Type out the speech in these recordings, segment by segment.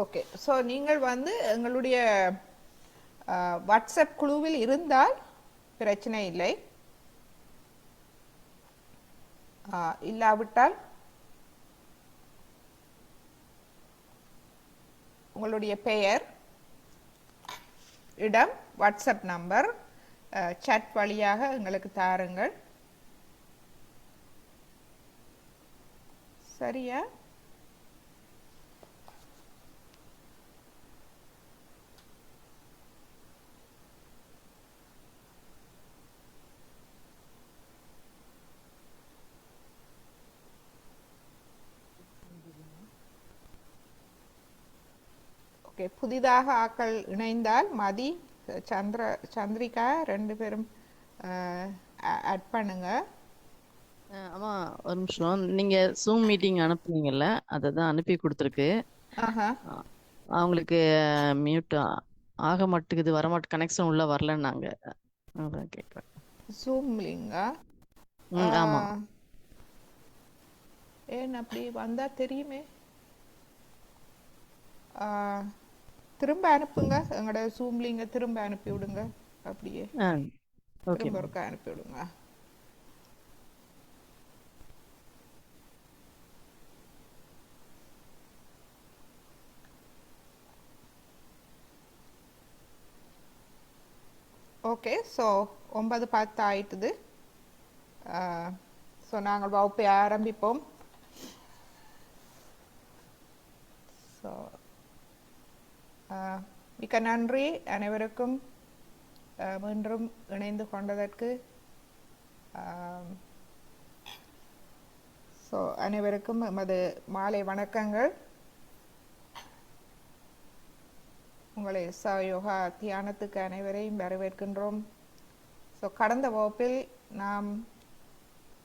Okay. So நீங்கள் வந்து எங்களுடைய வாட்ஸ்அப் குழுவில் இருந்தால் பிரச்சனை இல்லை. இல்லாவிட்டால் உங்களுடைய பெயர், இடம், வாட்ஸ்அப் நம்பர் chat வழியாக எங்களுக்கு தாருங்கள். சரியா? ஓகே. புதிதாக ஆக்கள் இணைந்தால் மதி, சந்திரிகா 2 பேரும் ஆட் பண்ணுங்க. ஆமா, ஒரு நிமிஷம். நீங்க ஜூம் மீட்டிங் அனுப்புனீங்கல்ல, அதை தான் அனுப்பி கொடுத்துருக்கு. ஆஹா. அவங்களுக்கு மியூட் ஆக மாட்டேங்குது, வரமாட்டு கனெக்ஷன் உள்ள வரலன்னாங்க. அதான் கேட்குறேன். ஜூம் லிங்கா? ஆமா. ஏன் அப்படி வந்தா தெரியுமே. திரும்ப அனுப்புங்க. எங்களோட ஜூம் லிங்கை திரும்ப அனுப்பி விடுங்க. அப்படியே திரும்ப ஒருக்கா அனுப்பி விடுங்க. ஓகே. ஸோ 9:10 ஆயிட்டுது. ஸோ நாங்கள் வகுப்பை ஆரம்பிப்போம். ஸோ மிக்க நன்றி அனைவருக்கும் மீண்டும் இணைந்து கொண்டதற்கு. ஸோ அனைவருக்கும் எமது மாலை வணக்கங்கள். உங்களை யோகா தியானத்துக்கு அனைவரையும் வரவேற்கின்றோம். ஸோ கடந்த வகுப்பில் நாம்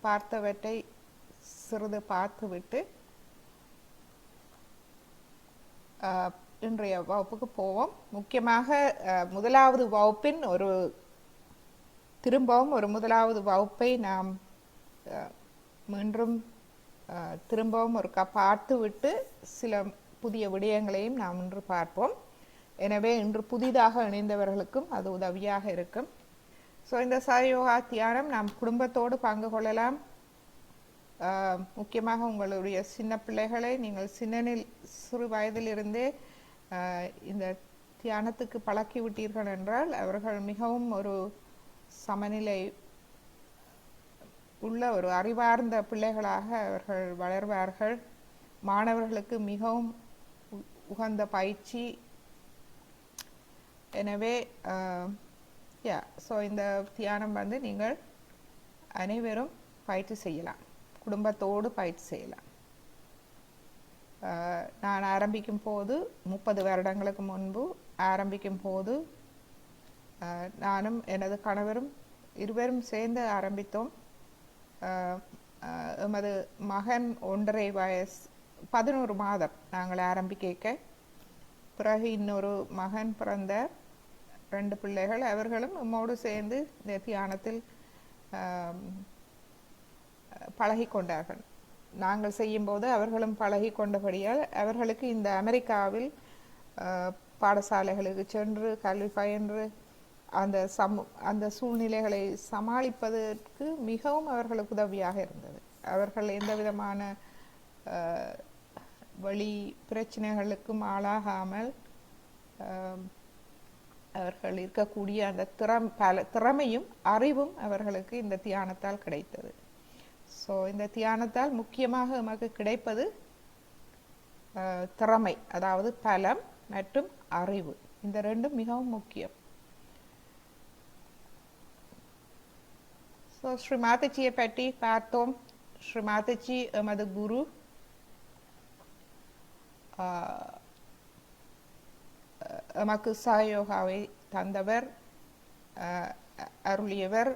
பார்த்தவற்றை சிறிது பார்த்துவிட்டு இன்றைய வகுப்புக்கு போவோம். முக்கியமாக முதலாவது வகுப்பின் திரும்பவும் ஒரு முதலாவது வகுப்பை நாம் மீண்டும் திரும்பவும் ஒருக்கா பார்த்துவிட்டு சில புதிய விடயங்களையும் நாம் இன்று பார்ப்போம். எனவே இன்று புதிதாக இணைந்தவர்களுக்கும் அது உதவியாக இருக்கும். ஸோ இந்த சயோகா தியானம் நாம் குடும்பத்தோடு பங்கு கொள்ளலாம். முக்கியமாக உங்களுடைய சின்ன பிள்ளைகளை நீங்கள் சிறு வயதிலிருந்தே இந்த தியானத்துக்கு பழக்கி விட்டீர்கள் என்றால் அவர்கள் மிகவும் ஒரு சமநிலை உள்ள ஒரு அறிவார்ந்த பிள்ளைகளாக அவர்கள் வளர்வார்கள். மாணவர்களுக்கு மிகவும் உகந்த பயிற்சி. எனவே ஸோ இந்த தியானம் வந்து நீங்கள் அனைவரும் பயிற்சி செய்யலாம், குடும்பத்தோடு பயிற்சி செய்யலாம். நான் ஆரம்பிக்கும் போது 30 வருடங்களுக்கு முன்பு ஆரம்பிக்கும் போது நானும் எனது கணவரும் இருவரும் சேர்ந்து ஆரம்பித்தோம். எமது மகன் 1.5 வயசு 11 மாதம் நாங்கள் ஆரம்பிக்க. பிறகு இன்னொரு மகன் பிறந்த 2 பிள்ளைகள், அவர்களும் நம்மோடு சேர்ந்து இந்த தியானத்தில் பழகி கொண்டார்கள். நாங்கள் செய்யும்போது அவர்களும் பழகி கொண்டபடியால் அவர்களுக்கு இந்த அமெரிக்காவில் பாடசாலைகளுக்கு சென்று கல்வி பயின்று அந்த சூழ்நிலைகளை சமாளிப்பதற்கு மிகவும் அவர்களுக்கு உதவியாக இருந்தது. அவர்கள் எந்த விதமான வழி பிரச்சனைகளுக்கும் ஆளாகாமல் அவர்கள் இருக்கக்கூடிய அந்த திறமையும் அறிவும் அவர்களுக்கு இந்த தியானத்தால் கிடைத்தது. ஸோ இந்த தியானத்தால் முக்கியமாக நமக்கு கிடைப்பது திறமை, அதாவது பலம் மற்றும் அறிவு. இந்த ரெண்டும் மிகவும் முக்கியம். ஸோ ஸ்ரீ மாதாஜியை பற்றி பார்த்தோம். ஸ்ரீ மாதாஜி எமது குரு. எமக்கு சகயோகாவை தந்தவர், அருளியவர்.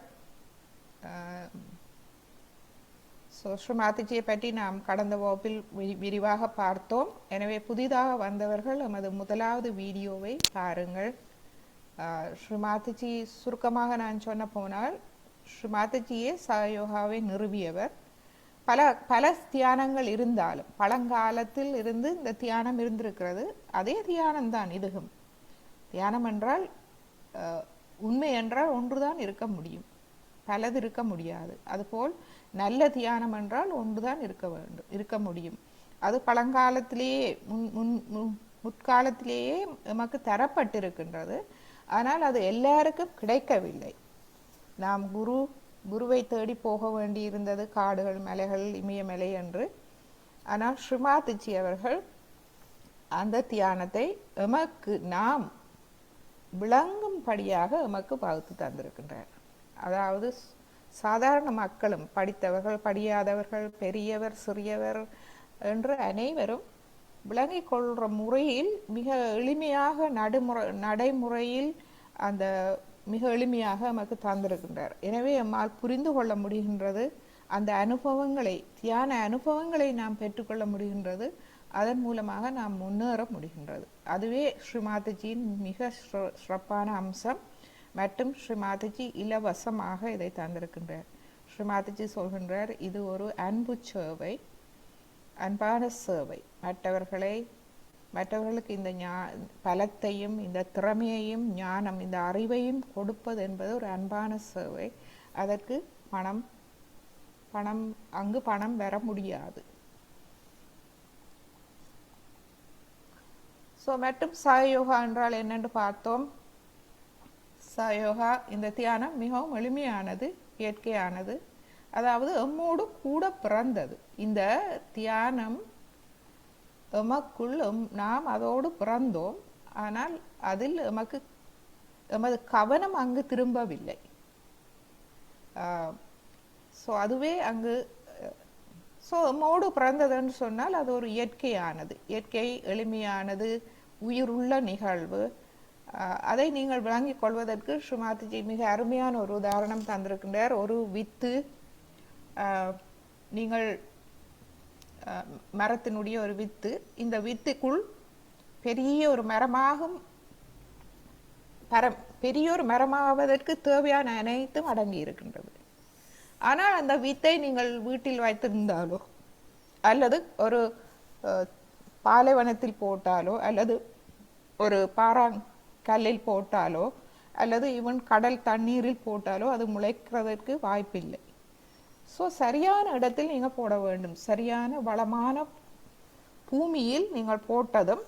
ஸோ ஸ்ரீ மாதாஜியை பற்றி நாம் கடந்த வகுப்பில் விரிவாக பார்த்தோம். எனவே புதிதாக வந்தவர்கள் எமது முதலாவது வீடியோவை பாருங்கள். ஸ்ரீ மாதாஜி சுருக்கமாக நான் சொன்ன போனால், ஸ்ரீ மாதாஜியே சகயோகாவை நிறுவியவர். பல பல தியானங்கள் இருந்தாலும் பழங்காலத்தில் இருந்து இந்த தியானம் இருந்திருக்கிறது. அதே தியானம்தான் இதுவும். தியானம் என்றால் உண்மை என்றால் ஒன்றுதான் இருக்க முடியும், பலது இருக்க முடியாது. அதுபோல் நல்ல தியானம் என்றால் ஒன்றுதான் இருக்க முடியும். அது பழங்காலத்திலேயே முற்காலத்திலேயே நமக்கு தரப்பட்டிருக்கின்றது. ஆனால் அது எல்லாருக்கும் கிடைக்கவில்லை. நாம் குருவை தேடி போக வேண்டியிருந்தது, காடுகள், மலைகள், இமயமலை என்று. ஆனால் ஸ்ரீமாதிஜி அவர்கள் அந்த தியானத்தை எமக்கு நாம் விளங்கும்படியாக எமக்கு பகுத்து தந்திருக்கின்றார். அதாவது சாதாரண மக்களும், படித்தவர்கள், படியாதவர்கள், பெரியவர், சிறியவர் என்று அனைவரும் விளங்கிக் கொள்கிற முறையில் மிக எளிமையாக நடைமுறையில் அந்த மிக எளிமையாக நமக்கு தந்திருக்கின்றார். எனவே நம்மால் புரிந்து கொள்ள முடிகின்றது. அந்த அனுபவங்களை, தியான அனுபவங்களை நாம் பெற்றுக்கொள்ள முடிகின்றது. அதன் மூலமாக நாம் முன்னேற முடிகின்றது. அதுவே ஸ்ரீமாதிஜியின் மிக சிறப்பான அம்சம். மற்றும் ஸ்ரீமாதிஜி இலவசமாக இதை தந்திருக்கின்றார். ஸ்ரீமாதிஜி சொல்கின்றார், இது ஒரு அன்பு சேவை, அன்பான சேவை. மற்றவர்களுக்கு இந்த பலத்தையும், இந்த திறமையையும், ஞானம், இந்த அறிவையும் கொடுப்பது என்பது ஒரு அன்பான சேவை. அதற்கு அங்கு பணம் வர முடியாது. மற்றும் சாயோகா என்றால் என்னென்று பார்த்தோம். சாயோகா, இந்த தியானம் மிகவும் எளிமையானது, இயற்கையானது. அதாவது எம்மோடு கூட பிறந்தது. இந்த தியானம் எமக்குள் நாம் அதோடு பிறந்தோம். ஆனால் அதில் எமது கவனம் அங்கு திரும்பவில்லை. அதுவே அங்கு எம்மோடு பிறந்ததுன்னு சொன்னால் அது ஒரு இயற்கையானது, இயற்கை, எளிமையானது, உயிருள்ள நிகழ்வு. அதை நீங்கள் விளங்கிக் கொள்வதற்கு ஸ்ரீமாதிஜி மிக அருமையான ஒரு உதாரணம் தந்திருக்கின்றார். ஒரு வித்து, நீங்கள் மரத்தினுடைய ஒரு வித்து, இந்த வித்துக்குள் பெரிய ஒரு மரமாவதற்கு தேவையான அனைத்தும் அடங்கி இருக்கின்றது. ஆனால் அந்த வித்தை நீங்கள் வீட்டில் வைத்திருந்தாலோ, அல்லது ஒரு பாலைவனத்தில் போட்டாலோ, அல்லது ஒரு பாறாங்கல்லில் போட்டாலோ, அல்லது இவன் கடல் தண்ணீரில் போட்டாலோ அது முளைக்கிறதற்கு வாய்ப்பில்லை. சரியான இடத்தில் நீங்கள் போட வேண்டும். சரியான வளமான பூமியில் நீங்கள் போட்டதும்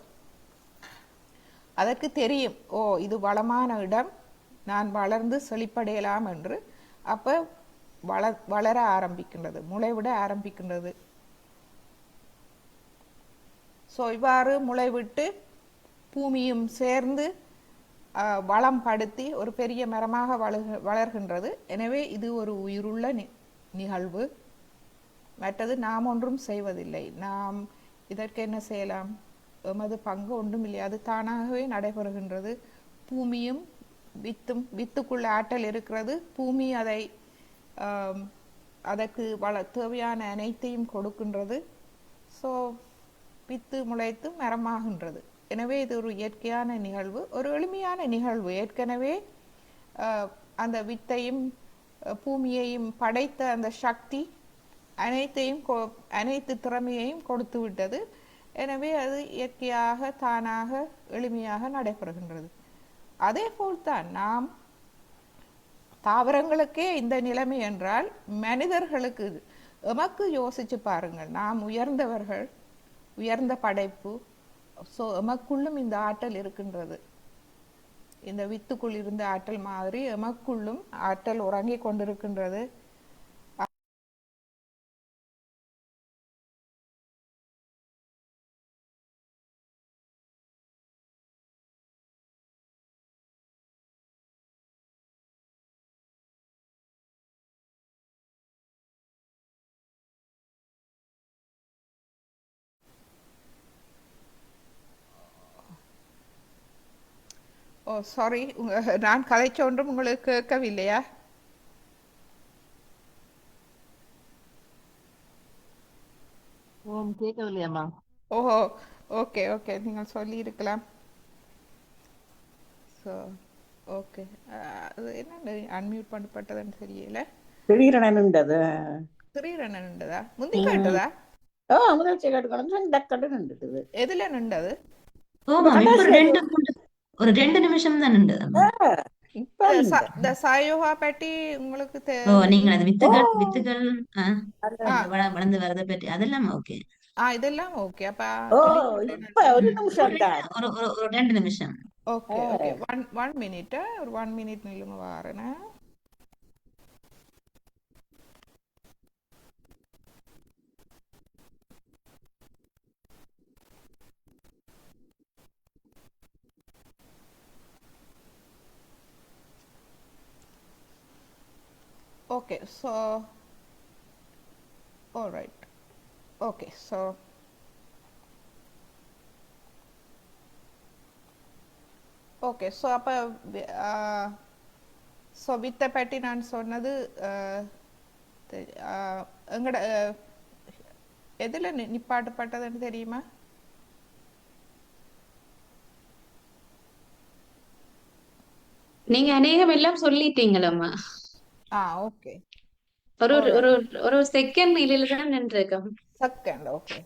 அதற்கு தெரியும், இது வளமான இடம், நான் வளர்ந்து செழிப்படையலாம் என்று. அப்போ வளர ஆரம்பிக்கின்றது, முளைவிட ஆரம்பிக்கின்றது. இவ்வாறு முளைவிட்டு பூமியும் சேர்ந்து வளம் படுத்தி ஒரு பெரிய மரமாக வளர்கின்றது. எனவே இது ஒரு உயிருள்ள நிகழ்வு. மற்றது நாம் ஒன்றும் செய்வதில்லை. நாம் இதற்கு என்ன செய்யலாம்? எமது பங்கு ஒன்றும் இல்லை, அது தானாகவே நடைபெறுகின்றது. பூமியும் வித்துக்குள்ள ஆற்றல் இருக்கிறது. பூமி அதற்கு தேவையான அனைத்தையும் கொடுக்கின்றது. வித்து முளைத்து மரமாகின்றது. எனவே இது ஒரு இயற்கையான நிகழ்வு, ஒரு எளிமையான நிகழ்வு. ஏற்கனவே அந்த வித்தையும் பூமியையும் படைத்த அந்த சக்தி அனைத்து திறமையையும் கொடுத்து விட்டது. எனவே அது இயற்கையாக, தானாக, எளிமையாக நடைபெறுகின்றது. அதே போல்தான் நாம், தாவரங்களுக்கே இந்த நிலைமை என்றால் மனிதர்களுக்கு, எமக்கு யோசிச்சு பாருங்கள். நாம் உயர்ந்தவர்கள், உயர்ந்த படைப்பு. எமக்குள்ளும் இந்த ஆற்றல் இருக்கின்றது. இந்த வித்துக்குள் இருந்த ஆற்றல் மாதிரி எமக்குள்ளும் ஆற்றல் உறங்கிக் கொண்டிருக்கின்றது. சாரி, நான் கதைச்ச ஒன்றும் உங்களுக்கு கேட்கவில்லையா? கேட்கவில்லையாம்மா? ஓஹோ, ஓகே ஓகே, நீங்கள் சொல்லி இருக்கலாம். அது என்ன அன்மியூட் பண்ணப்பட்டதுன்னு தெரியல. திடீரெனது திடீரென நின்றதா? முந்தி கேட்டதா? முதல் கேட்டுக்கணும் டக்குன்னு நின்றுட்டுது. எதுல நின்றது? ஓமாம் இப்ப கடைசியா ஒரு 2 நிமிஷம் தான் நின்றுது. இப்ப இல்ல. இந்த சாயோகா பற்றி உங்களுக்கு நீங்க அது வித்துகள் வளர்ந்து வரதை பற்றி அதெல்லாம் ஓகே. இதெல்லாம் ஓகே. அப்ப இப்ப ஒரு நிமிஷம் தான். ஒரு 2 நிமிஷம். Okay okay. 1 மினிட் ஒரு 1 மினிட் நில்லுங்க வாரேன்னு. Okay, so all right. Okay, so okay, so அப்ப ஸோ வித்தை பற்றி நான் சொன்னது எங்கட எதில் நிப்பாட்டப்பட்டதுன்னு தெரியுமா? நீங்க அநேகம் எல்லாம் சொல்லிட்டீங்களம்மா. ஓகே. ஒரு செகண்ட் மேல தான் நின்றுருக்கோம். Second okay.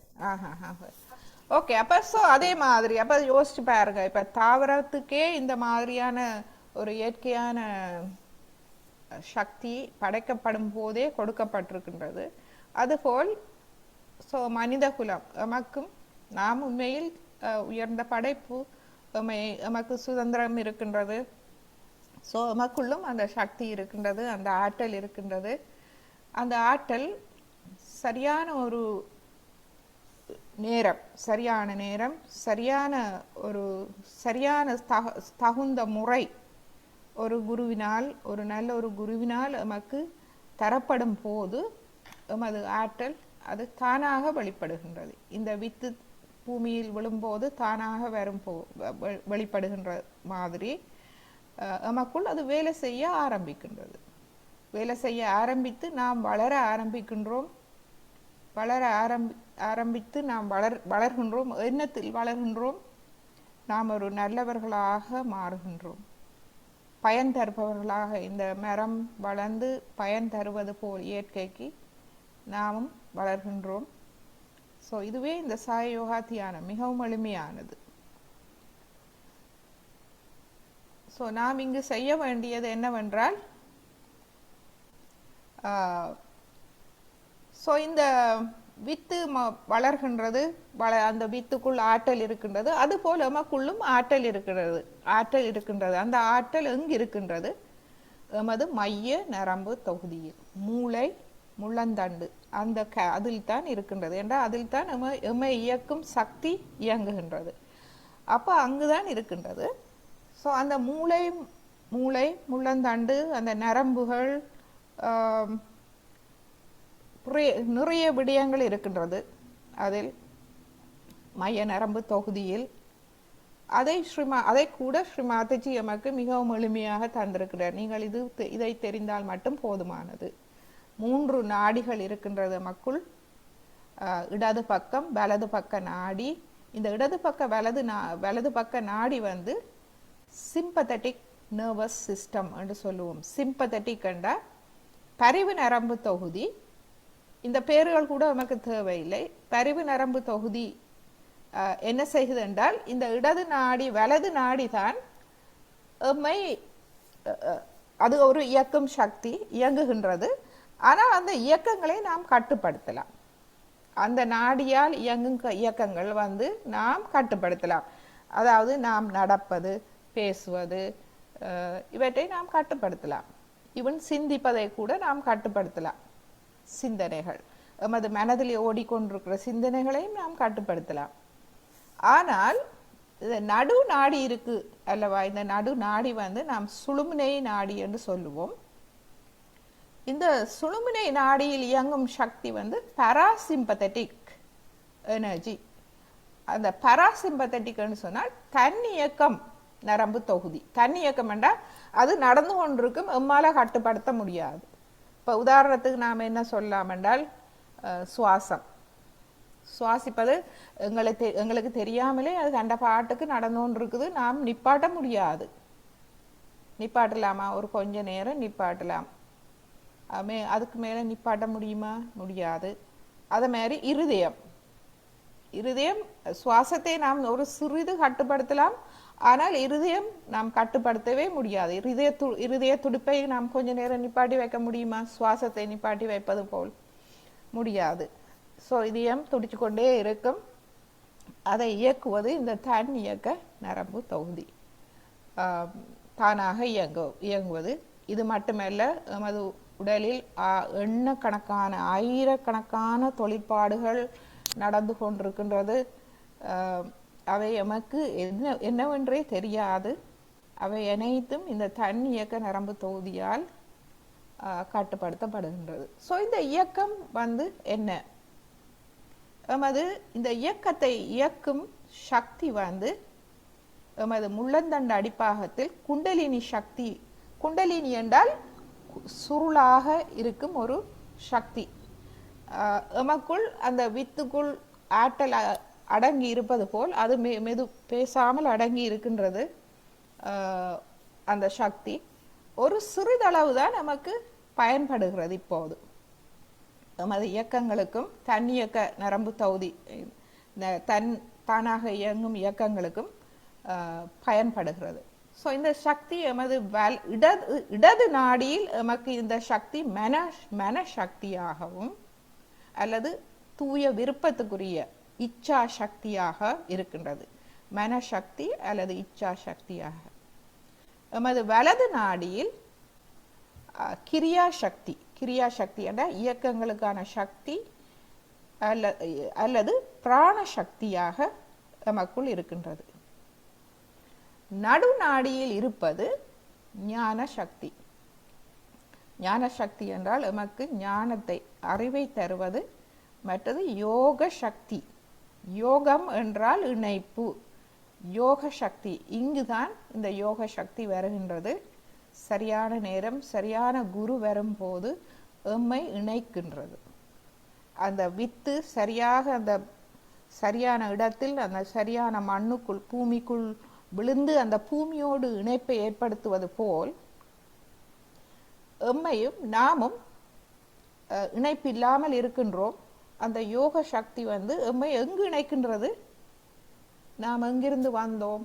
ஓகே. அப்ப ஸோ அதே மாதிரி அப்ப யோசிச்சு பாருங்க, இப்ப தாவரத்துக்கே இந்த மாதிரியான ஒரு இயற்கையான சக்தி படைக்கப்படும் போதே கொடுக்கப்பட்டிருக்கின்றது. அதுபோல் ஸோ மனித குலம் எமக்கும் நாம் உண்மையில் உயர்ந்த படைப்பு, எமக்கு சுதந்திரம் இருக்கின்றது. ஸோ எமக்குள்ளும் அந்த சக்தி இருக்கின்றது, அந்த ஆற்றல் இருக்கின்றது. அந்த ஆற்றல் சரியான ஒரு நேரம், சரியான ஒரு தகுந்த முறை ஒரு குருவினால், ஒரு நல்ல ஒரு குருவினால் எமக்கு தரப்படும் போது எமது ஆற்றல் அது தானாக வெளிப்படுகின்றது. இந்த வித்து பூமியில் விழும்போது தானாக வெளிப்படுகின்ற மாதிரி எமக்குள் அது வேலை செய்ய ஆரம்பிக்கின்றது. வேலை செய்ய ஆரம்பித்து நாம் வளர ஆரம்பிக்கின்றோம். ஆரம்பித்து நாம் வளர்கின்றோம். எண்ணத்தில் வளர்கின்றோம். நாம் ஒரு நல்லவர்களாக மாறுகின்றோம். பயன் தருபவர்களாக, இந்த மரம் வளர்ந்து பயன் தருவது போல் இயற்கைக்கு நாமும் வளர்கின்றோம். ஸோ இதுவே இந்த சாய யோகா தியானம் மிகவும் எளிமையானது. ஸோ நாம் இங்கு செய்ய வேண்டியது என்னவென்றால், ஸோ இந்த வித்து வளர்கின்றது, அந்த வித்துக்குள் ஆற்றல் இருக்கின்றது. அதுபோல் எமக்குள்ளும் ஆற்றல் இருக்கின்றது. அந்த ஆற்றல் எங்கு இருக்கின்றது? எமது மைய நரம்பு தொகுதியில், மூளை முள்ளந்தண்டு அந்த அதில் தான் இருக்கின்றது. என்றால் அதில் தான் எம்மை இயக்கும் சக்தி இயங்குகின்றது. அப்போ அங்குதான் இருக்கின்றது. ஸோ அந்த மூளை முள்ளந்தண்டு, அந்த நரம்புகள், நிறைய விடயங்கள் இருக்கின்றது அதில் மைய நரம்பு தொகுதியில். அதை கூட ஸ்ரீ மாதாஜி எமக்கு மிகவும் எளிமையாக தந்திருக்கிறார். நீங்கள் இதை தெரிந்தால் மட்டும் போதுமானது. 3 நாடிகள் இருக்கின்றது நமக்குள். இடது பக்கம் வலது பக்க நாடி. இந்த இடது பக்க வலது பக்க நாடி வந்து சிம்பத்தட்டிக் நர்வஸ் சிஸ்டம் என்று சொல்லுவோம். சிம்பத்தட்டிக் என்றா பரிவு நரம்பு தொகுதி. இந்த பேர்கள் கூட நமக்கு தேவையில்லை. பரிவு நரம்பு தொகுதி என்ன செய்கிறது என்றால், இந்த இடது நாடி வலது நாடி தான் எம்மை, அது ஒரு இயக்கும் சக்தி இயங்குகின்றது. ஆனால் அந்த இயக்கங்களை நாம் கட்டுப்படுத்தலாம். அந்த நாடியால் இயங்கும் இயக்கங்கள் வந்து நாம் கட்டுப்படுத்தலாம். அதாவது நாம் நடப்பது, பேசுவது, இவற்றை நாம் கட்டுப்படுத்தலாம். ஈவன் சிந்திப்பதை கூட நாம் கட்டுப்படுத்தலாம். சிந்தனைகள், எமது மனதில் ஓடிக்கொண்டிருக்கிற சிந்தனைகளையும் நாம் கட்டுப்படுத்தலாம். ஆனால் இந்த நடு நாடி இருக்கு அல்லவா, இந்த நடு நாடி வந்து நாம் சுழுமுனை நாடி என்று சொல்லுவோம். இந்த சுழுமுனை நாடியில் இயங்கும் சக்தி வந்து பாராசிம்பத்தட்டிக் எனர்ஜி. அந்த பாராசிம்பத்தட்டிக்னு சொன்னால் தன்னியக்கம் நரம்பு தொகுதி. தன்னியக்கம் என்றால் அது நடந்து கொண்டிருக்கும், எம்மால கட்டுப்படுத்த முடியாது. இப்போ உதாரணத்துக்கு நாம் என்ன சொல்லலாம் என்றால், சுவாசிப்பது எங்களுக்கு தெரியாமலே அது கண்ட பாட்டுக்கு நடந்து கொண்டிருக்குது. நாம் நிப்பாட்ட முடியாது. நிப்பாட்டலாமா? ஒரு கொஞ்ச நேரம் நிப்பாட்டலாம். அதுக்கு மேலே நிப்பாட்ட முடியுமா? முடியாது. அதே மாதிரி இருதயம் சுவாசத்தை நாம் ஒரு சிறிது கட்டுப்படுத்தலாம், ஆனால் இருதயம் நாம் கட்டுப்படுத்தவே முடியாது. இருதய துடிப்பை நாம் கொஞ்ச நேரம் நிப்பாட்டி வைக்க முடியுமா? சுவாசத்தை நிப்பாட்டி வைப்பது போல் முடியாது. ஸோ இதயம் துடிச்சு கொண்டே இருக்கும். அதை இயக்குவது இந்த தன் இயக்க நரம்பு தொகுதி தானாக இயங்குவது. இது மட்டுமல்ல, எமது உடலில் எண்ணக்கணக்கான ஆயிரக்கணக்கான தொழிற்பாடுகள் நடந்து கொண்டிருக்கின்றது. அவை எமக்கு என்னவென்றே தெரியாது. அவை அனைத்தும் இந்த தன் இயக்க நரம்பு தொகுதியால் கட்டுப்படுத்தப்படுகின்றது. ஸோ இந்த இயக்கம் என்ன? எமது இந்த இயக்கத்தை இயக்கும் சக்தி எமது முள்ளந்தண்டு அடிப்பாகத்தில் குண்டலினி சக்தி. குண்டலினி என்றால் சுருளாக இருக்கும் ஒரு சக்தி. எமக்குள் அந்த வித்துக்குள் ஆற்றல் அடங்கி இருப்பது போல் அது பேசாமல் அடங்கி இருக்கின்றது. அந்த சக்தி ஒரு சிறிதளவு தான் நமக்கு பயன்படுகிறது. இப்போது எமது இயக்கங்களுக்கும் தன் இயக்க நரம்பு தொகுதி தானாக இயங்கும் இயக்கங்களுக்கும் பயன்படுகிறது. ஸோ இந்த சக்தி எமது இடது நாடியில் எமக்கு இந்த சக்தி மன சக்தியாகவும் அல்லது தூய விருப்பத்துக்குரிய இச்சா சக்தியாக இருக்கின்றது. மனசக்தி அல்லது இச்சா சக்தியாக. எமது வலது நாடியில் கிரியா சக்தி என்ற இயக்கங்களுக்கான சக்தி அல்லது பிராண சக்தியாக எமக்குள் இருக்கின்றது. நடுநாடியில் இருப்பது ஞான சக்தி. ஞான சக்தி என்றால் எமக்கு ஞானத்தை அறிவை தருவது. மற்றது யோக சக்தி. யோகம் என்றால் இணைப்பு, யோக சக்தி. இங்குதான் இந்த யோக சக்தி வருகின்றது. சரியான நேரம் சரியான குரு வரும்போது எம்மை இணைக்கின்றது. அந்த வித்து சரியாக அந்த சரியான இடத்தில் அந்த சரியான மண்ணுக்குள் பூமிக்குள் விழுந்து அந்த பூமியோடு இணைப்பை ஏற்படுத்துவது போல் எம்மையும் நாமும் இணைப்பில்லாமல் இருக்கின்றோம். அந்த யோக சக்தி எம்மை எங்கு இணைக்கின்றது? நாம் எங்கிருந்து வந்தோம்?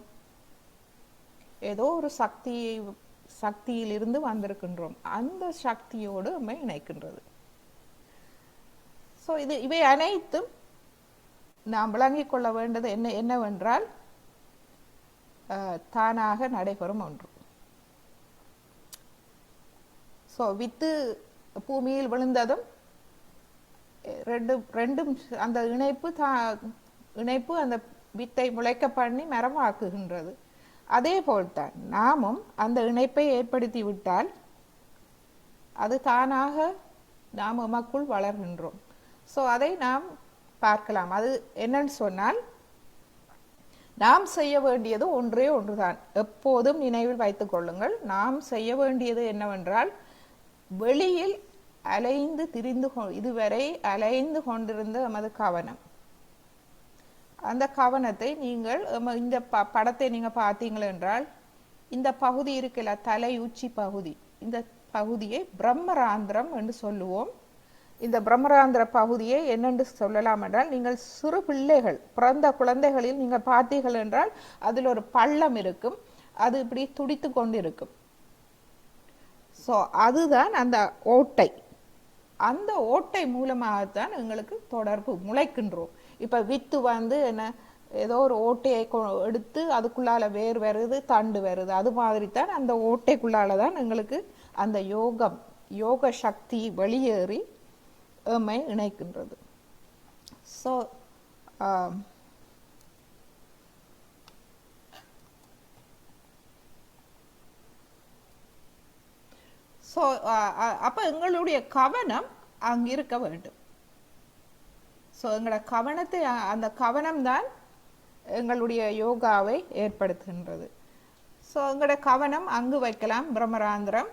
ஏதோ ஒரு சக்தியில் இருந்து வந்திருக்கின்றோம். அந்த சக்தியோடு எம்மை இணைக்கின்றது. ஸோ இவை அனைத்தும் நாம் விளங்கிக் கொள்ள வேண்டியது என்னவென்றால் தானாக நடைபெறும் ஒன்று. ஸோ வித்து பூமியில் விழுந்ததும் ரெண்டும் அந்த இணைப்பு அந்த வித்தை முளைக்க பண்ணி மரமாக்குகின்றது. அதே போல்தான் நாமும் அந்த இணைப்பை ஏற்படுத்தி விட்டால் அது தானாக நாம் எமக்குள் வளர்கின்றோம். ஸோ அதை நாம் பார்க்கலாம். அது என்னன்னு சொன்னால், நாம் செய்ய வேண்டியது ஒன்றே ஒன்றுதான். எப்போதும் நினைவில் வைத்துக் கொள்ளுங்கள். நாம் செய்ய வேண்டியது என்னவென்றால், வெளியில் இதுவரை அலைந்து கொண்டிருந்த எமது கவனம், அந்த கவனத்தை நீங்கள் இந்த படத்தை நீங்க பார்த்தீங்கள் என்றால், இந்த பகுதி இருக்குல்ல, தலை உச்சி பகுதி, இந்த பகுதியை பிரம்மராந்திரம் என்று சொல்லுவோம். இந்த பிரம்மராந்திர பகுதியை என்னென்று சொல்லலாம் என்றால், நீங்கள் சிறு பிள்ளைகள் பிறந்த குழந்தைகளில் நீங்கள் பார்த்தீர்கள் என்றால் அதில் ஒரு பள்ளம் இருக்கும், அது இப்படி துடித்து கொண்டிருக்கும். ஸோ அதுதான் அந்த ஓட்டை. அந்த ஓட்டை மூலமாகத்தான் எங்களுக்கு தொடர்பு முளைக்கின்றோம். இப்போ வித்து என்ன ஏதோ ஒரு ஓட்டையை எடுத்து அதுக்குள்ளால வேர் வருது, தண்டு வருது. அது மாதிரி தான் அந்த ஓட்டைக்குள்ளால தான் எங்களுக்கு அந்த யோக சக்தி வெளியேறி எம்மை இணைக்கின்றது. ஸோ அப்போ எங்களுடைய கவனம் அங்கே இருக்க வேண்டும். ஸோ எங்களோட கவனத்தை, அந்த கவனம்தான் எங்களுடைய யோகாவை ஏற்படுத்துகின்றது. ஸோ எங்களோட கவனம் அங்கு வைக்கலாம், பிரம்மராந்திரம்.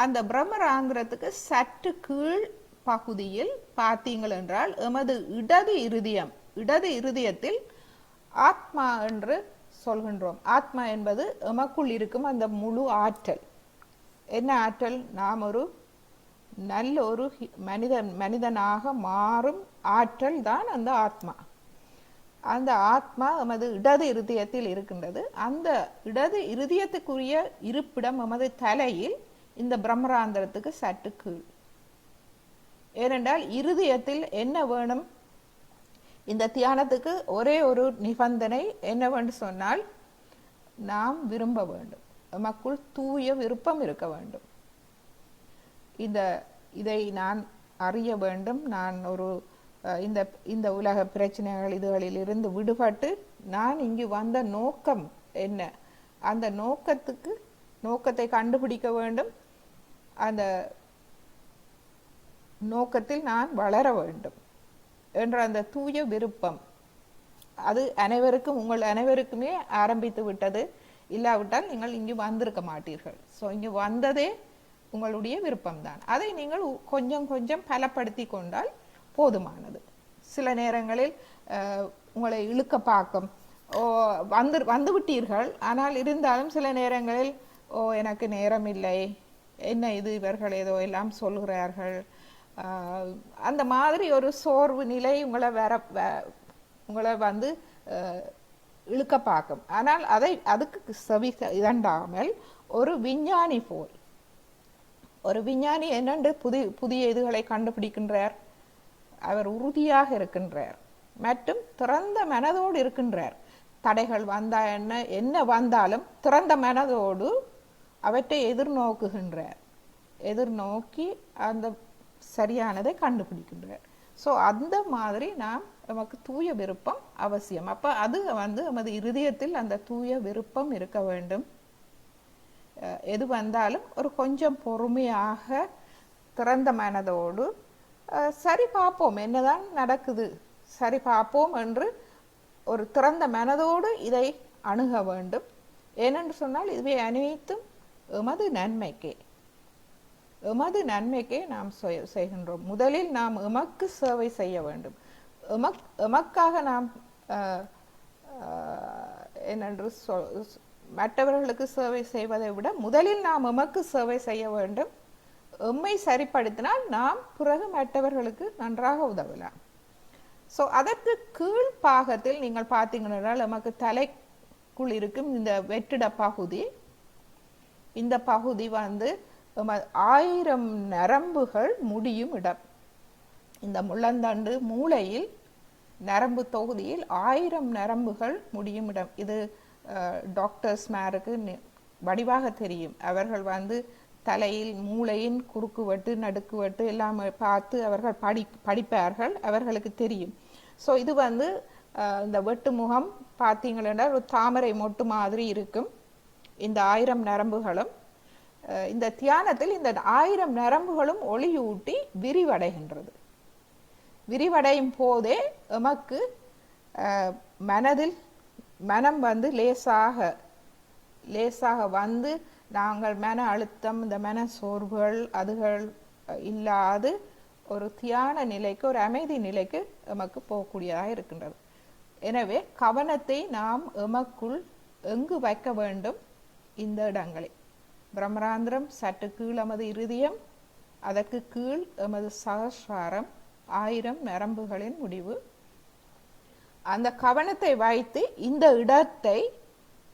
அந்த பிரம்மராந்திரத்துக்கு சற்று கீழ் பகுதியில் பார்த்தீங்கள் என்றால் எமது இடது இருதயத்தில் ஆத்மா என்று சொல்கின்றோம். ஆத்மா என்பது எமக்குள் இருக்கும் அந்த முழு ஆற்றல். என்ன ஆற்றல்? நாம் ஒரு நல்ல ஒரு மனிதனாக மாறும் ஆற்றல் தான் அந்த ஆத்மா. அந்த ஆத்மா எமது இடது இருதயத்தில் இருக்கின்றது. அந்த இடது இருதயத்துக்குரிய இருப்பிடம் எமது தலையில், இந்த பிரம்மராந்திரத்துக்கு சற்று கீழ். ஏனென்றால் இருதயத்தில் என்ன வேணும்? இந்த தியானத்துக்கு ஒரே ஒரு நிபந்தனை என்னவென்று சொன்னால், நாம் விரும்ப வேண்டும், நமக்குள் தூய விருப்பம் இருக்க வேண்டும். இதை நான் அறிய வேண்டும். நான் ஒரு இந்த உலக பிரச்சனைகள் இதுகளில் இருந்து விடுபட்டு நான் இங்கு வந்த நோக்கம் என்ன, அந்த நோக்கத்தை கண்டுபிடிக்க வேண்டும். அந்த நோக்கத்தில் நான் வளர வேண்டும் என்ற அந்த தூய விருப்பம், அது அனைவருக்கும், உங்கள் அனைவருக்குமே ஆரம்பித்து விட்டது. இல்லாவிட்டால் நீங்கள் இங்கு வந்திருக்க மாட்டீர்கள். ஸோ இங்கு வந்ததே உங்களுடைய விருப்பம்தான். அதை நீங்கள் கொஞ்சம் கொஞ்சம் பலப்படுத்தி கொண்டால் போதுமானது. சில நேரங்களில் உங்களை இழுக்க பார்க்கும். வந்து விட்டீர்கள், ஆனால் இருந்தாலும் சில நேரங்களில் எனக்கு நேரம் இல்லை, என்ன இது இவர்கள் ஏதோ எல்லாம் சொல்கிறார்கள், அந்த மாதிரி ஒரு சோர்வு நிலை உங்களை வந்து இழுக்க பார்க்கும். ஆனால் அதுக்கு செவி இதண்டாமல் ஒரு விஞ்ஞானி போல், ஒரு விஞ்ஞானி என்னென்று புதிய இதுகளை கண்டுபிடிக்கின்றார். அவர் உறுதியாக இருக்கின்றார் மற்றும் திறந்த மனதோடு இருக்கின்றார். தடைகள் வந்தா என்ன வந்தாலும் திறந்த மனதோடு அவற்றை எதிர்நோக்குகின்றார். எதிர்நோக்கி அந்த சரியானதை கண்டுபிடிக்கின்றார். ஸோ அந்த மாதிரி நமக்கு தூய விருப்பம் அவசியம். அப்போ அது வந்து நமது இருதயத்தில் அந்த தூய விருப்பம் இருக்க வேண்டும். எது வந்தாலும் ஒரு கொஞ்சம் பொறுமையாக திறந்த மனதோடு சரி பார்ப்போம், என்னதான் நடக்குது, சரி பார்ப்போம் என்று ஒரு திறந்த மனதோடு இதை அணுக வேண்டும். ஏனென்று சொன்னால் இவை அனைத்தும் எமது நன்மைக்கே நாம் செய்கின்றோம். முதலில் நாம் எமக்கு சேவை செய்ய வேண்டும். எமக்காக நாம் என்னென்று மற்றவர்களுக்கு சேவை செய்வதை விட முதலில் நாம் எமக்கு சேவை செய்ய வேண்டும். எம்மை சரிப்படுத்தினால் நாம் பிறகு மற்றவர்களுக்கு நன்றாக உதவலாம். ஸோ அதற்கு கீழ் பாகத்தில் நீங்கள் பார்த்தீங்கன்னா நமக்கு தலைக்குள் இருக்கும் இந்த வெற்றிட பகுதி, இந்த பகுதி வந்து 1000 நரம்புகள் முடியும் இடம். இந்த முள்ளந்தண்டு மூளையில் நரம்பு தொகுதியில் 1000 நரம்புகள் முடியும் இடம். இது டாக்டர்ஸ்மாருக்கு வடிவாக தெரியும். அவர்கள் வந்து தலையில் மூளையின் குறுக்குவெட்டு நடுக்குவெட்டு எல்லாம் பார்த்து அவர்கள் படிப்பார்கள், அவர்களுக்கு தெரியும். ஸோ இது வந்து இந்த வெட்டு முகம் பார்த்தீங்கன்னா ஒரு தாமரை மொட்டு மாதிரி இருக்கும். இந்த 1000 நரம்புகளும் இந்த தியானத்தில் இந்த 1000 நரம்புகளும் ஒளியூட்டி விரிவடைகின்றது. விரிவடையும் போதே எமக்கு மனம் வந்து லேசாக வந்து நாங்கள் மன அழுத்தம், இந்த மன சோர்வுகள் அதுகள் இல்லாது ஒரு தியான நிலைக்கு, ஒரு அமைதி நிலைக்கு எமக்கு போகக்கூடியதாக இருக்கின்றது. எனவே கவனத்தை நாம் எமக்குள் எங்கு வைக்க வேண்டும்? இந்த இடங்களில் பிரம்மராந்திரம் சற்று கீழ் எமது இருதயம், அதற்கு கீழ் எமது சகஸ்ராரம், 1000 நரம்புகளின் முடிவு. அந்த கவனத்தை வைத்து இந்த இடத்தை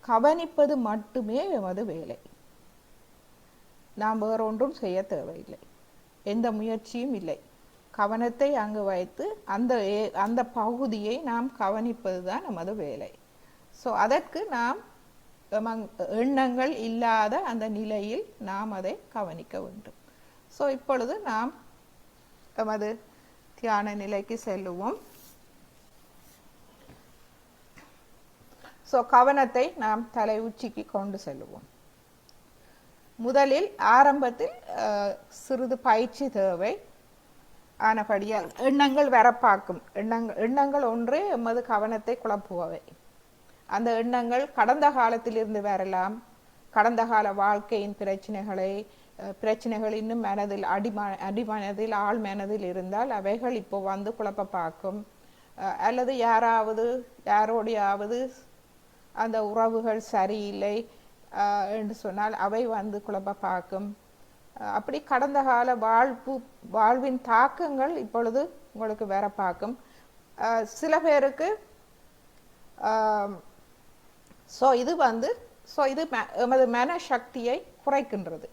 கவனிப்பது மட்டுமே எமது வேலை. நாம் வேறொன்றும் செய்ய தேவையில்லை, எந்த முயற்சியும் இல்லை. கவனத்தை அங்கு வைத்து அந்த பகுதியை நாம் கவனிப்பதுதான் நமது வேலை. ஸோ அதற்கு நாம் எண்ணங்கள் இல்லாத அந்த நிலையில் நாம் அதை கவனிக்க வேண்டும். ஸோ இப்பொழுது நாம் நமது தியான நிலைக்கு செல்லுவோம். ஸோ கவனத்தை நாம் தலை உச்சிக்கு கொண்டு செல்லுவோம். முதலில் ஆரம்பத்தில் சிறிது பயிற்சி தேவை. ஆனபடியால் எண்ணங்கள் வரப்பாக்கும். எண்ணங்கள் ஒன்றே எமது கவனத்தை குழப்புபவை. அந்த எண்ணங்கள் கடந்த காலத்திலிருந்து வரலாம். கடந்த கால வாழ்க்கையின் பிரச்சனைகள் இன்னும் மனதில் அடிமனதில் ஆழ் மனதில் இருந்தால் அவைகள் இப்போ வந்து குழப்ப பார்க்கும். அல்லது யாரோடையாவது அந்த உறவுகள் சரியில்லை என்று சொன்னால் அவை வந்து குழப்ப பார்க்கும். அப்படி கடந்த கால வாழ்வின் தாக்கங்கள் இப்பொழுது உங்களுக்கு வேற பார்க்கும். சில பேருக்கு இது எமது மனசக்தியை குறைக்கின்றது.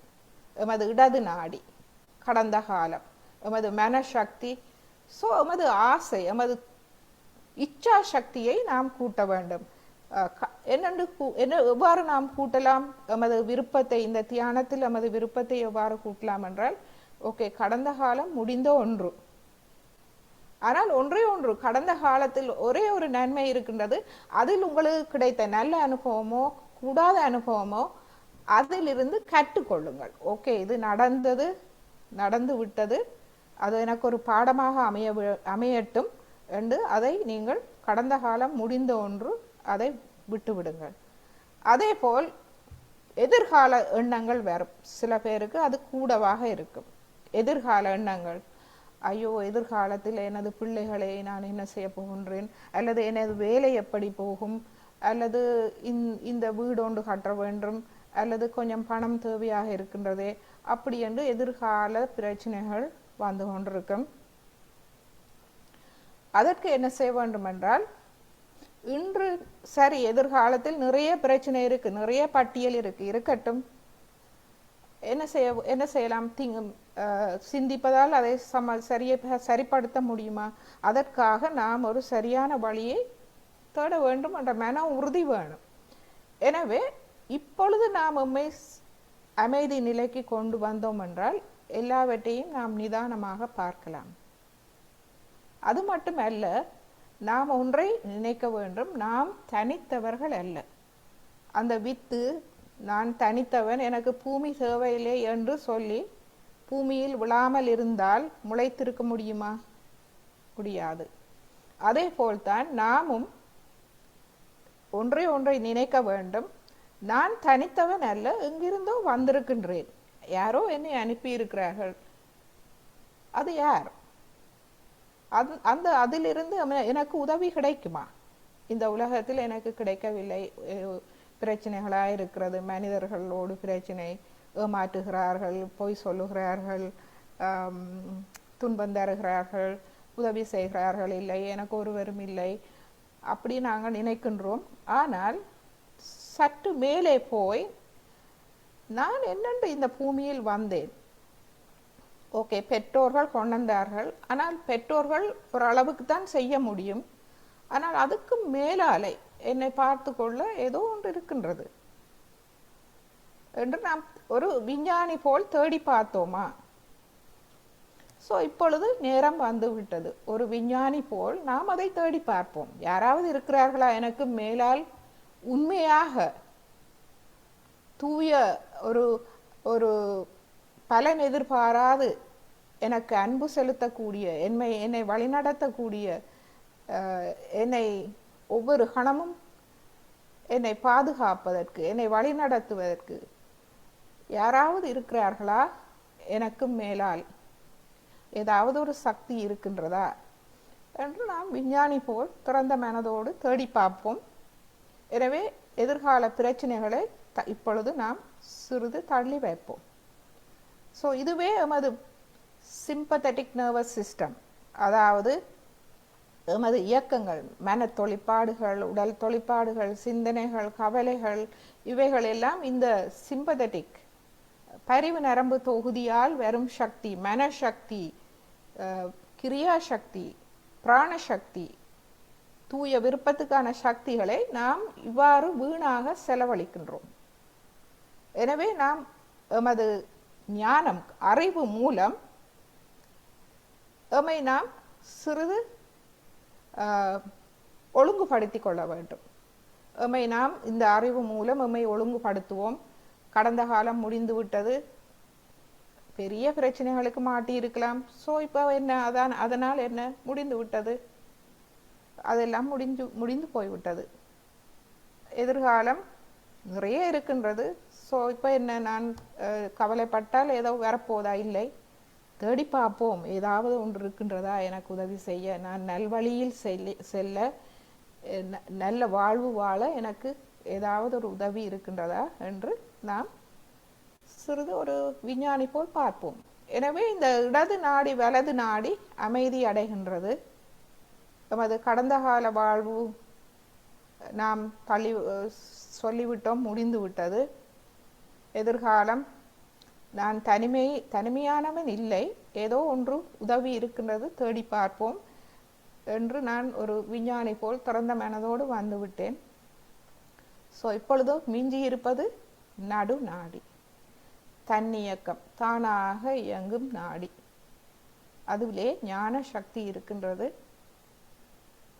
எமது இடது நாடி கடந்த காலம் எமது மனசக்தி, எமது ஆசை, எமது இச்சா சக்தியை நாம் கூட்ட வேண்டும். எவ்வாறு நாம் கூட்டலாம் எமது விருப்பத்தை? இந்த தியானத்தில் எமது விருப்பத்தை எவ்வாறு கூட்டலாம் என்றால், ஓகே, கடந்த காலம் முடிந்த ஒன்று. ஆனால் ஒன்றே ஒன்று, கடந்த காலத்தில் ஒரே ஒரு நன்மை இருக்கின்றது. அதில் உங்களுக்கு கிடைத்த நல்ல அனுபவமோ கூடாத அனுபவமோ அதிலிருந்து கற்றுக்கொள்ளுங்கள். ஓகே, இது நடந்து விட்டது, அது எனக்கு ஒரு பாடமாக அமையட்டும் என்று அதை நீங்கள் கடந்த காலம் முடிந்த ஒன்று, அதை விட்டு விடுங்கள். அதே போல் எதிர்கால எண்ணங்கள் வரும். சில பேருக்கு அது கூடவாக இருக்கும். எதிர்கால எண்ணங்கள், ஐயோ எதிர்காலத்தில் எனது பிள்ளைகளை நான் என்ன செய்ய போகின்றேன், அல்லது எனது வேலை எப்படி போகும், அல்லது இந்த வீடு ஒன்று கட்ட வேண்டும், அல்லது கொஞ்சம் பணம் தேவையாக இருக்கின்றதே, அப்படி என்று எதிர்கால பிரச்சனைகள் வந்து கொண்டிருக்கும். அதற்கு என்ன செய்ய வேண்டும் என்றால், இன்று சரி, எதிர்காலத்தில் நிறைய பிரச்சனை இருக்கு, நிறைய பட்டியல் இருக்கட்டும். என்ன செய்யலாம்? சிந்திப்பதால் அதை சரிப்படுத்த முடியுமா? அதற்காக நாம் ஒரு சரியான வழியை தேட வேண்டும் என்ற மன உறுதி வேணும். எனவே இப்பொழுது நாம் அமைதி நிலைக்கு கொண்டு வந்தோம் என்றால் எல்லாவற்றையும் நாம் நிதானமாக பார்க்கலாம். அது மட்டுமல்ல, நாம் ஒன்றை நினைக்க வேண்டும், நாம் தனித்தவர்கள் அல்ல. அந்த வித்து, நான் தனித்தவன், எனக்கு பூமி தேவையில்லை என்று சொல்லி பூமியில் விழாமல் இருந்தால் முளைத்திருக்க முடியுமா? முடியாது. அதே போல்தான் நாமும் ஒன்றை நினைக்க வேண்டும், நான் தனித்தவன் அல்ல, எங்கிருந்தோ வந்திருக்கின்றேன், யாரோ என்னை அனுப்பி இருக்கிறார்கள். அது யார்? அதிலிருந்து எனக்கு உதவி கிடைக்குமா? இந்த உலகத்தில் எனக்கு கிடைக்கவில்லை, பிரச்சனைகளாக இருக்கிறது. மனிதர்களோடு பிரச்சனை, ஏமாற்றுகிறார்கள், பொய் சொல்லுகிறார்கள், துன்பம் தருகிறார்கள், உதவி செய்கிறார்கள், இல்லை எனக்கு ஒருவரும் இல்லை, அப்படி நாங்கள் நினைக்கின்றோம். ஆனால் சற்று மேலே போய், நான் என்னென்று இந்த பூமியில் வந்தேன்? ஓகே, பெற்றோர்கள் கொண்டார்கள், ஆனால் பெற்றோர்கள் ஒரு அளவுக்கு தான் செய்ய முடியும். ஆனால் அதுக்கு மேலாலே என்னை பார்த்து கொள்ள ஏதோ ஒன்று இருக்கின்றது என்று நாம் ஒரு விஞ்ஞானி போல் தேடி பார்த்தோமா? இப்பொழுது நேரம் வந்து விட்டது, ஒரு விஞ்ஞானி போல் நாம் அதை தேடி பார்ப்போம். யாராவது இருக்கிறார்களா எனக்கு மேலால் உண்மையாக தூய ஒரு பலன் எதிர்பாராது எனக்கு அன்பு செலுத்தக்கூடிய, என்னை வழிநடத்தக்கூடிய, என்னை ஒவ்வொரு கணமும் என்னை பாதுகாப்பதற்கு, என்னை வழிநடத்துவதற்கு யாராவது இருக்கிறார்களா? எனக்கு மேலால் ஏதாவது ஒரு சக்தி இருக்கின்றதா என்று நாம் விஞ்ஞானி போல் திறந்த மனதோடு தேடி பார்ப்போம். எனவே எதிர்கால பிரச்சனைகளை இப்பொழுது நாம் சிறிது தள்ளி வைப்போம். இதுவே எமது சிம்பத்தட்டிக் நர்வஸ் சிஸ்டம், அதாவது எமது இயக்கங்கள், மன தொழிற்பாடுகள், உடல் தொழிற்பாடுகள், சிந்தனைகள், கவலைகள், இவைகள் எல்லாம் இந்த சிம்பத்தட்டிக் பரிவு நரம்பு தொகுதியால் வரும் சக்தி, மனசக்தி, கிரியாசக்தி, பிராணசக்தி, தூய விருப்பத்துக்கான சக்திகளை நாம் இவ்வாறு வீணாக செலவழிக்கின்றோம். எனவே நாம் எமது ஞானம், அறிவு மூலம் எம்மை நாம் சிறிது ஒழுங்குபடுத்திக் கொள்ள வேண்டும். எம்மை நாம் இந்த அறிவு மூலம் எம்மை ஒழுங்குபடுத்துவோம். கடந்த காலம் முடிந்து விட்டது, பெரிய பிரச்சனைகளுக்கு மாட்டி இருக்கலாம். இப்போ என்ன, அதனால் என்ன, முடிந்து விட்டது, அதெல்லாம் முடிந்து போய்விட்டது. எதிர்காலம் நிறைய இருக்கின்றது. இப்போ என்ன, நான் கவலைப்பட்டால் ஏதோ வரப்போதா? இல்லை, தேடி பார்ப்போம், ஏதாவது ஒன்று இருக்கின்றதா எனக்கு உதவி செய்ய, நான் நல்வழியில் செல்ல, நல்ல வாழ்வு வாழ எனக்கு ஏதாவது ஒரு உதவி இருக்கின்றதா என்று நாம் சிறிது ஒரு விஞ்ஞானி போல் பார்ப்போம். எனவே இந்த இடது நாடி வலது நாடி அமைதி அடைகின்றது. நமது கடந்த கால வாழ்வு நாம் சொல்லிவிட்டோம், முடிந்து விட்டது. எதிர்காலம் நான் தனிமையானவன் இல்லை, ஏதோ ஒன்று உதவி இருக்கின்றது, தேடி பார்ப்போம் என்று நான் ஒரு விஞ்ஞானி போல் திறந்த மனதோடு வந்துவிட்டேன். ஸோ இப்பொழுதோ மிஞ்சி இருப்பது நடு நாடி, தன்னியக்கம், தானாக இயங்கும் நாடி. அதுவிலே ஞான சக்தி இருக்கின்றது,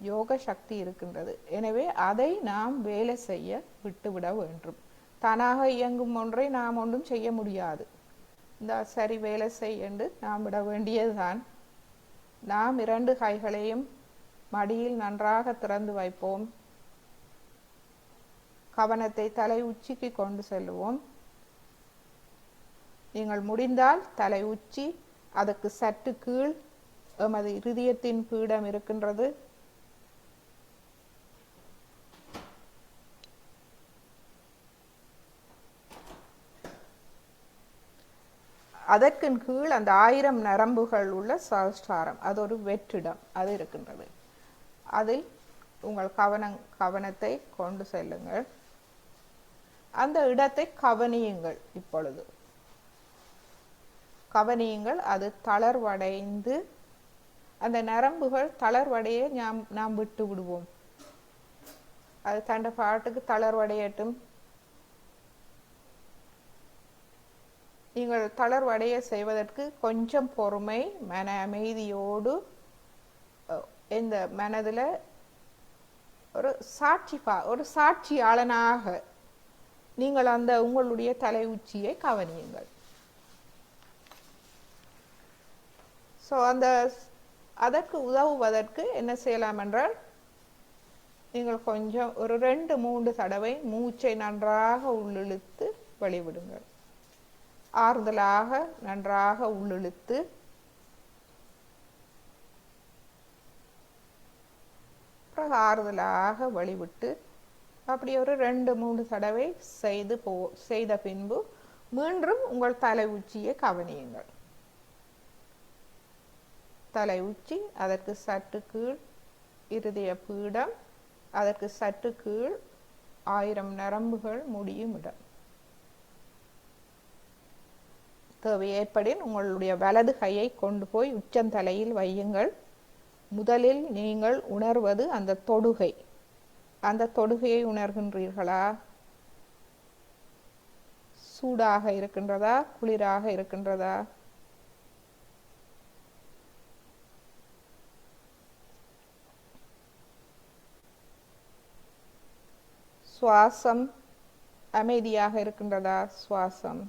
யோக சக்தி இருக்கின்றது. எனவே அதை நாம் வேலை செய்ய விட்டுவிட வேண்டும். தானாக இயங்கும் ஒன்றை நாம் ஒன்றும் செய்ய முடியாது. இந்த சரி வேலை செய் என்று நாம் விட வேண்டியதுதான். நாம் 2 கைகளையும் மடியில் நன்றாக திறந்து வைப்போம். கவனத்தை தலை உச்சிக்கு கொண்டு செல்லுவோம். நீங்கள் முடிந்தால் தலை உச்சி, அதற்கு சற்று கீழ் எமது இருதயத்தின் பீடம் இருக்கின்றது. அதற்கு கீழ் அந்த 1000 நரம்புகள் உள்ள சஹஸ்ராரம், அது ஒரு வெற்றிடம், அது இருக்கின்றது. அதில் உங்கள் கவனத்தை கொண்டு செல்லுங்கள். அந்த இடத்தை கவனியுங்கள். இப்பொழுது கவனியுங்கள். அது தளர்வடைந்து, அந்த நரம்புகள் தளர்வடைய நாம் விட்டு விடுவோம். அது தண்ட பாட்டுக்கு தளர்வடையட்டும். நீங்கள் தளர்வடைய செய்வதற்கு கொஞ்சம் பொறுமை, மன அமைதியோடு இந்த மனதில் ஒரு சாட்சியாளனாக நீங்கள் அந்த உங்களுடைய தலை உச்சியை கவனியுங்கள். ஸோ அதற்கு உதவுவதற்கு என்ன செய்யலாம் என்றால், நீங்கள் கொஞ்சம் ஒரு 2-3 தடவை மூச்சை நன்றாக உள்ளிழுத்து வெளிவிடுங்கள். ஆறுதலாக நன்றாக உள்ளிழுத்து பிறகு ஆறுதலாக வெளிவிட்டு அப்படி ஒரு 2-3 தடவை செய்த பின்பு மீண்டும் உங்கள் தலை உச்சியை கவனியுங்கள். தலை உச்சி, அதற்கு சற்று கீழ் இருதய பீடம், அதற்கு சற்று கீழ் 1000 நரம்புகள் முடியும் இடம். தேவை ஏற்படின் உங்களுடைய வலது கையை கொண்டு போய் உச்சந்தலையில் வையுங்கள். முதலில் நீங்கள் உணர்வது அந்த தொடுகை. அந்த தொடுகையை உணர்கின்றீர்களா? சூடாக இருக்கின்றதா, குளிராக இருக்கின்றதா? சுவாசம் அமைதியாக இருக்கின்றதா? சுவாசம்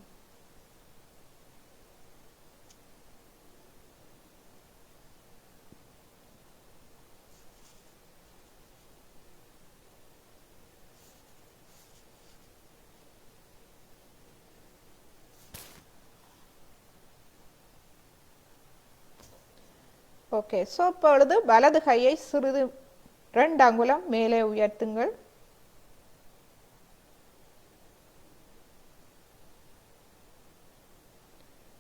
ஓகே. ஸோ இப்பொழுது வலது கையை சிறிது 2 அங்குலம் மேலே உயர்த்துங்கள்.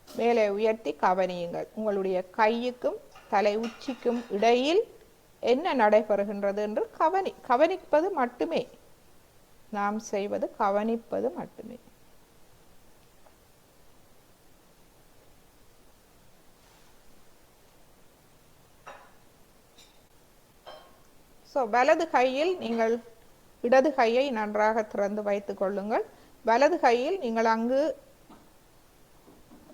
மேலே உயர்த்தி கவனியுங்கள். உங்களுடைய கையுக்கும் தலை உச்சிக்கும் இடையில் என்ன நடைபெறுகின்றது என்று கவனிப்பது மட்டுமே. நாம் செய்வது கவனிப்பது மட்டுமே. ஸோ வலது கையில் நீங்கள் இடது கையை நன்றாக திறந்து வைத்துக் கொள்ளுங்கள். வலது கையில் நீங்கள் அங்கு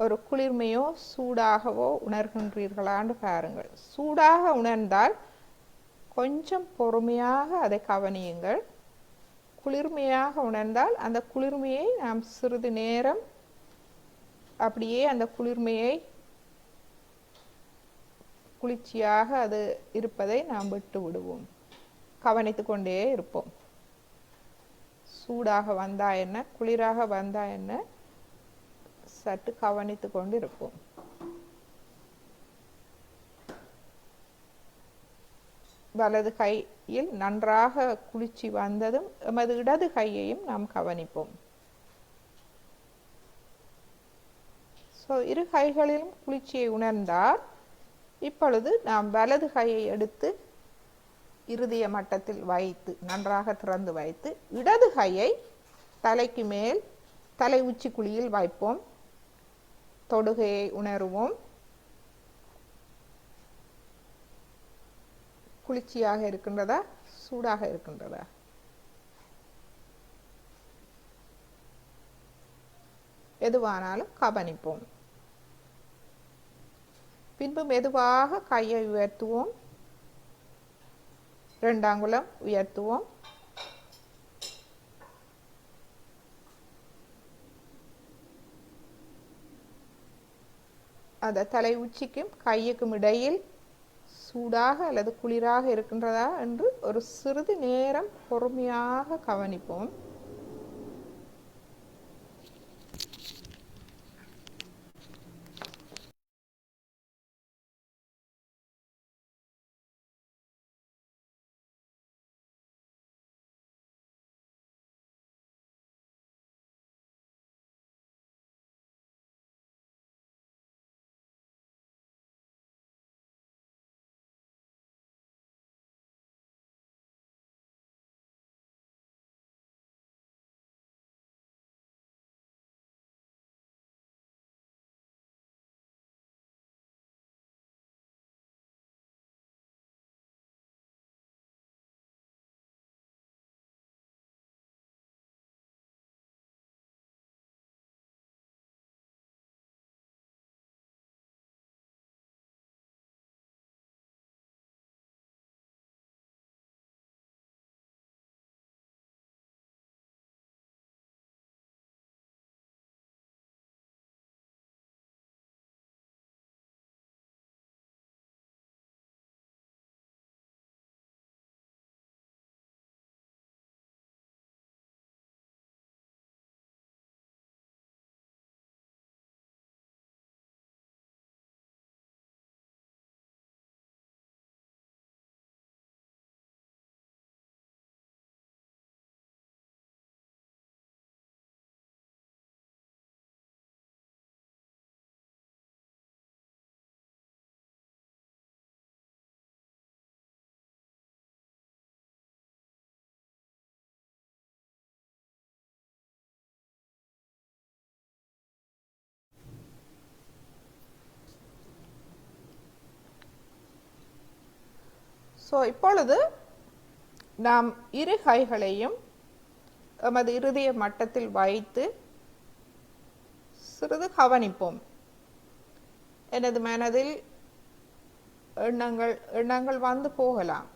ஒரு குளிர்மையோ சூடாகவோ உணர்கின்றீர்களான்னு பாருங்கள். சூடாக உணர்ந்தால் கொஞ்சம் பொறுமையாக அதை கவனியுங்கள். குளிர்மையாக உணர்ந்தால் அந்த குளிர்மையை நாம் சிறிது நேரம் அப்படியே அந்த குளிர்மையை குளிர்ச்சியாக அது இருப்பதை நாம் விட்டு விடுவோம். கவனித்து கொண்டே இருப்போம். சூடாக வந்தா என்ன, குளிராக வந்தா என்ன, சற்று கவனித்து கொண்டு இருப்போம். வலது கையில் நன்றாக குளிர்ச்சி வந்ததும் எமது இடது கையையும் நாம் கவனிப்போம். ஸோ இரு கைகளிலும் குளிர்ச்சியை உணர்ந்தால் இப்பொழுது நாம் வலது கையை எடுத்து இருதய மட்டத்தில் வைத்து நன்றாக திறந்து வைத்து இடது கையை தலைக்கு மேல் தலை உச்சி குழியில் வைப்போம். தொடுகையை உணருவோம். குளிர்ச்சியாக இருக்கின்றதா, சூடாக இருக்கின்றதா? எதுவானாலும் கவனிப்போம். பின்பு மெதுவாக கையை உயர்த்துவோம். 2 அங்குலம் உயர்த்துவோம். அந்த தலை உச்சிக்கும் கையுக்கும் இடையில் சூடாக அல்லது குளிராக இருக்கின்றதா என்று ஒரு சிறிது நேரம் பொறுமையாக கவனிப்போம். ஸோ இப்பொழுது நாம் இரு கைகளையும் எமது இருதய மட்டத்தில் வைத்து சிறிது கவனிப்போம். எனது மனதில் எண்ணங்கள் வந்து போகலாம்.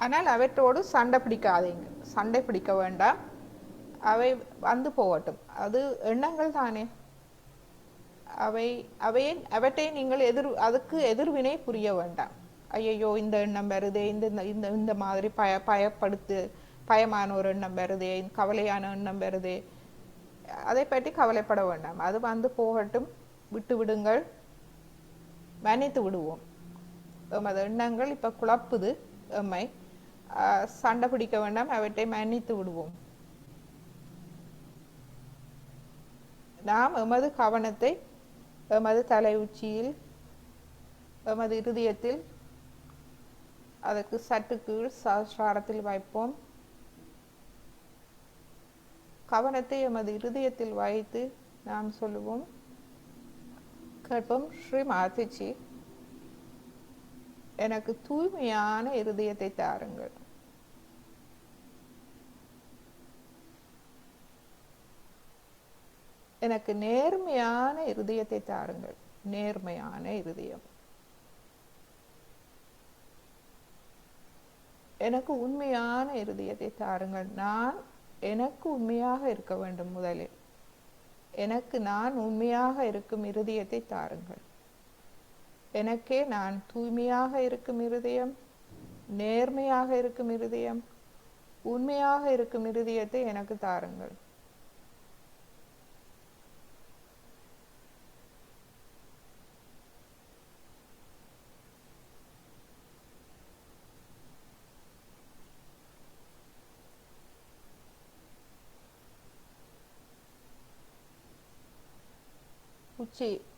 ஆனால் அவற்றோடு சண்டை பிடிக்காதீங்க, சண்டை பிடிக்க வேண்டாம். அவை வந்து போகட்டும், அது எண்ணங்கள் தானே. அவற்றை நீங்கள் அதுக்கு எதிர்வினை புரிய வேண்டாம். ஐயோ இந்த எண்ணம் வருதே, இந்த மாதிரி பயமான ஒரு எண்ணம் வருதே, கவலையான எண்ணம் வருதே, அதை பற்றி கவலைப்பட வேண்டாம். அது வந்து போகட்டும், விட்டு விடுங்கள், மன்னித்து விடுவோம். எமது எண்ணங்கள் இப்ப குழப்புது எம்மை, சண்டை பிடிக்க வேண்டாம், அவற்றை மன்னித்து விடுவோம். நாம் எமது கவனத்தை எமது தலை உச்சியில், எமது இருதயத்தில், அதற்கு சற்று கீழ் சஹஸ்ராரத்தில் வைப்போம். கவனத்தை எமது இருதயத்தில் வைத்து நாம் சொல்லுவோம், கேட்போம், ஸ்ரீ மாதாஜி எனக்கு தூய்மையான இருதயத்தை தாருங்கள். எனக்கு நேர்மையான இருதயத்தை தாருங்கள். நேர்மையான இருதயம். எனக்கு உண்மையான இருதயத்தை தாருங்கள். நான் எனக்கு உண்மையாக இருக்க வேண்டும். முதலில் எனக்கு நான் உண்மையாக இருக்கும் இருதயத்தை தாருங்கள். எனக்கே நான் தூய்மையாக இருக்கும் இருதயம், நேர்மையாக இருக்கும் இருதயம், உண்மையாக இருக்கும் இருதயத்தை எனக்கு தாருங்கள்.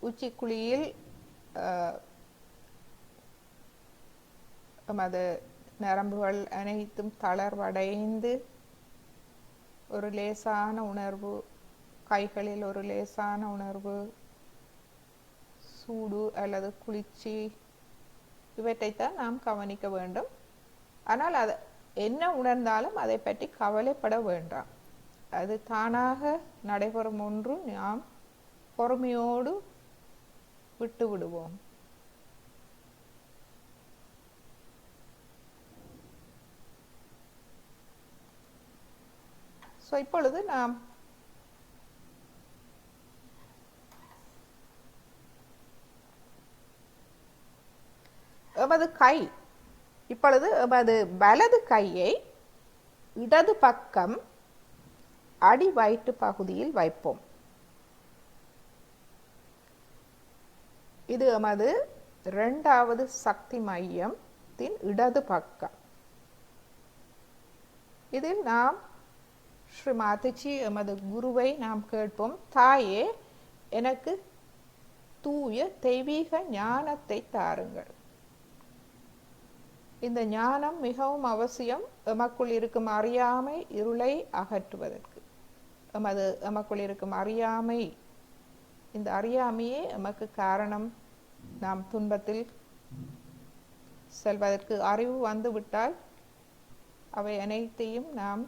உச்சி குழியில் எமது நரம்புகள் அனைத்தும் தளர்வடைந்து ஒரு லேசான உணர்வு, கைகளில் ஒரு லேசான உணர்வு, சூடு அல்லது குளிர்ச்சி, இவற்றைத்தான் நாம் கவனிக்க வேண்டும். ஆனால் அது என்ன உணர்ந்தாலும் அதை பற்றி கவலைப்பட வேண்டாம். அது தானாக நடைபெறும் ஒன்று. நாம் பொறுமையோடு விட்டு விடுவோம். ஸோ இப்பொழுது நாம் எமது கை, இப்பொழுது எமது வலது கையை இடது பக்கம் அடி வயிற்று பகுதியில் வைப்போம். இது எமது இரண்டாவது சக்தி மையத்தின் இடது பக்கம். இதில் நாம் ஸ்ரீ மாதாஜி எமது குருவை நாம் கேட்போம், தாயே எனக்கு தூய தெய்வீக ஞானத்தை தாருங்கள். இந்த ஞானம் மிகவும் அவசியம் எமக்குள் இருக்கும் அறியாமை இருளை அகற்றுவதற்கு. எமக்குள் இருக்கும் அறியாமை, இந்த அறியாமையே எமக்கு காரணம். நாம் துன்பத்தில் செல்வதற்கு அறிவு வந்துவிட்டால் அவை அனைத்தையும் நாம்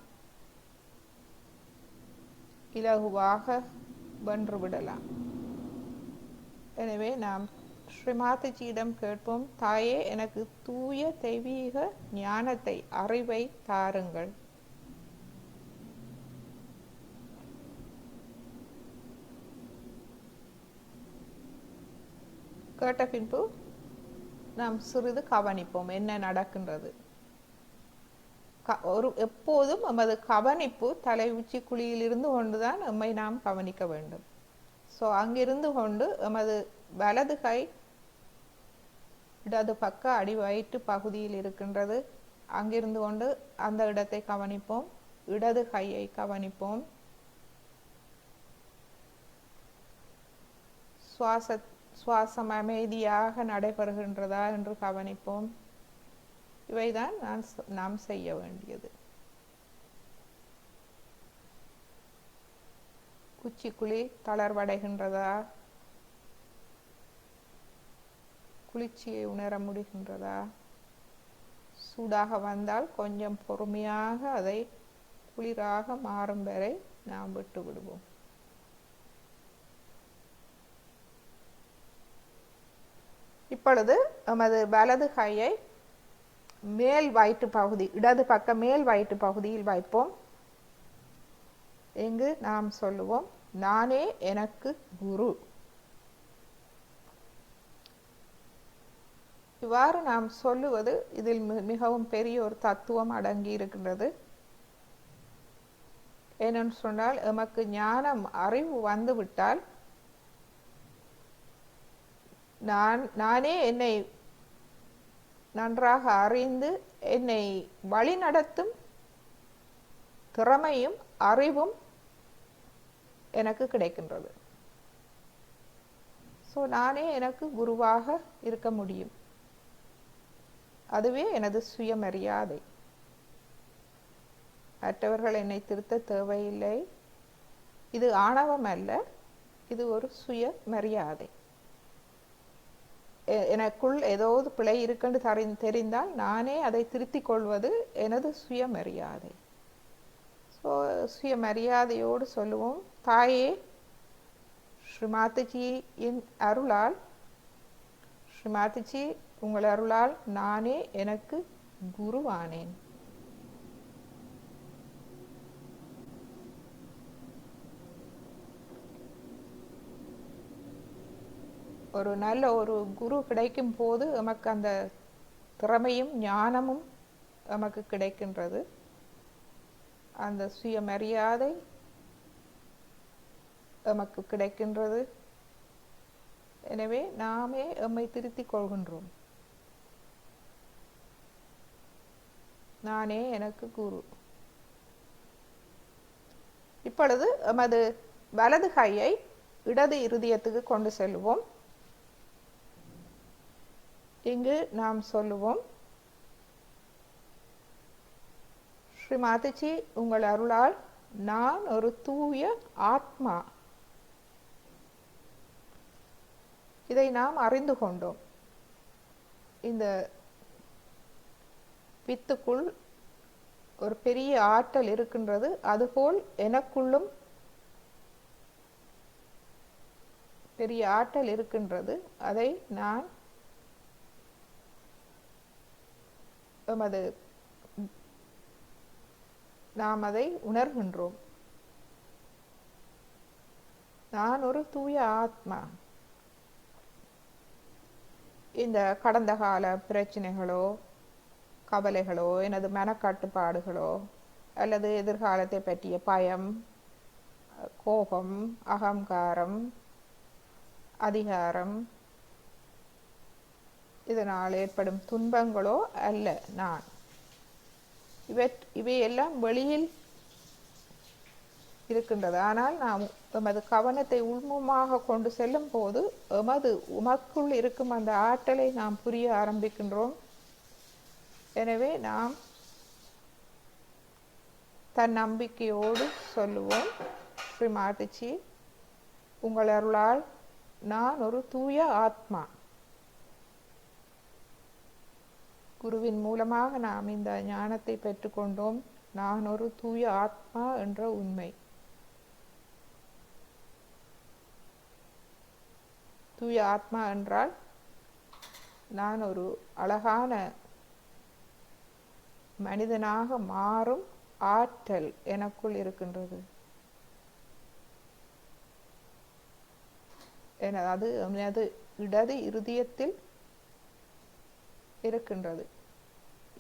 இலகுவாக வென்றுவிடலாம். எனவே நாம் ஸ்ரீ மாதாஜியிடம் கேட்போம், தாயே எனக்கு தூய தெய்வீக ஞானத்தை, அறிவை தாருங்கள். கேட்ட பின்பு நாம் சிறிது கவனிப்போம் என்ன நடக்கின்றது. எப்போதும் எமது கவனிப்பு தலை உச்சி குழியில் இருந்து கொண்டுதான் எம்மை நாம் கவனிக்க வேண்டும். ஸோ அங்கிருந்து கொண்டு எமது வலது கை இடது பக்க அடி வயிற்று பகுதியில் இருக்கின்றது. அங்கிருந்து கொண்டு அந்த இடத்தை கவனிப்போம். இடது கையை கவனிப்போம். சுவாசம் அமைதியாக நடைபெறுகின்றதா என்று கவனிப்போம். இவைதான் நாம் செய்ய வேண்டியது. உச்சிக்குழி தளர்வடைகின்றதா, குளிர்ச்சியை உணர முடிகின்றதா, சூடாக வந்தால் கொஞ்சம் பொறுமையாக அதை குளிராக மாறும் வரை நாம் விட்டு விடுவோம். இப்பொழுது நமது வலது கையை மேல் வயிற்று பகுதி, இடது பக்க மேல் வயிற்று பகுதியில் வைப்போம். இங்கு நாம் சொல்லுவோம், நானே எனக்கு குரு. இவ்வாறு நாம் சொல்லுவது, இதில் மிகவும் பெரிய ஒரு தத்துவம் அடங்கி இருக்கின்றது. ஏனென்று சொன்னால், எமக்கு ஞானம், அறிவு வந்துவிட்டால் நானே என்னை நன்றாக அறிந்து என்னை வழிநடத்தும் திறமையும் அறிவும் எனக்கு கிடைக்கின்றது. ஸோ நானே எனக்கு குருவாக இருக்க முடியும். அதுவே எனது சுயமரியாதை. மற்றவர்கள் என்னை திருத்த தேவையில்லை. இது ஆணவம் அல்ல, இது ஒரு சுயமரியாதை. எனக்குள் ஏதாவது பிழை இருக்குன்னு தெரிந்தால் நானே அதை திருத்திக் கொள்வது எனது சுயமரியாதை. ஸோ சுயமரியாதையோடு சொல்லுவோம், தாயே ஸ்ரீ மாதாஜியின் அருளால், ஸ்ரீ மாதாஜி உங்கள் அருளால் நானே எனக்கு குருவானேன். ஒரு நல்ல ஒரு குரு கிடைக்கும் போது நமக்கு அந்த திறமையும் ஞானமும் நமக்கு கிடைக்கின்றது. அந்த சுயமரியாதை நமக்கு கிடைக்கின்றது. எனவே நாமே எம்மை திருத்திக் கொள்கின்றோம். நானே எனக்கு குரு. இப்பொழுது எமது வலது கையை இடது இருதயத்துக்கு கொண்டு செல்வோம். இங்கு நாம் சொல்லுவோம், ஸ்ரீ மாதாஜி, உங்கள் அருளால் நான் ஒரு தூய ஆத்மா. இதை நாம் அறிந்து கொண்டோம். இந்த வித்துக்குள் ஒரு பெரிய ஆற்றல் இருக்கின்றது. அதுபோல் எனக்குள்ளும் பெரிய ஆற்றல் இருக்கின்றது. அதை நாம் அதை உணர்கின்றோம். நான் ஒரு தூய ஆத்மா. இந்த கடந்த கால பிரச்சனைகளோ கவலைகளோ எனது மனக்கட்டுப்பாடுகளோ அல்லது எதிர்காலத்தை பற்றிய பயம், கோபம், அகங்காரம், அதிகாரம், இதனால் ஏற்படும் துன்பங்களோ அல்ல நான். இவையெல்லாம் வெளியில் இருக்கின்றது. ஆனால் நாம் எமது கவனத்தை உள்முகமாக கொண்டு செல்லும் போது உமக்குள் இருக்கும் அந்த ஆற்றலை நாம் புரிய ஆரம்பிக்கின்றோம். எனவே நாம் தன்னம்பிக்கையோடு சொல்லுவோம், ஸ்ரீ மாதாஜி, உங்கள் அருளால் நான் ஒரு தூய ஆத்மா. குருவின் மூலமாக நாம் இந்த ஞானத்தை பெற்றுக்கொண்டோம். நான் ஒரு தூய ஆத்மா என்ற உண்மை. தூய ஆத்மா என்றால் நான் ஒரு அழகான மனிதனாக மாறும் ஆற்றல் எனக்குள் இருக்கின்றது. அது இடது இருதயத்தில் இருக்கின்றது.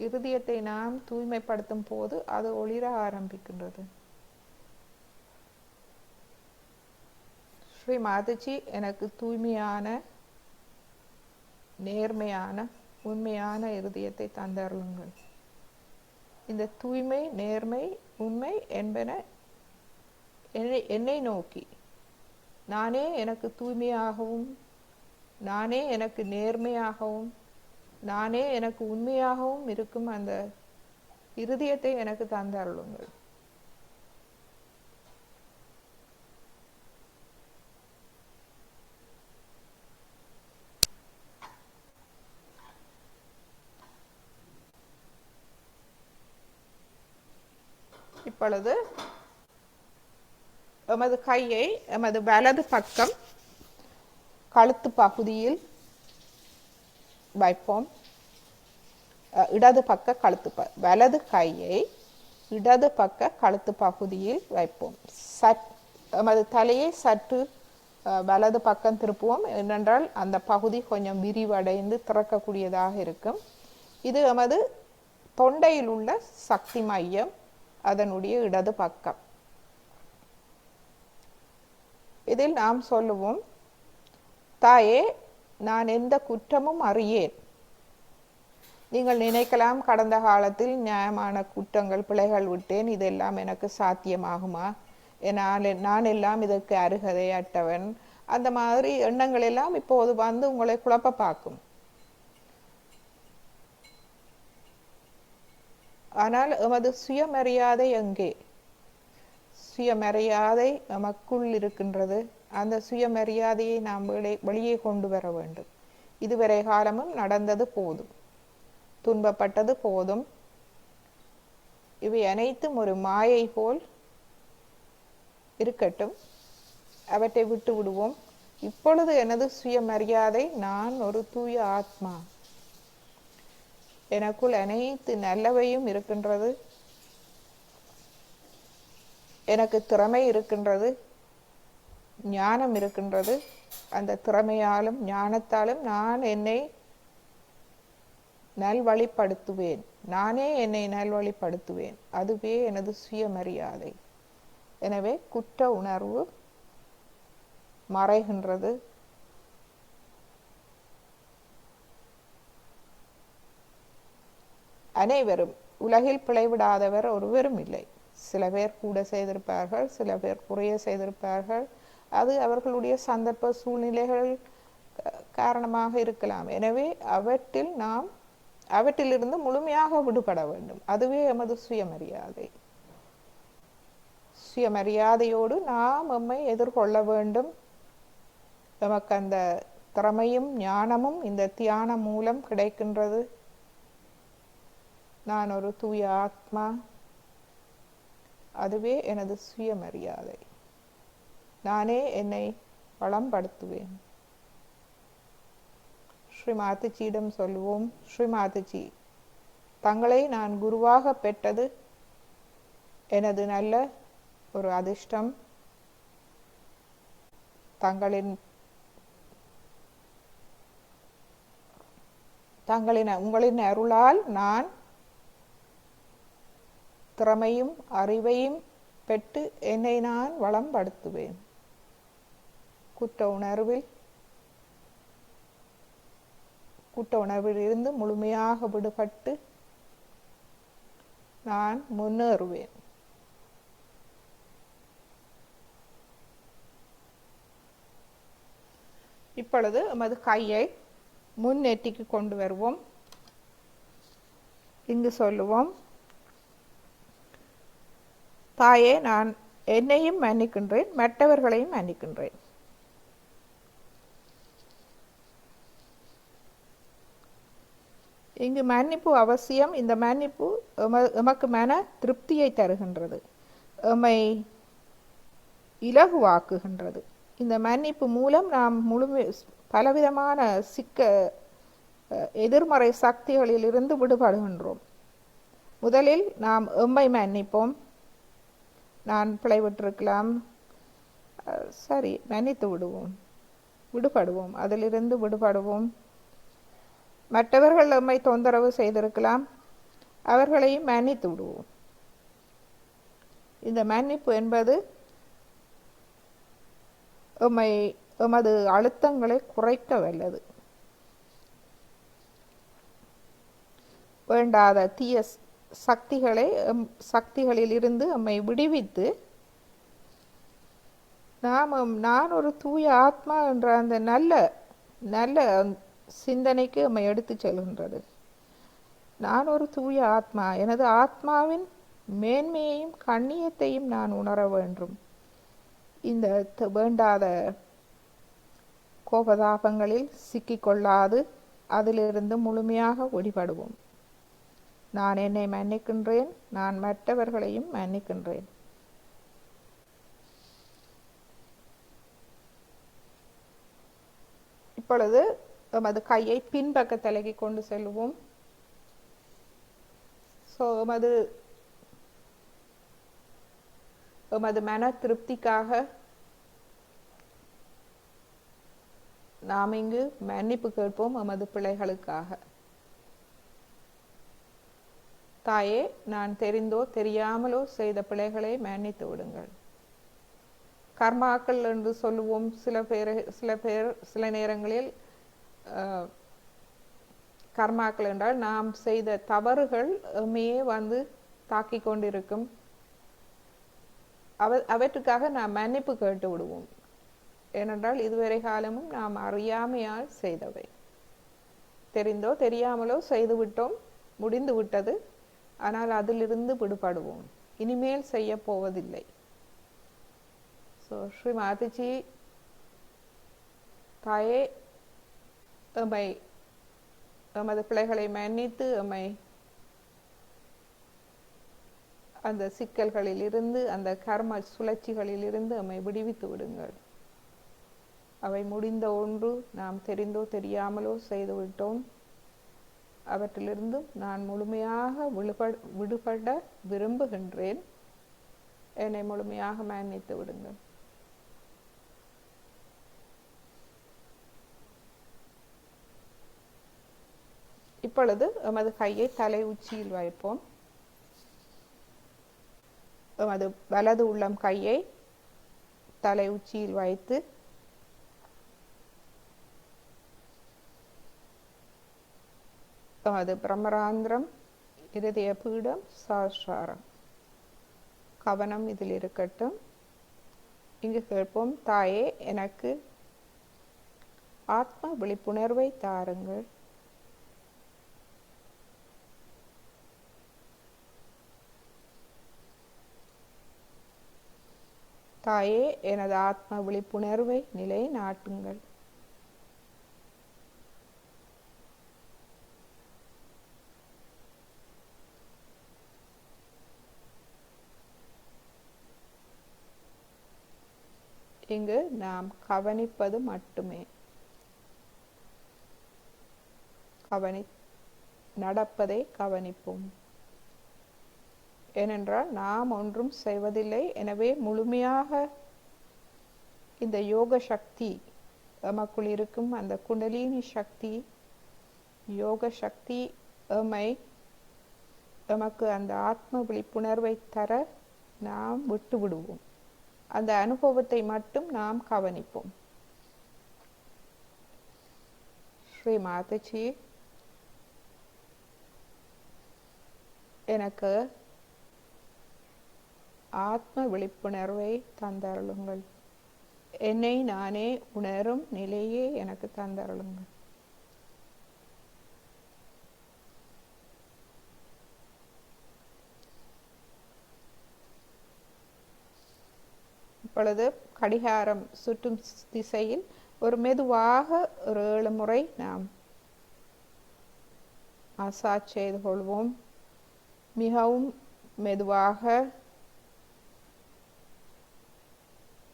இருதயத்தை நாம் தூய்மைப்படுத்தும் போது அது ஒளிர ஆரம்பிக்கின்றது. ஸ்ரீ மாதாஜி, எனக்கு தூய்மையான, நேர்மையான, உண்மையான இருதயத்தை தந்தருளுங்கள். இந்த தூய்மை, நேர்மை, உண்மை என்பன என்னை நோக்கி நானே எனக்கு தூய்மையாகவும், நானே எனக்கு நேர்மையாகவும், நானே எனக்கு உண்மையாகவும் இருக்கும் அந்த இருதயத்தை எனக்கு தந்தருளுங்கள். இப்பொழுது எமது கையை எமது வலது பக்கம் கழுத்து பகுதியில் வைப்போம். இடது பக்க வலது கையை இடது பக்க கழுத்து பகுதியில் வைப்போம். எமது தலையை சற்று வலது பக்கம் திருப்புவோம். ஏனென்றால் அந்த பகுதி கொஞ்சம் விரிவடைந்து திறக்கக்கூடியதாக இருக்கும். இது எமது தொண்டையில் உள்ள சக்தி மையம், அதனுடைய இடது பக்கம். இதில் நாம் சொல்லுவோம், தாயே, நான் எந்த குற்றமும் அறியேன். நீங்கள் நினைக்கலாம், கடந்த காலத்தில் நியாயமான குற்றங்கள், பிழைகள் விட்டேன், இதெல்லாம் எனக்கு சாத்தியமாகுமா, நான் எல்லாம் இதற்கு அருகதையற்றவன், அந்த மாதிரி எண்ணங்கள் எல்லாம் இப்போது வந்து உங்களை குழப்ப பார்க்கும். ஆனால் எமது சுயமரியாதை எங்கே? சுயமரியாதை நமக்குள் இருக்கின்றது. அந்த சுயமரியாதையை நாம் வெளியே கொண்டு வர வேண்டும். இதுவரை காலமும் நடந்தது போதும், துன்பப்பட்டது போதும். இவை அனைத்தும் ஒரு மாயை போல் இருக்கட்டும், அவற்றை விட்டு விடுவோம். இப்பொழுது எனது சுயமரியாதை, நான் ஒரு தூய ஆத்மா, எனக்குள் அனைத்து நல்லவையும் இருக்கின்றது, எனக்கு திறமை இருக்கின்றது, ஞானம் இருக்கின்றது. அந்த திறமையாலும் ஞானத்தாலும் நான் என்னை நல்வழிப்படுத்துவேன், நானே என்னை நல்வழிப்படுத்துவேன். அதுவே எனது சுயமரியாதை. எனவே குற்ற உணர்வு மறைகின்றது. அனைவரும், உலகில் பிழைவிடாதவர் ஒருவரும் இல்லை. சில பேர் கூட செய்திருப்பார்கள், சில பேர் குறைய செய்திருப்பார்கள். அது அவர்களுடைய சந்தர்ப்ப சூழ்நிலைகள் காரணமாக இருக்கலாம். எனவே அவற்றிலிருந்து முழுமையாக விடுபட வேண்டும். அதுவே எமது சுயமரியாதை. சுயமரியாதையோடு நாம் எம்மை எதிர்கொள்ள வேண்டும். நமக்கு அந்த திறமையும் ஞானமும் இந்த தியானம் மூலம் கிடைக்கின்றது. நான் ஒரு தூய ஆத்மா, அதுவே எனது சுயமரியாதை. நானே என்னை வளம்படுத்துவேன். ஸ்ரீமாதாஜியிடம் சொல்லுவோம், ஸ்ரீமாதாஜி, தங்களை நான் குருவாக பெற்றது எனது நல்ல ஒரு அதிர்ஷ்டம். உங்களின் அருளால் நான் திறமையும் அறிவையும் பெற்று என்னை நான் வளம்படுத்துவேன். குற்ற உணர்வில் இருந்து முழுமையாக விடுபட்டு நான் முன்னேறுவேன். இப்பொழுது எமது கையை முன்னேற்றிக்கு கொண்டு வருவோம். இங்கு சொல்லுவோம், தாயே, நான் என்னையும் மன்னிக்கின்றேன், மற்றவர்களையும் மன்னிக்கின்றேன். இங்கு மன்னிப்பு அவசியம். இந்த மன்னிப்பு எமக்கு மன திருப்தியை தருகின்றது, எம்மை இலகுவாக்குகின்றது. இந்த மன்னிப்பு மூலம் நாம் பலவிதமான எதிர்மறை சக்திகளில் இருந்து விடுபடுகின்றோம். முதலில் நாம் எம்மை மன்னிப்போம். நான் பிழைவிட்டிருக்கலாம், சரி, மன்னித்து விடுபடுவோம், அதிலிருந்து விடுபடுவோம். மற்றவர்கள் எம்மை தொந்தரவு செய்திருக்கலாம், அவர்களையும் மன்னித்து விடுவோம். இந்த மன்னிப்பு என்பது எமது அழுத்தங்களை குறைக்க வல்லது. வேண்டாத தீய சக்திகளில் இருந்து எம்மை விடுவித்து நான் ஒரு தூய ஆத்மா என்ற அந்த நல்ல சிந்தனைக்கு எம்மை எடுத்து செல்கின்றது. நான் ஒரு தூய ஆத்மா, எனது ஆத்மாவின் மேன்மையையும் கண்ணியத்தையும் நான் உணர வேண்டும். இந்த வேண்டாத கோபதாபங்களில் சிக்கிக்கொள்ளாது அதிலிருந்து முழுமையாக விடுபடுவோம். நான் என்னை மன்னிக்கின்றேன், நான் மற்றவர்களையும் மன்னிக்கின்றேன். இப்பொழுது எமது கையை பின்பக்க தலைக்கு கொண்டு செல்வோம். எமது மன திருப்திக்காக நாம் இங்கு மன்னிப்பு கேட்போம். எமது பிள்ளைகளுக்காக, தாயே, நான் தெரிந்தோ தெரியாமலோ செய்த பிழைகளை மன்னித்து விடுங்கள். கர்மாக்கள் என்று சொல்லுவோம். சில நேரங்களில் கர்மாக்கள் என்றால் நாம் செய்த தவறுகள் எம்மையே வந்து தாக்கி கொண்டிருக்கும். அவற்றுக்காக நாம் மன்னிப்பு கேட்டு விடுவோம். ஏனென்றால் இதுவரை காலமும் நாம் அறியாமையால் செய்தவை. தெரிந்தோ தெரியாமலோ செய்துவிட்டோம், முடிந்து விட்டது. ஆனால் அதிலிருந்து விடுபடுவோம், இனிமேல் செய்ய போவதில்லை. ஸ்ரீ மாதாஜி, தாயே, எமது பிள்ளைகளை மன்னித்து எம்மை அந்த சிக்கல்களில் இருந்து, அந்த கர்ம சுழற்சிகளில் இருந்து எம்மை விடுவித்து விடுங்கள். அவை முடிந்த ஒன்று, நாம் தெரிந்தோ தெரியாமலோ செய்துவிட்டோம். அவற்றிலிருந்து நான் முழுமையாக விடுபட விரும்புகின்றேன். என்னை முழுமையாக மன்னித்து விடுங்கள். இப்பொழுது எமது கையை தலை உச்சியில் வைப்போம். எமது வலது உள்ளம் கையை தலை உச்சியில் வைத்து எமது பிரம்மராந்திரம், இருதய பீடம், சஹஸ்ராரம், கவனம் இதில் இருக்கட்டும். இங்கு கேட்போம், தாயே எனக்கு ஆத்ம விழிப்புணர்வை தாருங்கள். தாயே எனது ஆத்ம விழிப்புணர்வை நிலைநாட்டுங்கள். இங்கு நாம் கவனிப்பது மட்டுமே, நடப்பதை கவனிப்போம். ஏனென்றால் நாம் ஒன்றும் செய்வதில்லை. எனவே முழுமையாக இந்த யோக சக்தி எமக்குள் இருக்கும் அந்த குண்டலினி சக்தி, யோக சக்தி எமக்கு அந்த ஆத்ம விழிப்புணர்வை தர நாம் விட்டு விடுவோம். அந்த அனுபவத்தை மட்டும் நாம் கவனிப்போம். ஸ்ரீ மாதாஜி, எனக்கு ஆத்ம விழிப்புணர்வை தந்தருளுங்கள். என்னை நானே உணரும் நிலையே எனக்கு தந்தருளுங்கள். இப்பொழுது கடிகாரம் சுற்றும் திசையில் ஒரு மெதுவாக ஒரு 7 முறை நாம் மசாஜ் செய்து கொள்வோம். மிகவும் மெதுவாக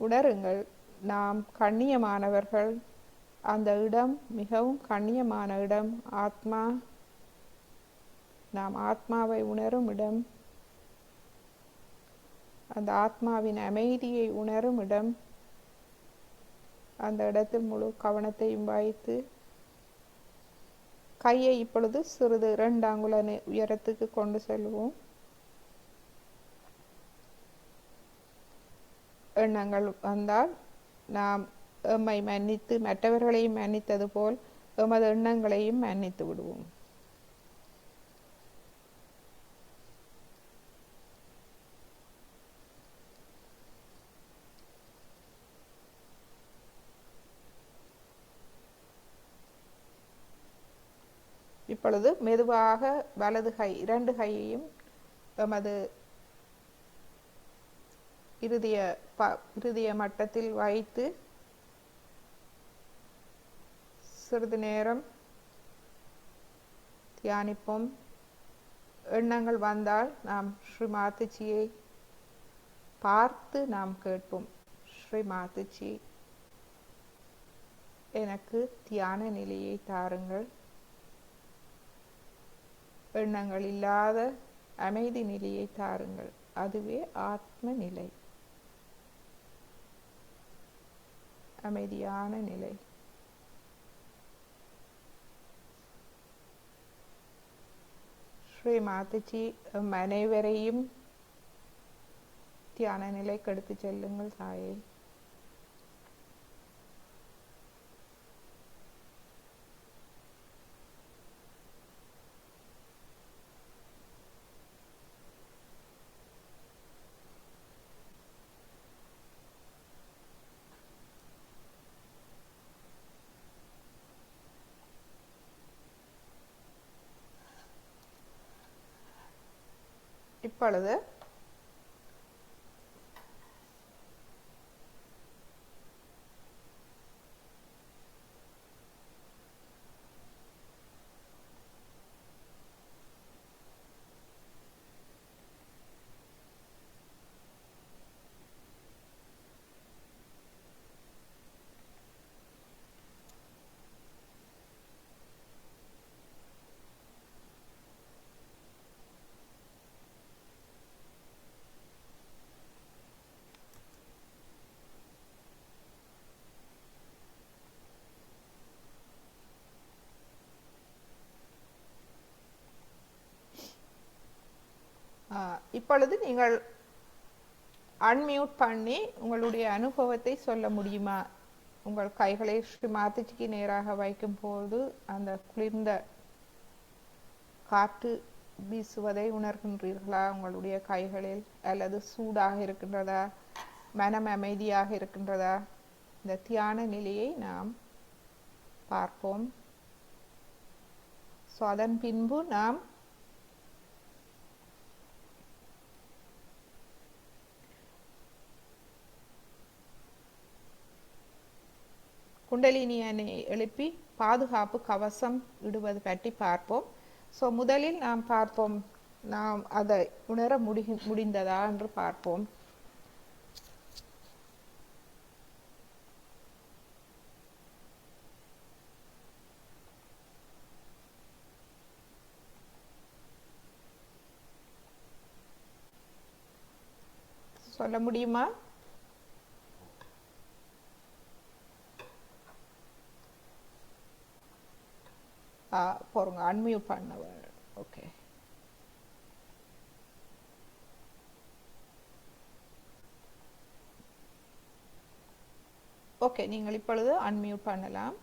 உணருங்கள், நாம் கண்ணியமானவர்கள். அந்த இடம் மிகவும் கண்ணியமான இடம். ஆத்மா, நாம் ஆத்மாவை உணரும் இடம், அந்த ஆத்மாவின் அமைதியை உணரும் இடம். அந்த இடத்தில் முழு கவனத்தையும் வைத்து கையை இப்பொழுது சிறிது 2 அங்குல உயரத்துக்கு கொண்டு செல்வோம். எண்ணங்கள் வந்தால் நாம் எம்மை மன்னித்து மற்றவர்களையும் மன்னித்தது போல் எமது எண்ணங்களையும் மன்னித்து விடுவோம். இப்பொழுது மெதுவாக வலது கை 2 கையையும் எமது இருதய மட்டத்தில் வைத்து சிறிது நேரம் தியானிப்போம். எண்ணங்கள் வந்தால் நாம் ஸ்ரீ மாதாஜியை பார்த்து நாம் கேட்போம், ஸ்ரீ மாதாஜி, எனக்கு தியான நிலையை தாருங்கள். எண்ணங்கள் இல்லாத அமைதி நிலையை தாருங்கள். அதுவே ஆத்ம நிலை, அமைதியான நிலை. ஸ்ரீ மாதாஜி அனைவரையும் தியான நிலைக்கு எடுத்து செல்லுங்கள் தாயே. இப்பொழுது இப்பொழுது நீங்கள் அன்மியூட் பண்ணி உங்களுடைய அனுபவத்தை சொல்ல முடியுமா? உங்கள் கைகளை ஸ்ரீ மாதாஜிக்கு நேராக வைக்கும் போது அந்த குளிர்ந்த காற்று வீசுவதை உணர்கின்றீர்களா உங்களுடைய கைகளில்? அல்லது சூடாக இருக்கின்றதா? மனம் அமைதியாக இருக்கின்றதா? இந்த தியான நிலையை நாம் பார்ப்போம். ஸோ அதன் பின்பு நாம் குண்டலினியனை எழுப்பி பாதுகாப்பு கவசம் இடுவது பற்றி பார்ப்போம். ஸோ முதலில் நாம் பார்ப்போம், நாம் அதை உணர முடிந்ததா என்று பார்ப்போம். சொல்ல முடியுமா? போறங்க, அன்மியூட் பண்ணவர். ஓகே, ஓகே, நீங்கள் இப்பொழுது அன்மியூட் பண்ணலாம்.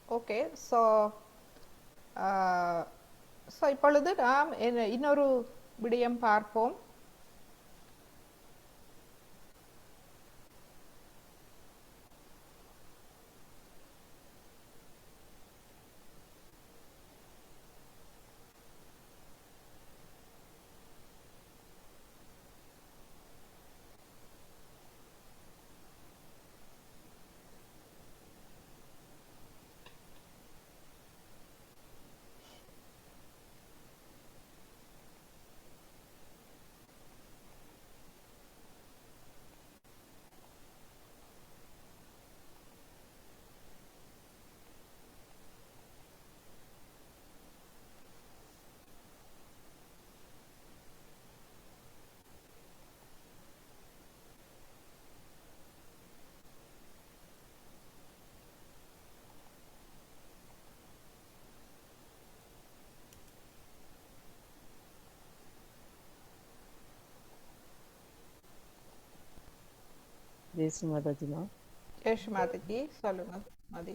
ஓகே, ஸோ இப்பொழுது நாம் இன்னொரு விடயம் பார்ப்போம். ஜெயஸ்ரீ மாதாஜிமா. ஜெயஸ்ரீ மாதாஜி, சொல்லுங்க மதி.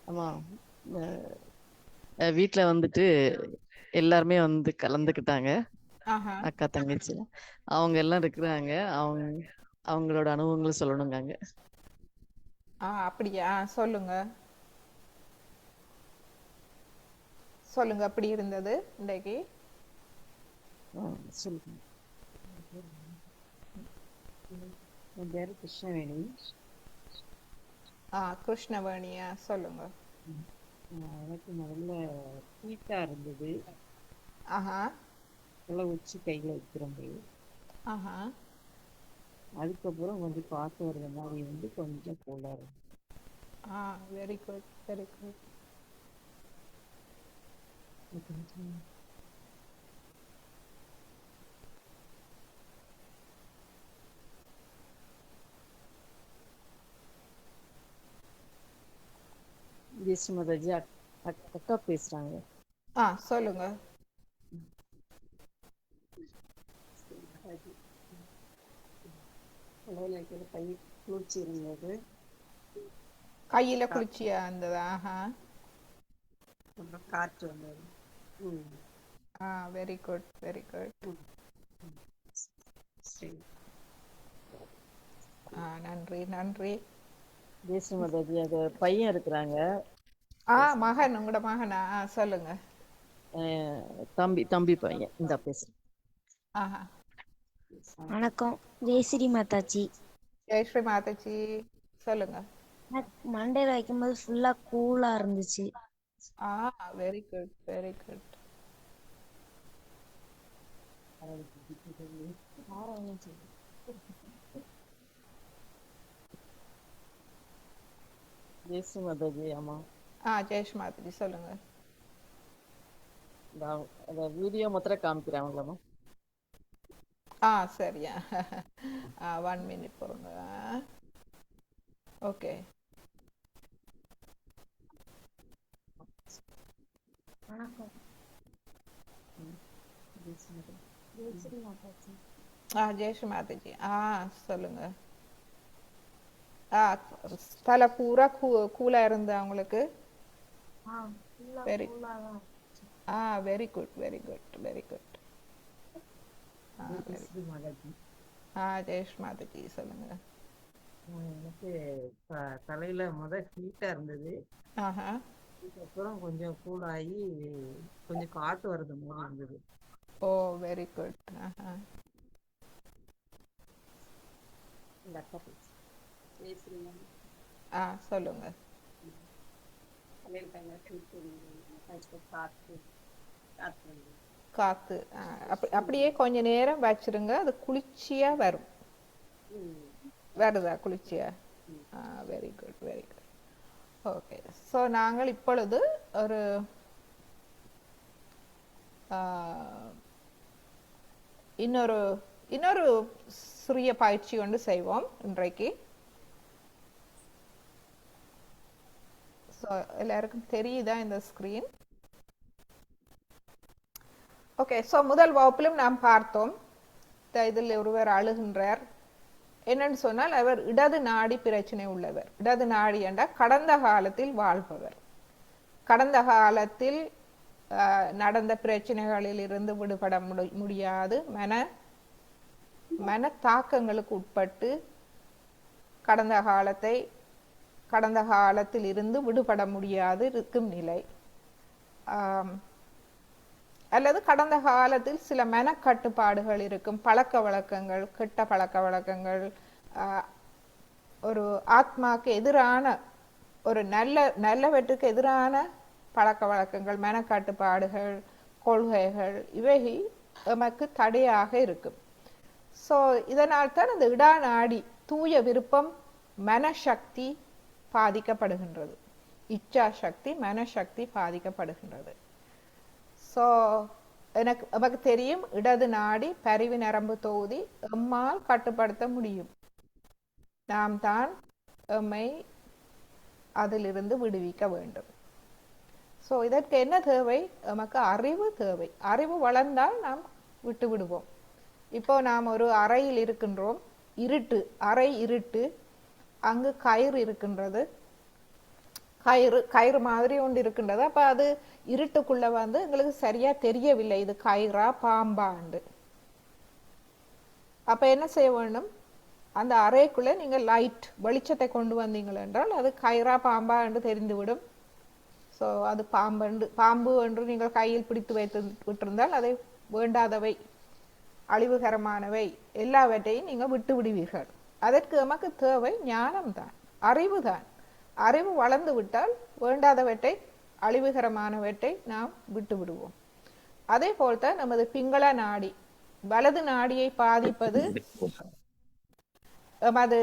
ஆமாம், வீட்டில் வந்துட்டு எல்லாருமே வந்து கலந்துக்கிட்டாங்க. ஆஹா, அக்கா தங்கச்சி அவங்க எல்லாம் இருக்கிறாங்க. அவங்களோட அனுபவங்களை சொல்லணுங்க. அப்படியா? சொல்லுங்க சொல்லுங்க, அப்படி இருந்தது இன்றைக்கு. சொல்லுங்க. என் பேரு கிருஷ்ணவேணி. கிருஷ்ணவேணியா, சொல்லுங்க. எனக்கு முதல்ல ஹீட்டா இருந்தது. ஆஹா, எல்லாம் உச்சி கையில வைக்கிறோம். ஆஹா, அதுக்கப்புறம் வந்து பார்த்து வர்ற மாதிரி வந்து கொஞ்சம் கூலா இருக்கு. Very good, very good. Jayashree Mataji, அக்கா பேசுறாங்க. சொல்லுங்க. கை குளிர்ச்சி இருந்தது. கையில குளிர்ச்சியா இருந்தது. ஆஹா, காற்று வந்தது. Very good, very good. நன்றி, நன்றி. ஜெயஸ்ரீ மாதாஜி, அது பையன் இருக்கிறாங்க. மகன், உங்களோட மகனா? சொல்லுங்க. தம்பி பையன் இந்த பேசுறேன். ஆஹா, வணக்கம், ஜெயஸ்ரீ மாதாஜி. ஜெயஸ்ரீ மாதாஜி, சொல்லுங்க. மண்டையில வைக்கும்போது ஃபுல்லா கூலா இருந்துச்சு. Very good, very good. இயேசு மாதாஜி ஆமா. ஜெயஷ் மாதாஜி சொல்லுங்க. அந்த வீடியோ மாத்திரம் காமிக்கிறாங்களா? சரியா. 1 minute பொறுங்க. ஓகே. வணக்கம். ஜெயஸ்ரீ மாதாஜி. ஜெயஸ்ரீ மாதாஜி சொல்லுங்க. தலை பூரா கூலா இருந்தா உங்களுக்கு? Very very good very good very good. Jayashree Mataji சொல்லுங்க. எனக்கு தலையில ஹீட்டா இருந்தது. அதுக்கப்புறம் கொஞ்சம் கூலாகி கொஞ்சம் காத்து வருது மாதிரி இருந்தது. Very good. சொல்லுங்க. காத்து அப்படியே கொஞ்ச நேரம் வச்சிருங்க, அது குளிர்ச்சியா வரும். வருதா குளிர்ச்சியா? Very good very good. Okay. So நாங்கள் இப்பொழுது ஒரு இன்னொரு சிறிய பயிற்சி ஒன்று செய்வோம் இன்றைக்கு. ஸோ எல்லாருக்கும் தெரியுதா இந்த ஸ்கிரீன்? ஓகே. ஸோ முதல் வகுப்பிலும் நாம் பார்த்தோம், இதில் ஒருவர் அழுகின்றார். என்னன்னு சொன்னால் அவர் இடது நாடி பிரச்சனை உள்ளவர். இடது நாடி என்றால் கடந்த காலத்தில் வாழ்பவர். கடந்த காலத்தில் நடந்த பிரச்சனைகளில் இருந்து விடுபட முடியாது, மன தாக்கங்களுக்கு உட்பட்டு கடந்த காலத்தில் இருந்து விடுபட முடியாது இருக்கும் நிலை, அல்லது கடந்த காலத்தில் சில மனக்கட்டுப்பாடுகள் இருக்கும், பழக்க வழக்கங்கள், கெட்ட பழக்க வழக்கங்கள், ஒரு ஆத்மாக்கு எதிரான, ஒரு நல்லவற்றுக்கு எதிரான பழக்க வழக்கங்கள், மனக்கட்டுப்பாடுகள், கொள்கைகள், இவை நமக்கு தடையாக இருக்கும். ஸோ இதனால் தான் அந்த இடாநாடி தூய விருப்பம் மனசக்தி பாதிக்கப்படுகின்றது. இச்சா சக்தி மனசக்தி பாதிக்கப்படுகின்றது. ஸோ நமக்கு தெரியும், இடது நாடி பரிவு நரம்பு தொகுதி எம்மால் கட்டுப்படுத்த முடியும். நாம் தான் எம்மை அதிலிருந்து விடுவிக்க வேண்டும். ஸோ இதற்கு என்ன தேவை? நமக்கு அறிவு தேவை. அறிவு வளர்ந்தால் நாம் விட்டு விடுவோம். இப்போ நாம் ஒரு அறையில் இருக்கின்றோம், அறை இருட்டு, அங்கு கயிறு இருக்கின்றது, கயிறு மாதிரி ஒன்று இருக்கின்றது. அப்ப அது இருட்டுக்குள்ள எங்களுக்கு சரியா தெரியவில்லை இது கயிறா பாம்பாண்டு. அப்ப என்ன செய்ய வேண்டும்? அந்த அறைக்குள்ள நீங்க லைட் வெளிச்சத்தை கொண்டு வந்தீங்கள் என்றால் அது கயிறா பாம்பா என்று தெரிந்துவிடும். ஸோ அது பாம்பு என்று நீங்கள் கையில் பிடித்து வைத்து விட்டிருந்தால் அதை வேண்டாதவை, அழிவுகரமானவை எல்லாவற்றையும் நீங்க விட்டு விடுவீர்கள். அதற்கு நமக்கு தேவை ஞானம்தான், அறிவு தான். அறிவு வளர்ந்து விட்டால் வேண்டாதவற்றை, அழிவுகரமானவற்றை நாம் விட்டு விடுவோம். அதே போல்தான் நமது பிங்கள நாடி, வலது நாடியை பாதிப்பது நமது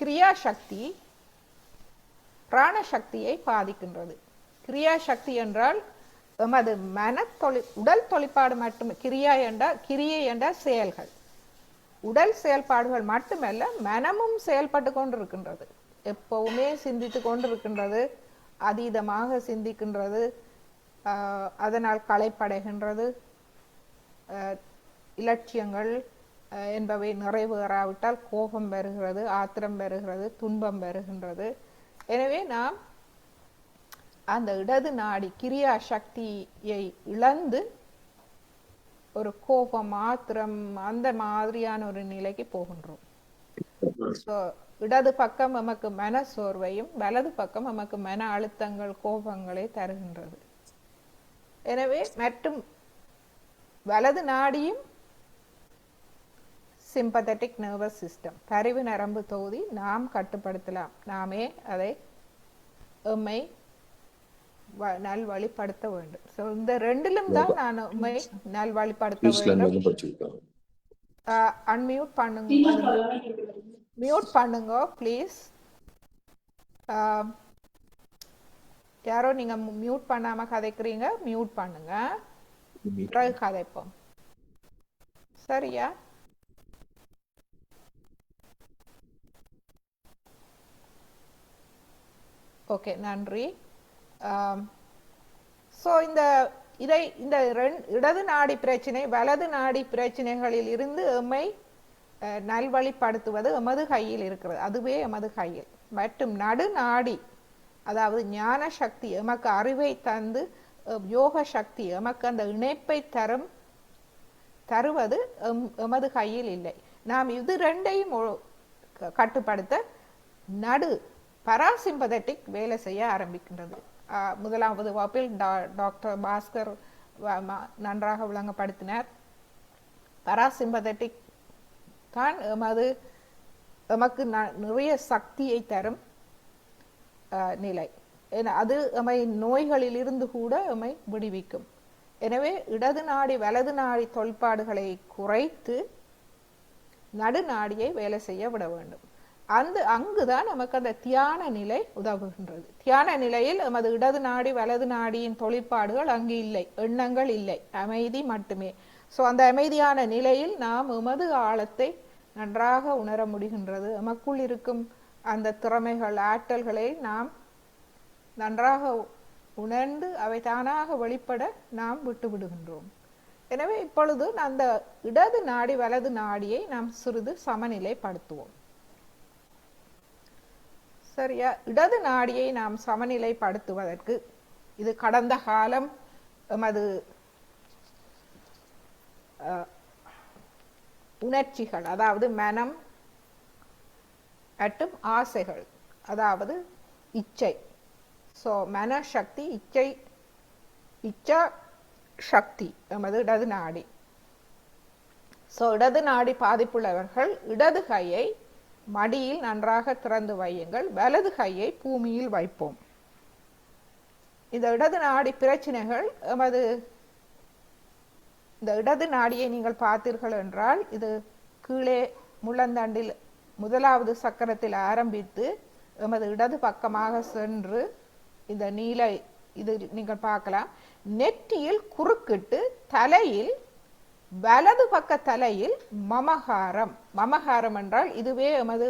கிரியாசக்தி பிராணசக்தியை பாதிக்கின்றது. கிரியாசக்தி என்றால் நமது உடல் தொழிற்பாடு மட்டுமே. கிரியை என்றால் செயல்கள், உடல் செயல்பாடுகள் மட்டுமல்ல, மனமும் செயல்பட்டு கொண்டிருக்கின்றது. எப்பவுமே சிந்தித்து கொண்டிருக்கின்றது, அதீதமாக சிந்திக்கின்றது, அதனால் களைப்படைகின்றது, இலட்சியங்கள் என்பவை நிறைவேறாவிட்டால் கோபம் வருகிறது, ஆத்திரம் வருகிறது, துன்பம் வருகின்றது. எனவே நாம் அந்த இடது நாடி கிரியா சக்தியை இழந்து ஒரு கோபம், ஆத்திரம், அந்த மாதிரியான ஒரு நிலைக்கு போகின்றோம். இடது பக்கம் நமக்கு மன சோர்வையும், வலது பக்கம் நமக்கு மன அழுத்தங்கள், கோபங்களை தருகின்றது. எனவே மற்றும் வலது நாடியும் சிம்பத்தட்டிக் நர்வஸ் சிஸ்டம், பரிவு நரம்பு தொகுதி நாம் கட்டுப்படுத்தலாம். நாமே அதை எம்மை நல்வழிப்படுத்த வேண்டும். ஸோ இந்த ரெண்டிலும் தான் நான் எம்மை நல்வழிப்படுத்த வேண்டும். அன்மியூட் பண்ணுங்க. மியூட் பண்ணுங்க ப்ளீஸ். யாரோ நீங்க மியூட் பண்ணாம கதைக்கிறீங்க, மியூட் பண்ணுங்க, பிறகு கதைப்போம். சரியா? ஓகே, நன்றி. ஸோ இந்த இடது நாடி பிரச்சனை வலது நாடி பிரச்சனைகளில் இருந்து எம்மை நல்வழிப்படுத்துவது எமது கையில் இருக்கிறது. அதுவே எமது கையில். மற்றும் நடு நாடி, அதாவது ஞான சக்தி, எமக்கு அறிவை தந்து யோக சக்தி, எமக்கு அந்த இணைப்பை தருவது எமது கையில் இல்லை. நாம் இது ரெண்டையும் கட்டுப்படுத்த நடு பராசிம்பதட்டிக் வேலை செய்ய ஆரம்பிக்கின்றது. முதலாவது வகுப்பில் டாக்டர் பாஸ்கர் நன்றாக விளங்கப்படுத்தினார். பராசிம்பதட்டிக் தான் எமக்கு நிறைய சக்தியை தரும் நிலை. அது எமை நோய்களில் இருந்து கூட எமை விடுவிக்கும். எனவே இடது நாடி வலது நாடி தொல்பாடுகளை குறைத்து நடுநாடியை வேலை செய்ய விட வேண்டும். அங்குதான் நமக்கு அந்த தியான நிலை உதவுகின்றது. தியான நிலையில் நமது இடது நாடி வலது நாடியின் தொழிற்பாடுகள் அங்கு இல்லை, எண்ணங்கள் இல்லை, அமைதி மட்டுமே. ஸோ அந்த அமைதியான நிலையில் நாம் எமது ஆழத்தை நன்றாக உணர முடிகின்றது. எமக்குள் இருக்கும் அந்த திறமைகள், ஆற்றல்களை நாம் நன்றாக உணர்ந்து அவை தானாக வெளிப்பட நாம் விட்டு விடுகின்றோம். எனவே இப்பொழுது அந்த இடது நாடி வலது நாடியை நாம் சிறிது சமநிலைப்படுத்துவோம். சரியா? இடது நாடியை நாம் சமநிலைப்படுத்துவதற்கு இது கடந்த காலம் எமது உணர்ச்சிகள், அதாவது மனம் மற்றும் ஆசைகள், அதாவது இச்சை. ஸோ மனசக்தி, இச்சா சக்தி எமது இடது நாடி. ஸோ இடது நாடி பாதிப்புள்ளவர்கள் இடது கையை மடியில் நன்றாக திறந்து வையுங்கள், வலது கையை பூமியில் வைப்போம். இந்த இடது நாடி பிரச்சனைகள் இந்த இடது நாடியை நீங்கள் பார்த்தீர்கள் என்றால் இது கீழே முள்ளந்தண்டில் முதலாவது சக்கரத்தில் ஆரம்பித்து எமது இடது பக்கமாக சென்று இந்த நீலை இது நீங்கள் பார்க்கலாம். நெற்றியில் குறுக்கிட்டு தலையில் வலது பக்க தலையில் மமகாரம். மமகாரம் என்றால் இதுவே எமது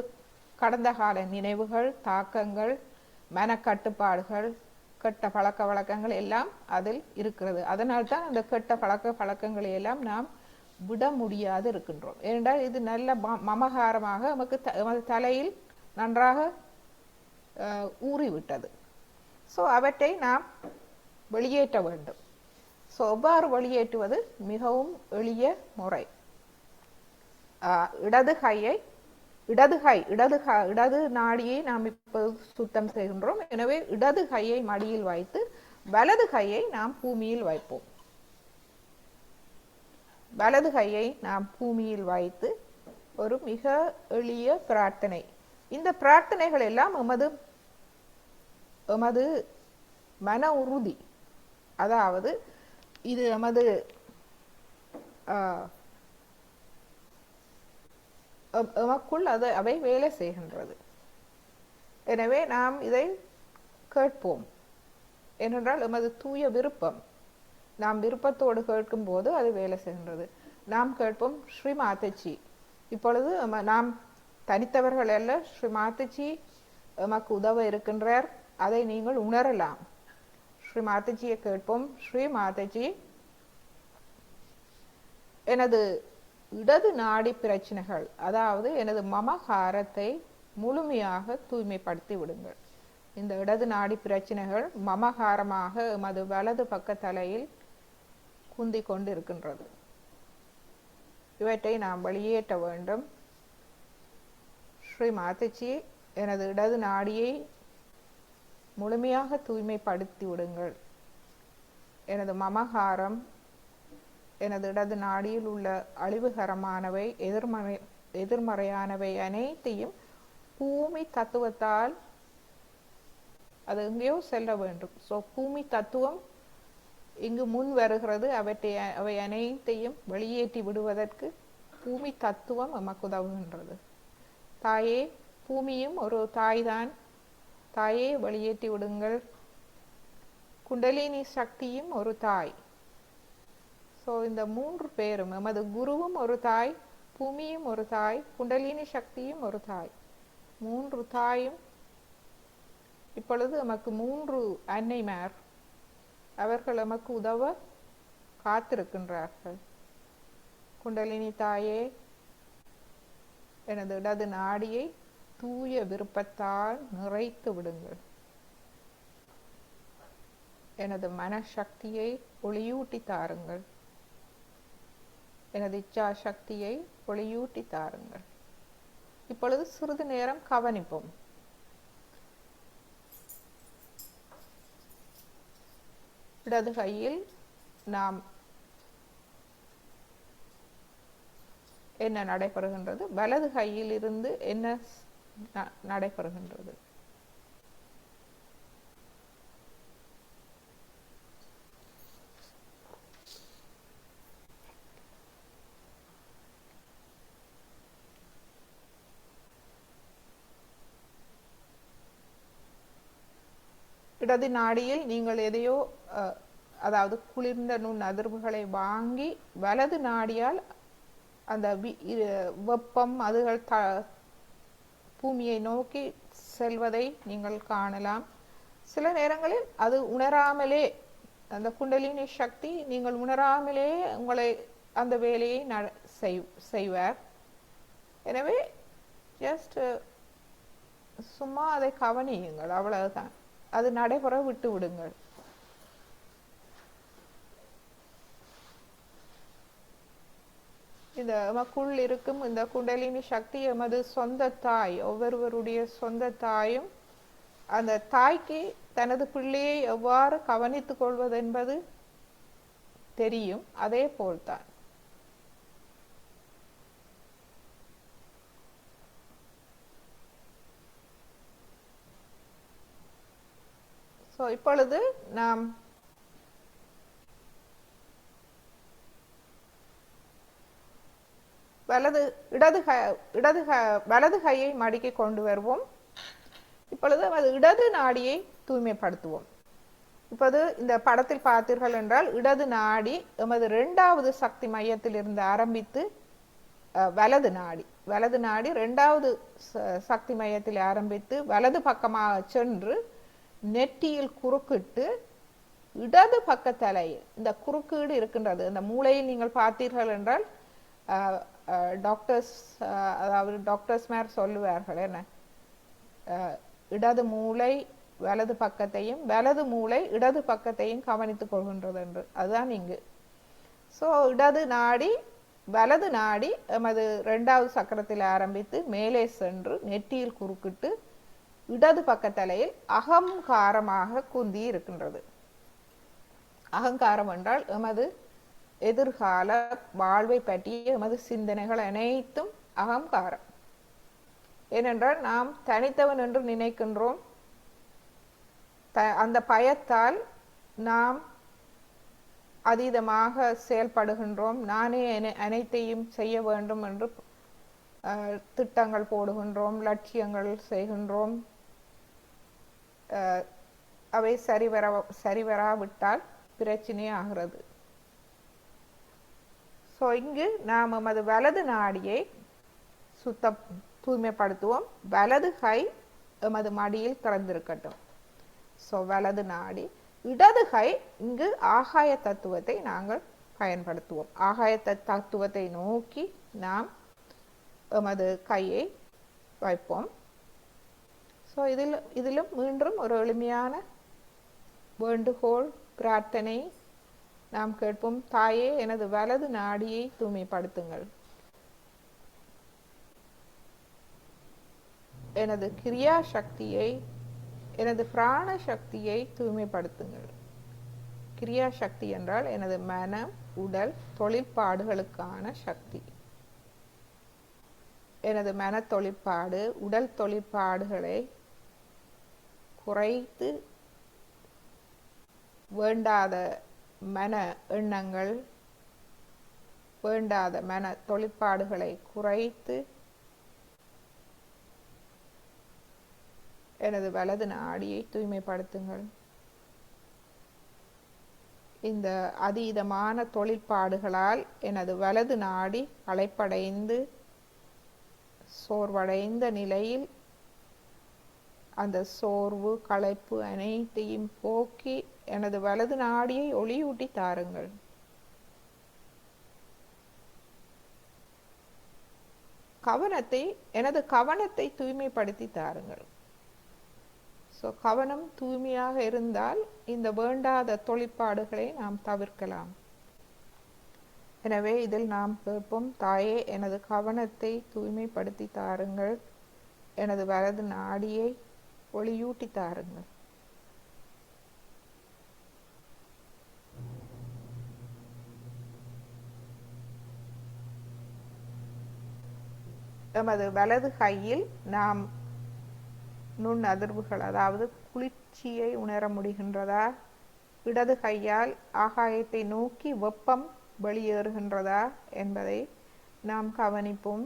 கடந்த கால நினைவுகள், தாக்கங்கள், மனக்கட்டுப்பாடுகள், கெட்ட பழக்க வழக்கங்கள் எல்லாம் அதில் இருக்கிறது. அதனால்தான் அந்த கெட்ட பழக்க வழக்கங்களை எல்லாம் நாம் விட முடியாது இருக்கின்றோம். ஏனென்றால் இது நல்ல மமகாரமாக எமது தலையில் நன்றாக ஊறிவிட்டது. ஸோ அவற்றை நாம் வெளியேற்ற வேண்டும். ஸோ எவ்வாறு வெளியேற்றுவது? மிகவும் எளிய முறை. இடது நாடியை நாம் இப்போ சுத்தம் செய்கின்றோம். எனவே இடது கையை மடியில் வைத்து வலது கையை நாம் பூமியில் வைப்போம். வலது கையை நாம் பூமியில் வைத்து ஒரு மிக எளிய பிரார்த்தனை. இந்த பிரார்த்தனைகள் எல்லாம் எமது மன உறுதி, அதாவது இது எமது எமக்குள் அவை வேலை செய்கின்றது. எனவே நாம் இதை கேட்போம். ஏனென்றால் எமது தூய விருப்பம், நாம் விருப்பத்தோடு கேட்கும் போது அது வேலை செய்கின்றது. நாம் கேட்போம், ஸ்ரீ மாதாஜி. இப்பொழுது நாம் தனித்தவர்கள் அல்ல, ஸ்ரீ மாதாஜி எமக்கு உதவ இருக்கின்றார். அதை நீங்கள் உணரலாம். ஸ்ரீ மாதாஜியை கேட்போம். ஸ்ரீ மாதாஜி, எனது இடது நாடி பிரச்சனைகள், அதாவது எனது மமகாரத்தை முழுமையாக தூய்மைப்படுத்தி விடுங்கள். இந்த இடது நாடி பிரச்சனைகள் மமகாரமாக எமது வலது பக்க தலையில் குந்தி கொண்டு இருக்கின்றது. இவற்றை நாம் வெளியேற்ற வேண்டும். ஸ்ரீ மாதாஜி, எனது இடது நாடியை முழுமையாக தூய்மைப்படுத்தி விடுங்கள். எனது மமகாரம், எனது இடது நாடியில் உள்ள அழிவுகரமானவை, எதிர்மறையானவை அனைத்தையும் பூமி தத்துவத்தால் அது எங்கேயோ செல்ல வேண்டும். ஸோ பூமி தத்துவம் இங்கு முன் வருகிறது. அவை அனைத்தையும் வெளியேற்றி விடுவதற்கு பூமி தத்துவம் நமக்கு உதவுகின்றது. தாயே பூமியும் ஒரு தாய்தான், தாயே வெளியேற்றி விடுங்கள். குண்டலினி சக்தியும் ஒரு தாய். ஸோ இந்த 3 பேரும், எமது குருவும் ஒரு தாய், பூமியும் ஒரு தாய், குண்டலினி சக்தியும் ஒரு தாய். 3 தாயும் இப்பொழுது எமக்கு 3 அன்னைமார், அவர்கள் எமக்கு உதவ காத்திருக்கின்றார்கள். குண்டலினி தாயே, எனது இடது நாடியை தூய விருப்பத்தால் நிறைத்து விடுங்கள். எனது மனசக்தியை ஒளியூட்டி தாருங்கள். எனது இச்சா சக்தியை ஒளியூட்டி தாருங்கள். இப்பொழுது சிறிது நேரம் கவனிப்போம். இடது கையில் நாம் என்ன நடைபெறுகின்றது, வலது கையில் இருந்து என்ன நடைபெறுகின்றது. இடது நாடியில் நீங்கள் எதையோ அதாவது குளிர்ந்த நுண் அதிர்வுகளை வாங்கி வலது நாடியால் அந்த வெப்பம் அதுகள் பூமியை நோக்கி செல்வதை நீங்கள் காணலாம். சில நேரங்களில் அது உணராமலே, அந்த குண்டலினி சக்தி நீங்கள் உணராமலே உங்களை அந்த வேலையை செய்வார். எனவே ஜஸ்ட் சும்மா அதை கவனியுங்கள், அவ்வளவுதான். அது நடைபெற விட்டு விடுங்கள். இந்த எமக்குள் இருக்கும் இந்த குண்டலினி சக்தி எமது சொந்த தாய், ஒவ்வொருவருடைய சொந்த தாயும். அந்த தாய்க்கு தனது பிள்ளையை எவ்வாறு கவனித்துக் கொள்வது என்பது தெரியும். அதே போல்தான் இப்பொழுது நாம் வலது கையை மடிக்க கொண்டு வருவோம். இப்பொழுது அது இடது நாடியை தூய்மைப்படுத்துவோம். இப்போது இந்த படத்தில் பார்த்தீர்கள் என்றால் இடது நாடி எமது 2வது சக்தி மையத்தில் இருந்து ஆரம்பித்து வலது நாடி 2வது சக்தி மையத்தில் ஆரம்பித்து வலது பக்கமாக சென்று நெற்றியில் குறுக்கிட்டு இடது பக்க தலையில் இந்த குறுக்கீடு இருக்கின்றது. இந்த மூளையில் நீங்கள் பார்த்தீர்கள் என்றால் டாக்டர்ஸ், அதாவது டாக்டர்ஸ்மார் சொல்லுவார்கள் என்ன, இடது மூளை வலது பக்கத்தையும் வலது மூளை இடது பக்கத்தையும் கவனித்துக் கொள்கின்றது என்று. அதுதான் இங்கு. ஸோ இடது நாடி வலது நாடி எமது 2வது சக்கரத்தில் ஆரம்பித்து மேலே சென்று நெற்றியில் குறுக்கிட்டு இடது பக்க தலையில் அகங்காரமாக குந்தி இருக்கின்றது. அகங்காரம் என்றால் எமது எதிர்கால வாழ்வை பற்றிய எமது சிந்தனைகள் அனைத்தும் அகங்காரம். ஏனென்றால் நாம் தனித்தவன் என்று நினைக்கின்றோம். அந்த பயத்தால் நாம் அதீதமாக செயல்படுகின்றோம். நானே அனைத்தையும் செய்ய வேண்டும் என்று திட்டங்கள் போடுகின்றோம், லட்சியங்கள் செய்கின்றோம். அவை சரிவராவிட்டால் பிரச்சனை ஆகிறது. ஸோ இங்கு நாம் நமது வலது நாடியை தூய்மைப்படுத்துவோம். வலது கை எமது மடியில் திறந்திருக்கட்டும். ஸோ வலது நாடி. இடது கை இங்கு ஆகாய தத்துவத்தை நாங்கள் பயன்படுத்துவோம். ஆகாய தத்துவத்தை நோக்கி நாம் எமது கையை வைப்போம். ஸோ இதிலும் மீண்டும் ஒரு எளிமையான வேண்டுகோள், பிரார்த்தனை நாம் கேட்போம். தாயே, எனது வலது நாடியை தூய்மைப்படுத்துங்கள். எனது கிரியா சக்தியை, எனது பிராண சக்தியை தூய்மைப்படுத்துங்கள். கிரியா சக்தி என்றால் எனது மனம், உடல், தொழிற்பாடுகளுக்கான சக்தி. எனது மன தொழிற்பாடு, உடல் தொழிற்பாடுகளை குறைத்து வேண்டாத மன எண்ணங்கள், வேண்டாத மன தொழிற்பாடுகளை குறைத்து எனது வலது நாடியை தூய்மைப்படுத்துங்கள். இந்த அதீதமான தொழிற்பாடுகளால் எனது வலது நாடி களைப்படைந்து சோர்வடைந்த நிலையில் அந்த சோர்வு களைப்பு அனைத்தையும் போக்கி எனது வலது நாடியை ஒளியூட்டி தாருங்கள். எனது கவனத்தை தூய்மைப்படுத்தி தாருங்கள். கவனம் தூய்மையாக இருந்தால் இந்த வேண்டாத தொழிற்பாடுகளை நாம் தவிர்க்கலாம். எனவே இதில் நாம் கேட்போம், தாயே எனது கவனத்தை தூய்மைப்படுத்தி தாருங்கள், எனது வலது நாடியை ஒளியூட்டி தாருங்கள். எமது வலது கையில் நாம் நுண் அதிர்வுகள், அதாவது குளிர்ச்சியை உணர முடிகின்றதா? இடது கையால் ஆகாயத்தை நோக்கி வெப்பம் வெளியேறுகின்றதா என்பதை நாம் கவனிப்போம்.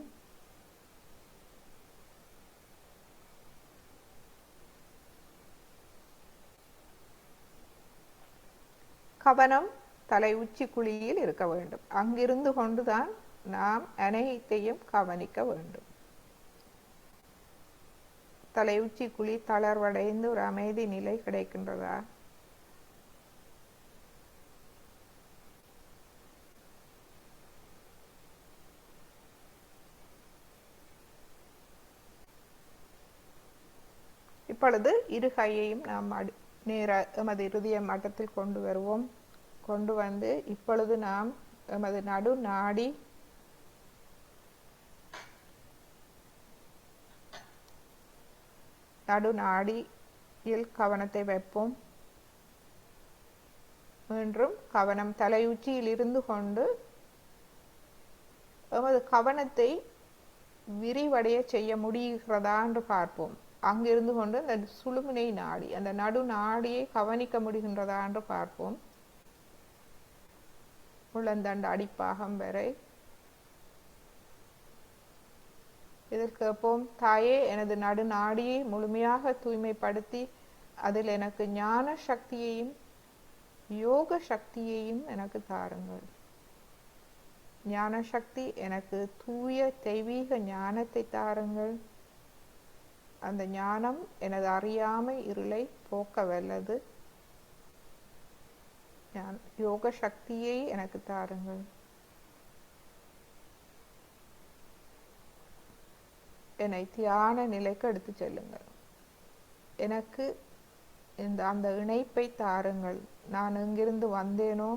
கவனம் தலை உச்சி குழியில் இருக்க வேண்டும். அங்கிருந்து கொண்டுதான் நாம் அனைத்தையும் கவனிக்க வேண்டும். தலை உச்சி குழி தளர்வடைந்து ஒரு அமைதி நிலை கிடைக்கின்றதா? இப்பொழுது இரு கையையும் நாம் எமது இருதய மட்டத்தில் கொண்டு வருவோம். கொண்டு வந்து இப்பொழுது நாம் எமது நடுநாடியில் கவனத்தை வைப்போம். மீண்டும் கவனம் தலையுச்சியில் இருந்து கொண்டு எமது கவனத்தை விரிவடைய செய்ய முடிகிறதா என்று பார்ப்போம். அங்கிருந்து கொண்டு அந்த சுழுமுனை நாடி, அந்த நடு நாடியை கவனிக்க முடிகின்றதா என்று பார்ப்போம். முழந்தண்டு அடிப்பாகம் வரை இதில் கேட்போம், தாயே எனது நடு நாடியை முழுமையாக தூய்மைப்படுத்தி அதில் எனக்கு ஞான சக்தியையும் யோக சக்தியையும் எனக்கு தாருங்கள். ஞான சக்தி, எனக்கு தூய தெய்வீக ஞானத்தை தாருங்கள். அந்த ஞானம் எனது அறியாமை இருளை போக்க வல்லது. யோக சக்தியை எனக்கு தாருங்கள். என்னை தியான நிலைக்கு எடுத்து செல்லுங்கள். எனக்கு அந்த இணைப்பை தாருங்கள். நான் எங்கிருந்து வந்தேனோ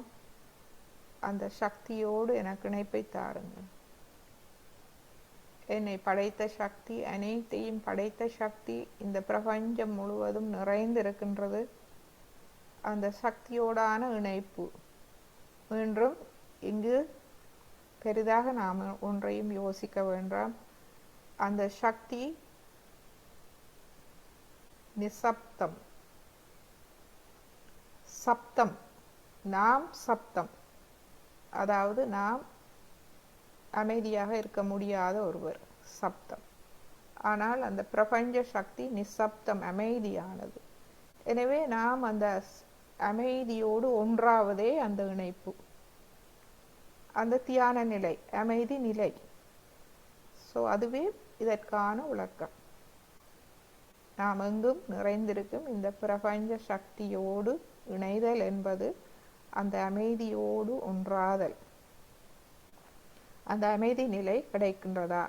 அந்த சக்தியோடு எனக்கு இணைப்பை தாருங்கள். என்னை படைத்த சக்தி, அனைத்தையும் படைத்த சக்தி இந்த பிரபஞ்சம் முழுவதும் நிறைந்திருக்கின்றது. அந்த சக்தியோடான இணைப்பு. மீண்டும் இங்கு பெரிதாக நாம் ஒன்றையும் யோசிக்க வேண்டாம். அந்த சக்தி நிசப்தம், சப்தம், நாம் சப்தம், அதாவது நாம் அமைதியாக இருக்க முடியாத ஒருவர், சப்தம். ஆனால் அந்த பிரபஞ்ச சக்தி நிசப்தம், அமைதியானது. எனவே நாம் அந்த அமைதியோடு ஒன்றாவதே அந்த இணைப்பு, அந்த தியான நிலை, அமைதி நிலை. அதுவே இதற்கான விளக்கம். நாம் எங்கும் நிறைந்திருக்கும் இந்த பிரபஞ்ச சக்தியோடு இணைதல் என்பது அந்த அமைதியோடு ஒன்றாதல். அந்த அமைதி நிலை கிடைக்கின்றதா?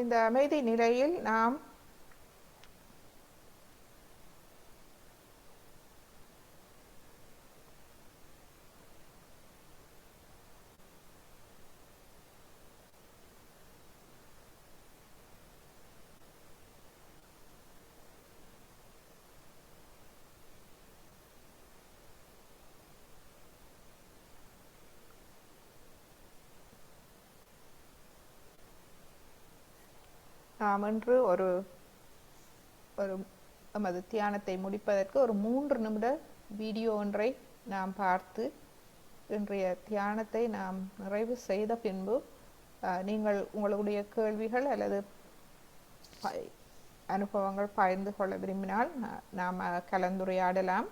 இந்த அமைதி நிலையில் நாம் நாம் இன்று ஒரு நமது தியானத்தை முடிப்பதற்கு ஒரு 3 நிமிட வீடியோ ஒன்றை நாம் பார்த்து இன்றைய தியானத்தை நாம் நிறைவு செய்த பின்பு நீங்கள் உங்களுடைய கேள்விகள் அல்லது அனுபவங்கள் பகிர்ந்து கொள்ள விரும்பினால் நாம் கலந்துரையாடலாம்.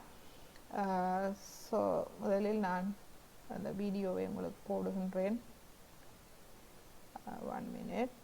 ஸோ முதலில் நான் அந்த வீடியோவை உங்களுக்கு போடுகின்றேன். 1 minute.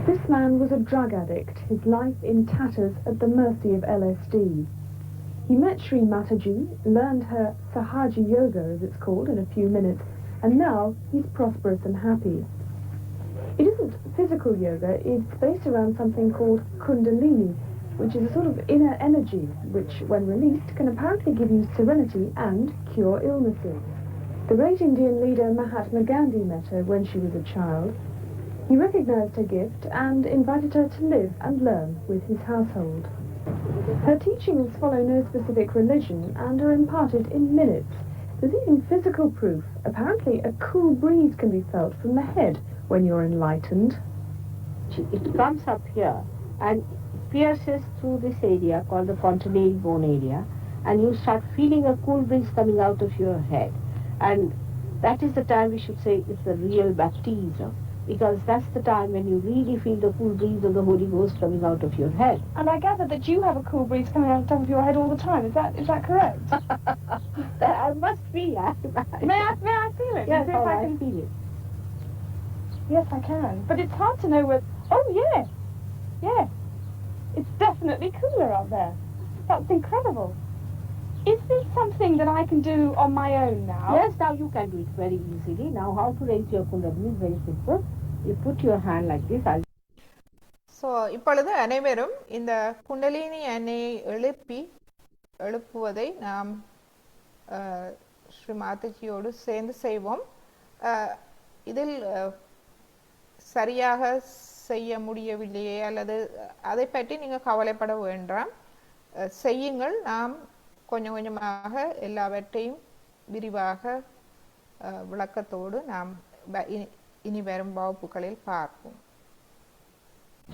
This man was a drug addict, his life in tatters at the mercy of LSD. He met Sri Mataji, learned her Sahaja Yoga, as it's called, in a few minutes, and now he's prosperous and happy. It isn't physical yoga, it's based around something called Kundalini, which is a sort of inner energy which, when released, can apparently give you serenity and cure illnesses. The great Indian leader Mahatma Gandhi met her when she was a child. He recognized her gift and invited her to live and learn with his household. Her teachings follow no specific religion and are imparted in minutes. There's even physical proof. Apparently a cool breeze can be felt from the head when you're enlightened. It comes up here and pierces through this area called the fontanelle bone area, and you start feeling a cool breeze coming out of your head. And that is the time we should say it's the real baptism, because that's the time when you really feel the cool breeze of the Holy Ghost coming out of your head. And I gather that you have a cool breeze coming out of the top of your head all the time. Is that correct? That I must feel. May I feel it? Yes, See if I I can feel it. Yes, I can. But it's hard to know where... Oh, yeah. Yeah. It's definitely cooler out there. That's incredible. Is this something that I can do on my own now? Yes, now you can do it very easily. Now how to raise your Kundalini is very simple. You put your hand like this. So இப்பொழுது அனைவரும் இந்த குண்டலினி எண்ணெயை எழுப்புவதை நாம் ஸ்ரீ மாதாஜியோடு சேர்ந்து செய்வோம். இதில் சரியாக செய்ய முடியவில்லையே அல்லது அதை பற்றி நீங்கள் கவலைப்பட வேண்டாம். செய்யுங்கள். நாம் கொஞ்சம் கொஞ்சமாக எல்லாவற்றையும் விரிவாக விளக்கத்தோடு நாம் இனி வரும் வகுப்புகளில் பார்ப்போம்.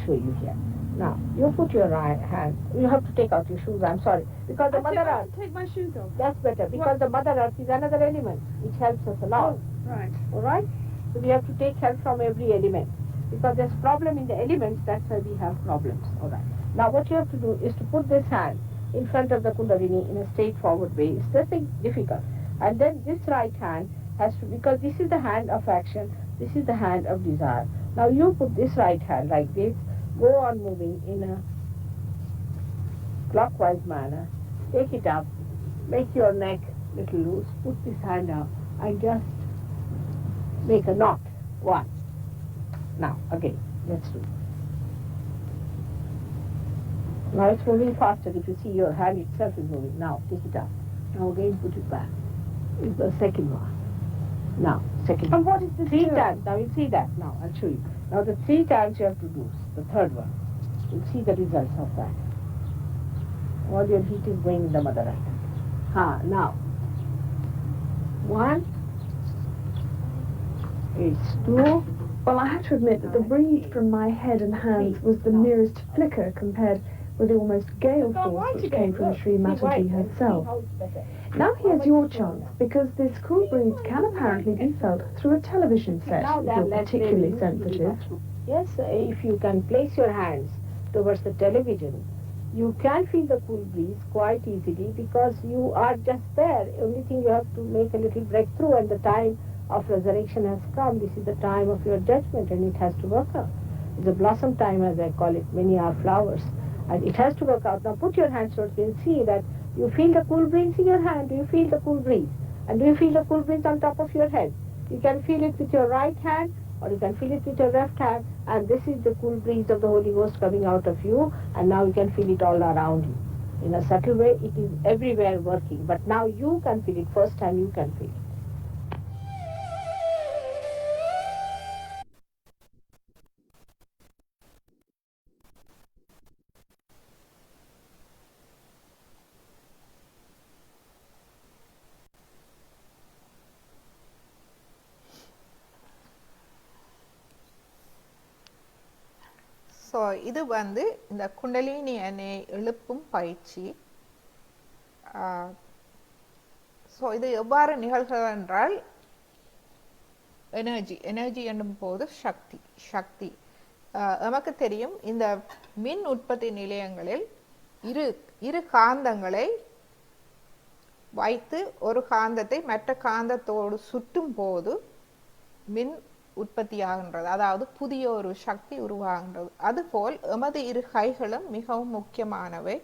Show you here. Now you put your right hand. You have to take out your shoes. I'm sorry, because the Mother Earth. Take my shoes off. That's better, because the Mother Earth is another element which helps us a lot. Oh, right. All right. So we have to take help from every element, because there's problem in the elements. That's why we have problems. All right. Now what you have to do is to put this hand in front of the Kundalini in a straightforward way. It's nothing difficult. And then this right hand has to, because this is the hand of action, this is the hand of desire. Now you put this right hand like this, go on moving in a clockwise manner, take it up, make your neck little loose, put this hand out and just make a knot. One. Now again, let's do it. Now it's moving faster. If you see your hand itself is moving. Now take it up. Now again put it back. It's the second one. Now, second one. And what is this? 3 times. Now you see that. Now I'll show you. Now the 3 times you have to do. The third one. You'll see the results of that. All your heat is going in the Mother Earth. Now. 1. It's 2. Well, I have to admit that the breeze from my head and hands was the merest flicker compared with the almost gale force which came from Sri Mataji herself. Now here's your chance, because this cool breeze can apparently be felt through a television set if you're particularly sensitive. Yes, if you can place your hands towards the television, you can feel the cool breeze quite easily because you are just there. Only thing you have to make a little breakthrough, and the time of resurrection has come. This is the time of your judgment, and it has to work out. It's a blossom time, as I call it. Many are flowers, and it has to work out. Now put your hands towards me and see that you feel the cool breeze in your hand. Do you feel the cool breeze? And do you feel the cool breeze on top of your head? You can feel it with your right hand, or you can feel it with your left hand, and this is the cool breeze of the Holy Ghost coming out of you, and now you can feel it all around you. In a subtle way, it is everywhere working, but now you can feel it. First time you can feel it. So இது வந்து இந்த குண்டலினி எண்ணெய் எழுப்பும் பயிற்சி. So இது எவ்வாறு நிகழ்கிறது என்றால், எனர்ஜி என்னும் போது சக்தி. நமக்கு தெரியும், இந்த மின் உற்பத்தி நிலையங்களில் இரு காந்தங்களை வைத்து ஒரு காந்தத்தை மற்ற காந்தத்தோடு சுற்றும் போது மின் உற்பத்தியாகின்றது, அதாவது புதிய ஒரு சக்தி உருவாகின்றது. அதுபோல் எமது இரு கைகளும் மிகவும் முக்கியமானவை.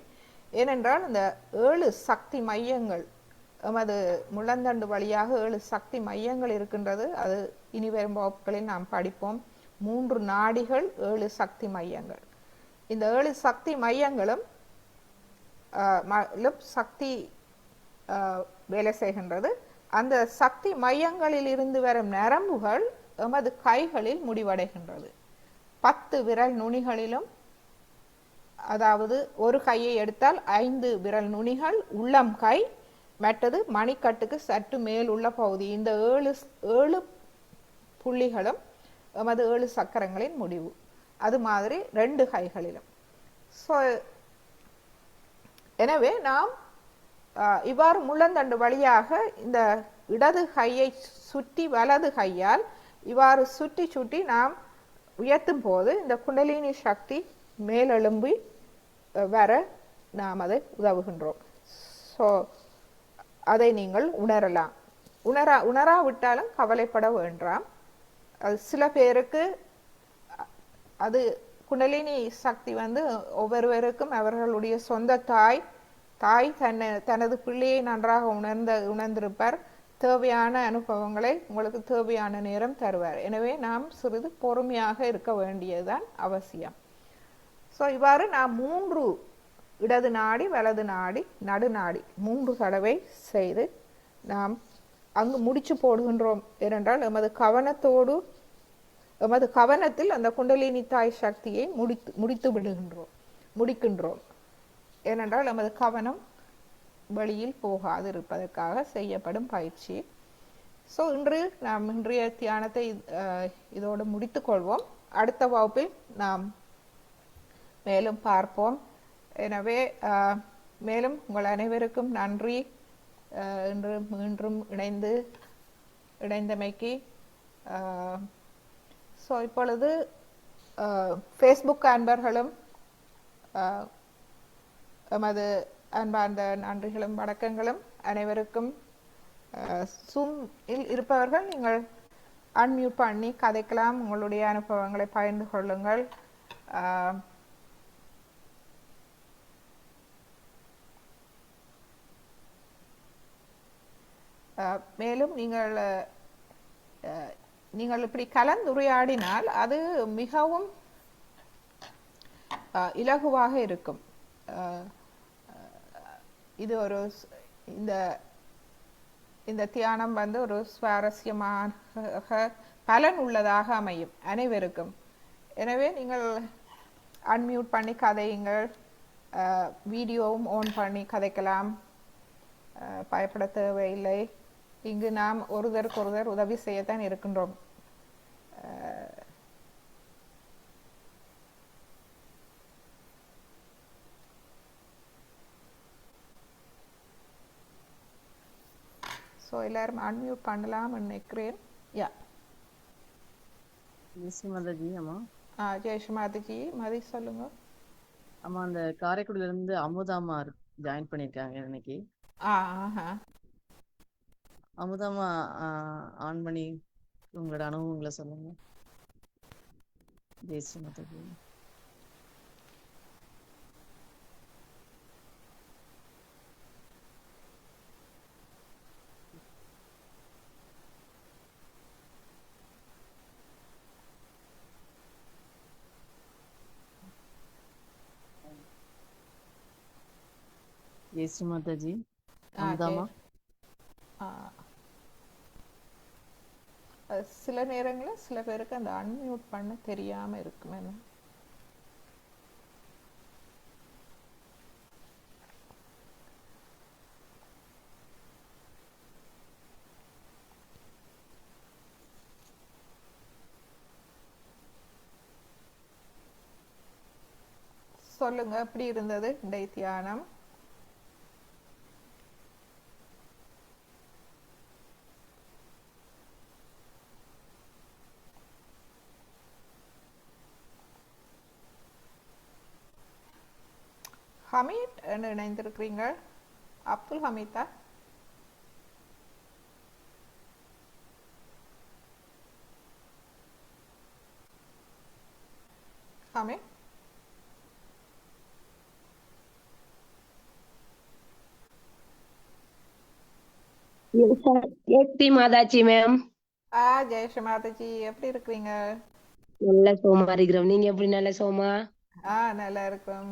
ஏனென்றால் இந்த 7 சக்தி மையங்கள், எமது முழந்தண்டு வழியாக 7 சக்தி மையங்கள் இருக்கின்றது. அது இனி வரும் வகுப்புகளில் நாம் படிப்போம். 3 நாடிகள், 7 சக்தி மையங்கள். இந்த 7 சக்தி மையங்களும் சக்தி வேலை செய்கின்றது. அந்த சக்தி மையங்களில் இருந்து வரும் நரம்புகள் எமது கைகளில் முடிவடைகின்றது. 10 விரல் நுனிகளிலும், அதாவது ஒரு கையை எடுத்தால் 5 விரல் நுனிகள் உள்ளம் கை, மற்றது மணிக்கட்டுக்கு சற்று மேல் உள்ள பகுதி. இந்த 7 புள்ளிகளும் எமது 7 சக்கரங்களின் முடிவு. அது மாதிரி 2 கைகளிலும். ஸோ எனவே நாம் இவ்வாறு முள்ளந்தண்டு வழியாக இந்த இடது கையை சுற்றி வலது கையால் இவ்வாறு சுற்றி நாம் உயர்த்தும் போது இந்த குண்டலினி சக்தி மேலெழும்பி வர நாம் அதை உதவுகின்றோம். ஸோ அதை நீங்கள் உணரலாம். உணராவிட்டாலும் கவலைப்பட வேண்டாம். அது சில பேருக்கு அது குண்டலினி சக்தி வந்து ஒவ்வொருவருக்கும் அவர்களுடைய சொந்த தாய் தனது பிள்ளையை நன்றாக உணர்ந்திருப்பார். தேவையான அனுபவங்களை உங்களுக்கு தேவையான நேரம் தருவார். எனவே நாம் சிறிது பொறுமையாக இருக்க வேண்டியதுதான் அவசியம். ஸோ இவ்வாறு நாம் 3 இடது நாடி, வலது நாடி, நடுநாடி 3 தடவை செய்து நாம் அங்கு முடிச்சு போடுகின்றோம். ஏனென்றால் எமது கவனத்தில் அந்த குண்டலினி தாய் சக்தியை முடிக்கின்றோம். ஏனென்றால் எமது கவனம் வெளியில் போகாது இருப்பதற்காக செய்யப்படும் பயிற்சி. ஸோ இன்றைய தியானத்தை இதோடு முடித்து கொள்வோம். அடுத்த வகுப்பில் நாம் மேலும் பார்ப்போம். எனவே மேலும் உங்கள் அனைவருக்கும் நன்றி. இன்று மீண்டும் இணைந்தமைக்கு. ஸோ இப்பொழுது ஃபேஸ்புக் அன்பர்களும் எமது அன்பார்ந்த நன்றிகளும் வணக்கங்களும். அனைவருக்கும் Zoom-இல் இருப்பவர்கள் நீங்கள் அன்மியூட் பண்ணி கதைக்கலாம். உங்களுடைய அனுபவங்களை பகிர்ந்து கொள்ளுங்கள். மேலும் நீங்கள் இப்படி கலந்துரையாடினால் அது மிகவும் இலகுவாக இருக்கும். இது ஒரு இந்த தியானம் வந்து ஒரு சுவாரஸ்யமாக பலன் உள்ளதாக அமையும் அனைவருக்கும். எனவே நீங்கள் அன்மியூட் பண்ணி கதையுங்கள். வீடியோவும் ஆன் பண்ணி கதைக்கலாம். பயப்பட தேவையில்லை. இங்கு நாம் ஒருவருக்கொருவர் உதவி செய்யத்தான் இருக்கின்றோம். ஸோ எல்லாரும் அன்மியூட் பண்ணலாம்னு நினைக்கிறேன். யா மாதாஜி அம்மா. ஜெயசுமாதிஜி மதி சொல்லுங்க. ஆமா, அந்த காரைக்குடியில இருந்து அமுதாமா ஜாயின் பண்ணிருக்காங்க இன்னைக்கு. ஆஹா. அமுதாமா ஆன் பண்ணி உங்களோட அனுபவங்களை சொல்லுங்க. ஜெயசுமாதிஜி. ஜெயஸ்ரீ மாதாஜி. அமுதாமா. சில நேரங்களில் சில பேருக்கு அந்த அன்மியூட் பண்ண தெரியாம இருக்கும். என்ன சொல்லுங்க, எப்படி இருந்தது இன்றைய தியானம்? ஹமீத் இணைந்திருக்கிறீங்க. அப்துல் ஹமீதா? ஹமீத் மாதாஜி மேம். ஜெயஸ்ரீ மாதாஜி, எப்படி இருக்கிறீங்க? நல்ல சோமா இருக்கிறோம். நீங்க எப்படி? நல்ல சோமா? நல்லா இருக்கும்.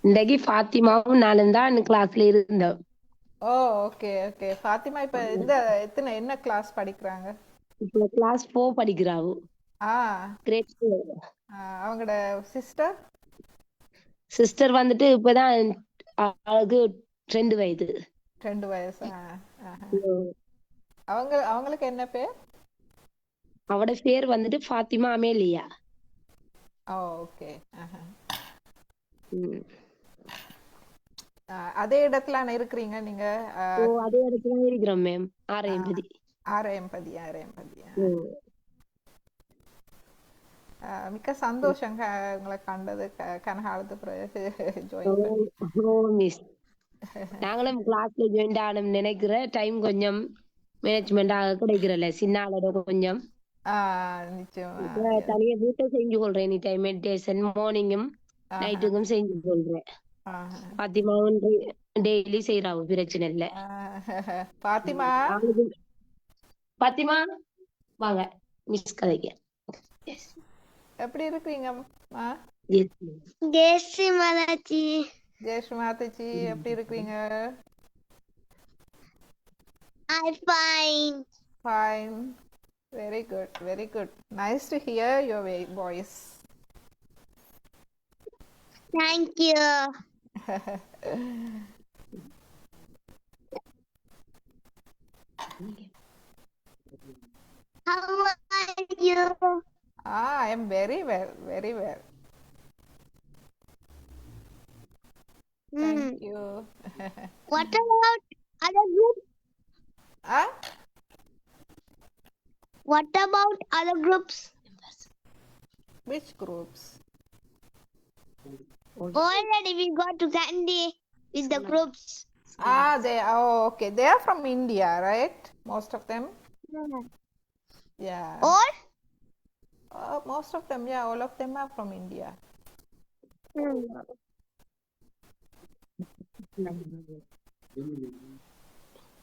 இன்றைக்கு ஃபாத்திமாவும் நானும் தான் கிளாஸ்ல இருந்தோம். Okay okay. ஃபாத்திமா இப்ப என்ன கிளாஸ் படிக்கிறாங்க? இப்ப கிளாஸ் 4 படிக்கிறாங்க. கிரேட் 4. அவங்களோட சிஸ்டர் வந்துட்டு இப்பதான் அவளுக்கு 2 வயது. 2 வயசு. அவங்களுக்கு என்ன பேர்? அவட பேர் வந்துட்டு ஃபாத்திமா அமேலியா. ஓகே. அதே இடத்துல இருக்கிறீங்க நீங்க? அதே இடத்துல இருக்கிறோம் மேம். ஆரையம்பதி. மிக்க சந்தோஷம் உங்களை கண்டது. கனகாலத்து பிறகு நாங்களும் கிளாஸ்ல ஜாயின் ஆகணும் நினைக்கிற டைம் கொஞ்சம் மேனேஜ்மெண்ட் ஆக கிடைக்கிறல்ல. சின்ன ஆளோட கொஞ்சம் தனியா வீட்டை செஞ்சு கொள்றேன். எனி டைம் மெடிடேஷன் மார்னிங்கும் நைட்டுக்கும் செஞ்சு கொள்றேன். பாத்திமாவும் டெய்லி செய்யறாங்க, பிரச்சனை இல்ல. பாத்திமா வாங்க மிஸ் கதைக்கு. எப்படி இருக்கீங்க? ஜெயஸ்ரீ மாதாஜி. ஜெயஸ்ரீ மாதாஜி, எப்படி இருக்கீங்க? I'm fine. Fine. Very good, very good. Nice to hear your voice. Thank you. How are you? I am very well, very well. Thank you. What about other groups? What about other groups? Which groups? Already we got to Candy with the groups. Okay. They are from India, right? Most of them? Yeah. All? Most of them, yeah. All of them are from India.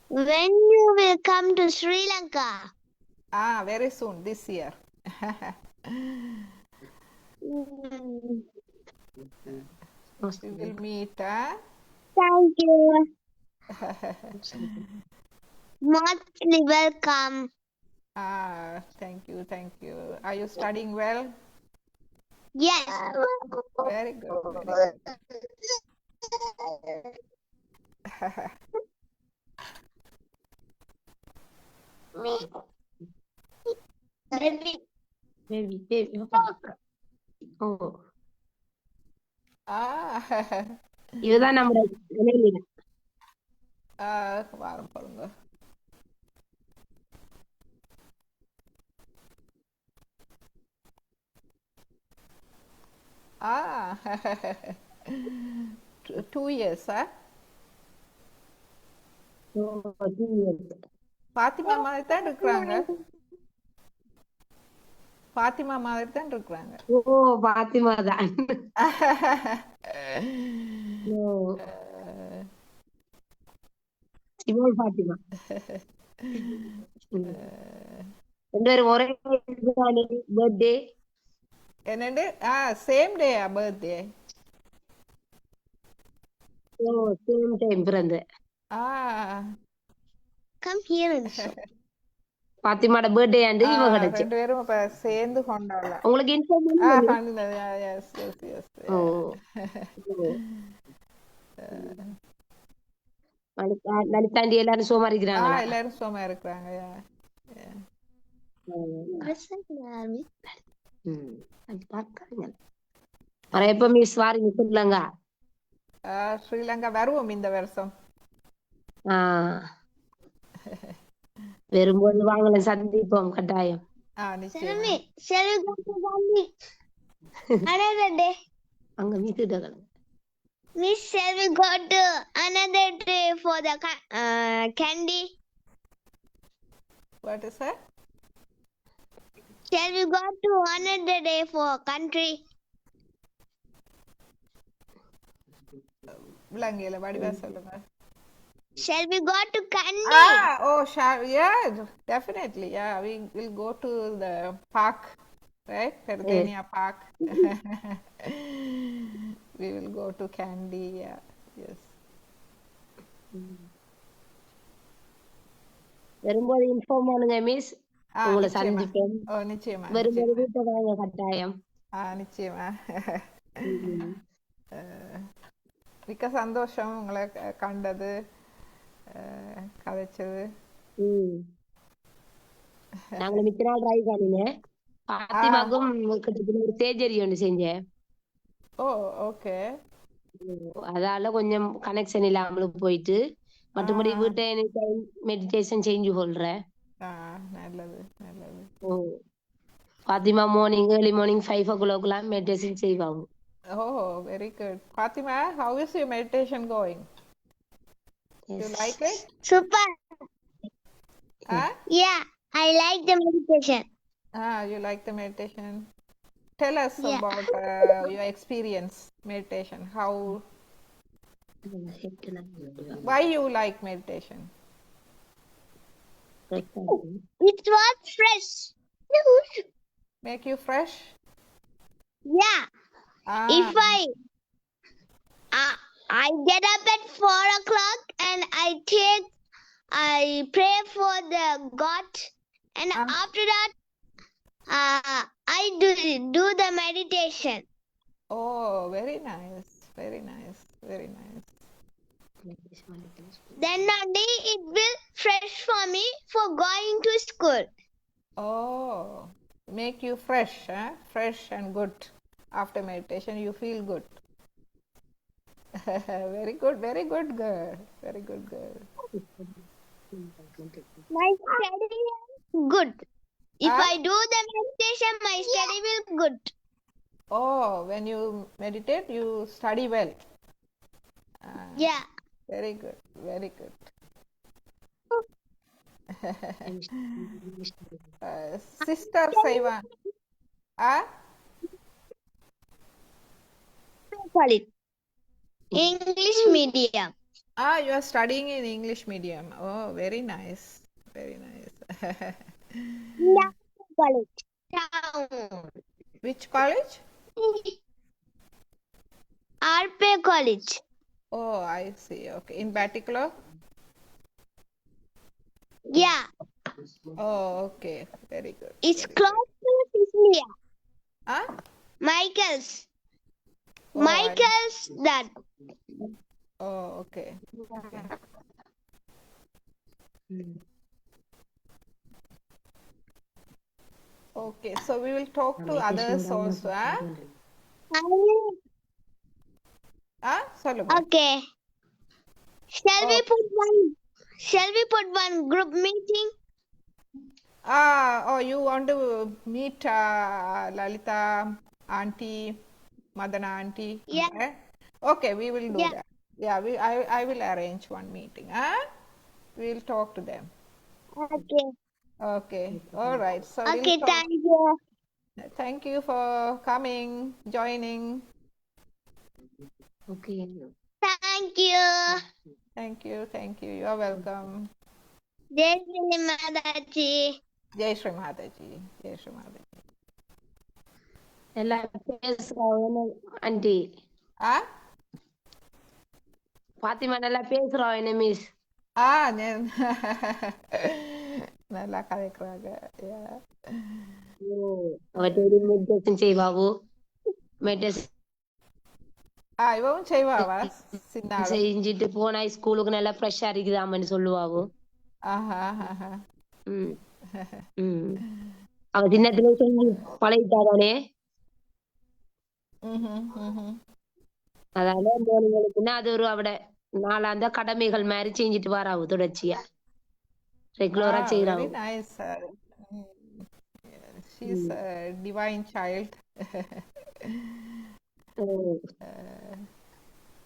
When you will come to Sri Lanka? Very soon, this year. We will meet. Thank you. Mostly welcome. Thank you, thank you. Are you studying well? Yes. Very good, very good. Baby. Oh. இதுதான் நம்ம வாரம் பாருங்க. Ah, 2 years, huh? ஓ, 2 years. Fathima மாதிரி தான் இருக்கிறாங்க. பாத்திமா மாதிரி தான் இருக்கிறாங்க. ஓ, பாத்திமா தான். ஓ, சிவல் பாத்திமா. ரெண்டு பேரும் ஒரே பர்த்டே. என்னண்டு சேம் டே பர்த்டே. ஓ, சேம் டைம் பிறந்த. Come here and show. பாத்திமாட பர்த்டே ஆண்டு இவ கிடைச்சு. ரெண்டு பேரும் இப்ப சேர்ந்து கொண்டாடலாம். உங்களுக்கு இன்ஃபார்ம் எஸ் எஸ் எஸ். ஓ, லலிதாண்டி எல்லாரும் சோமா இருக்கிறாங்களா? எல்லாரும் சும்மா இருக்கிறாங்க. எப்ப மிஸ் வாரீங்க சொல்லுங்க. ஸ்ரீலங்கா வருவோம் இந்த வருஷம். வரும்போது வாங்கல, சந்திப்போம் கட்டாயம். நிச்சயமா. அங்க மீத்துட்டாங்க. Miss, shall we go to another day for the candy? What is that? Shall we go to another day for country? விளங்கியல வடிவா சொல்லுங்க. Shall we go to candy? Yeah, definitely. Yeah, we will go to the park, right? Perthenia Park. We will go to Candy. Yeah, yes. வரும்போது inform பண்ணுங்க miss. உங்களை சந்திப்போம். நிச்சயமா. வரும்போது வீட்டை வாங்க கட்டாயம். நிச்சயமா. மிக்க சந்தோஷம் உங்களை கண்டது, கதைச்சது. நாங்களும் மிச்ச நாள் டிரைவ் பண்ணினேன். பாத்திமாக்கும் கிட்டத்தட்ட ஒரு சர்ஜரி ஒன்று செஞ்சேன். ஓகே. அதால கொஞ்சம் கனெக்ஷன் இல்லாமலும் போயிட்டு, மற்றபடி வீட்டை எனி டைம் மெடிடேஷன் செஞ்சு கொள்றேன். நல்லது நல்லது. Fathima early morning 5 o'clock meditation செய்வாங்க. Very good. Fatima, how is your meditation going? You like it? Super. Yeah, I like the meditation. You like the meditation. Tell us about your experience meditation. Why you like meditation? It was fresh. Make you fresh? Yeah. If I get up at 4 o'clock and I pray for the God, and after that I do the meditation. Very nice, very nice, very nice. Then only it will fresh for me for going to school. Make you fresh, fresh and good. After meditation you feel good. Very good girl, very good girl. My study is good. If I do the meditation, my study will good. When you meditate you study well. Yeah. Very good, very good. Sister Saivan. Call it English medium. You are studying in English medium. Very nice, very nice. Yeah, college. Town. Which college? RP College. I see. Okay, in particular? Yeah. Okay, very good. It's close to Sicilia. Michael's. Michael's dad. Okay. Okay, so we will talk to others also. Okay. Shall we put one group meeting? You want to meet Lalita, Auntie, Madana auntie? Yeah. Okay. Okay, we will do Yeah. that. Yeah, I will arrange one meeting. We'll talk to them. Okay. Okay. All right. So we'll Okay, talk. thank you. Thank you for coming, joining. Okay Thank you. Thank you. Thank you. You're welcome. Jai Shri Mataji. Jai Shri Mataji. Jai Shri Mataji. நல்லா பேசுறாங்க aunty Ah? Fathima நல்லா பேசுறோம் என்ன miss ഞാൻ நல்லா கதைக்கிறாங்க. Yeah. அவட்டோட meditation செய்வாவோ மெடிடேஷன் இவவும் செய்வாவா சின்னாலும்? செஞ்சுட்டு போனா ஸ்கூலுக்கு நல்லா ஃப்ரெஷ்ஷா இருக்குதாமன்னு சொல்லுவாவோ ஆஹா ஆஹா. ம் ம் அவ சின்னத்துல சொல்லி பழகிட்டாதானே ம்ஹும், ம்ஹும். அதனால மோனிகளுக்குன்னா அது ஒரு அவட நாளாந்த கடமைகள் மாதிரி செஞ்சுட்டு வராவு தொடர்ச்சியா ரெகுலரா Very செய்யறாவு nice. She's a divine child.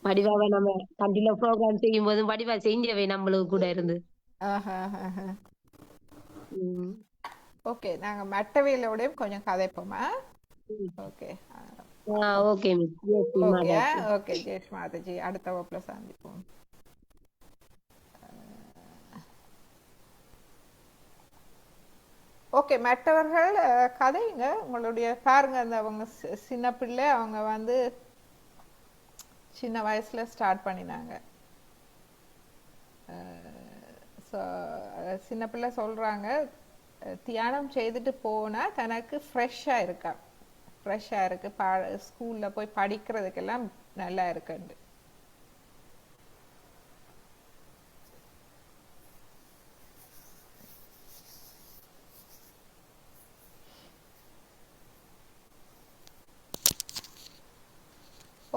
வடிவாவை நம்ம கண்டில ப்ரோக்ராம் செய்யும் போது வடிவா செஞ்சவை நம்மளுக்கு கூட இருந்து ஆஹா ஆஹா. ம். ஓகே, நாங்க மட்டவையிலோடயும் கொஞ்சம் கதைப்போமா? Okay okay miss okay okay. Jayashree Mataji, அடுத்த வகுப்புல சந்திப்போம். ஓகே, மற்றவர்கள் கதைங்க உங்களுடைய பாருங்க. அந்த அவங்க சின்ன பிள்ளை, அவங்க வந்து சின்ன வயசுல ஸ்டார்ட் பண்ணினாங்க. ஸோ சின்ன பிள்ளை சொல்றாங்க, தியானம் செய்துட்டு போனா தனக்கு ஃப்ரெஷ்ஷாக இருக்கா, ஃப்ரெஷ்ஷாக இருக்கு, ஸ்கூல்ல போய் படிக்கிறதுக்கெல்லாம் நல்லா இருக்குண்டு.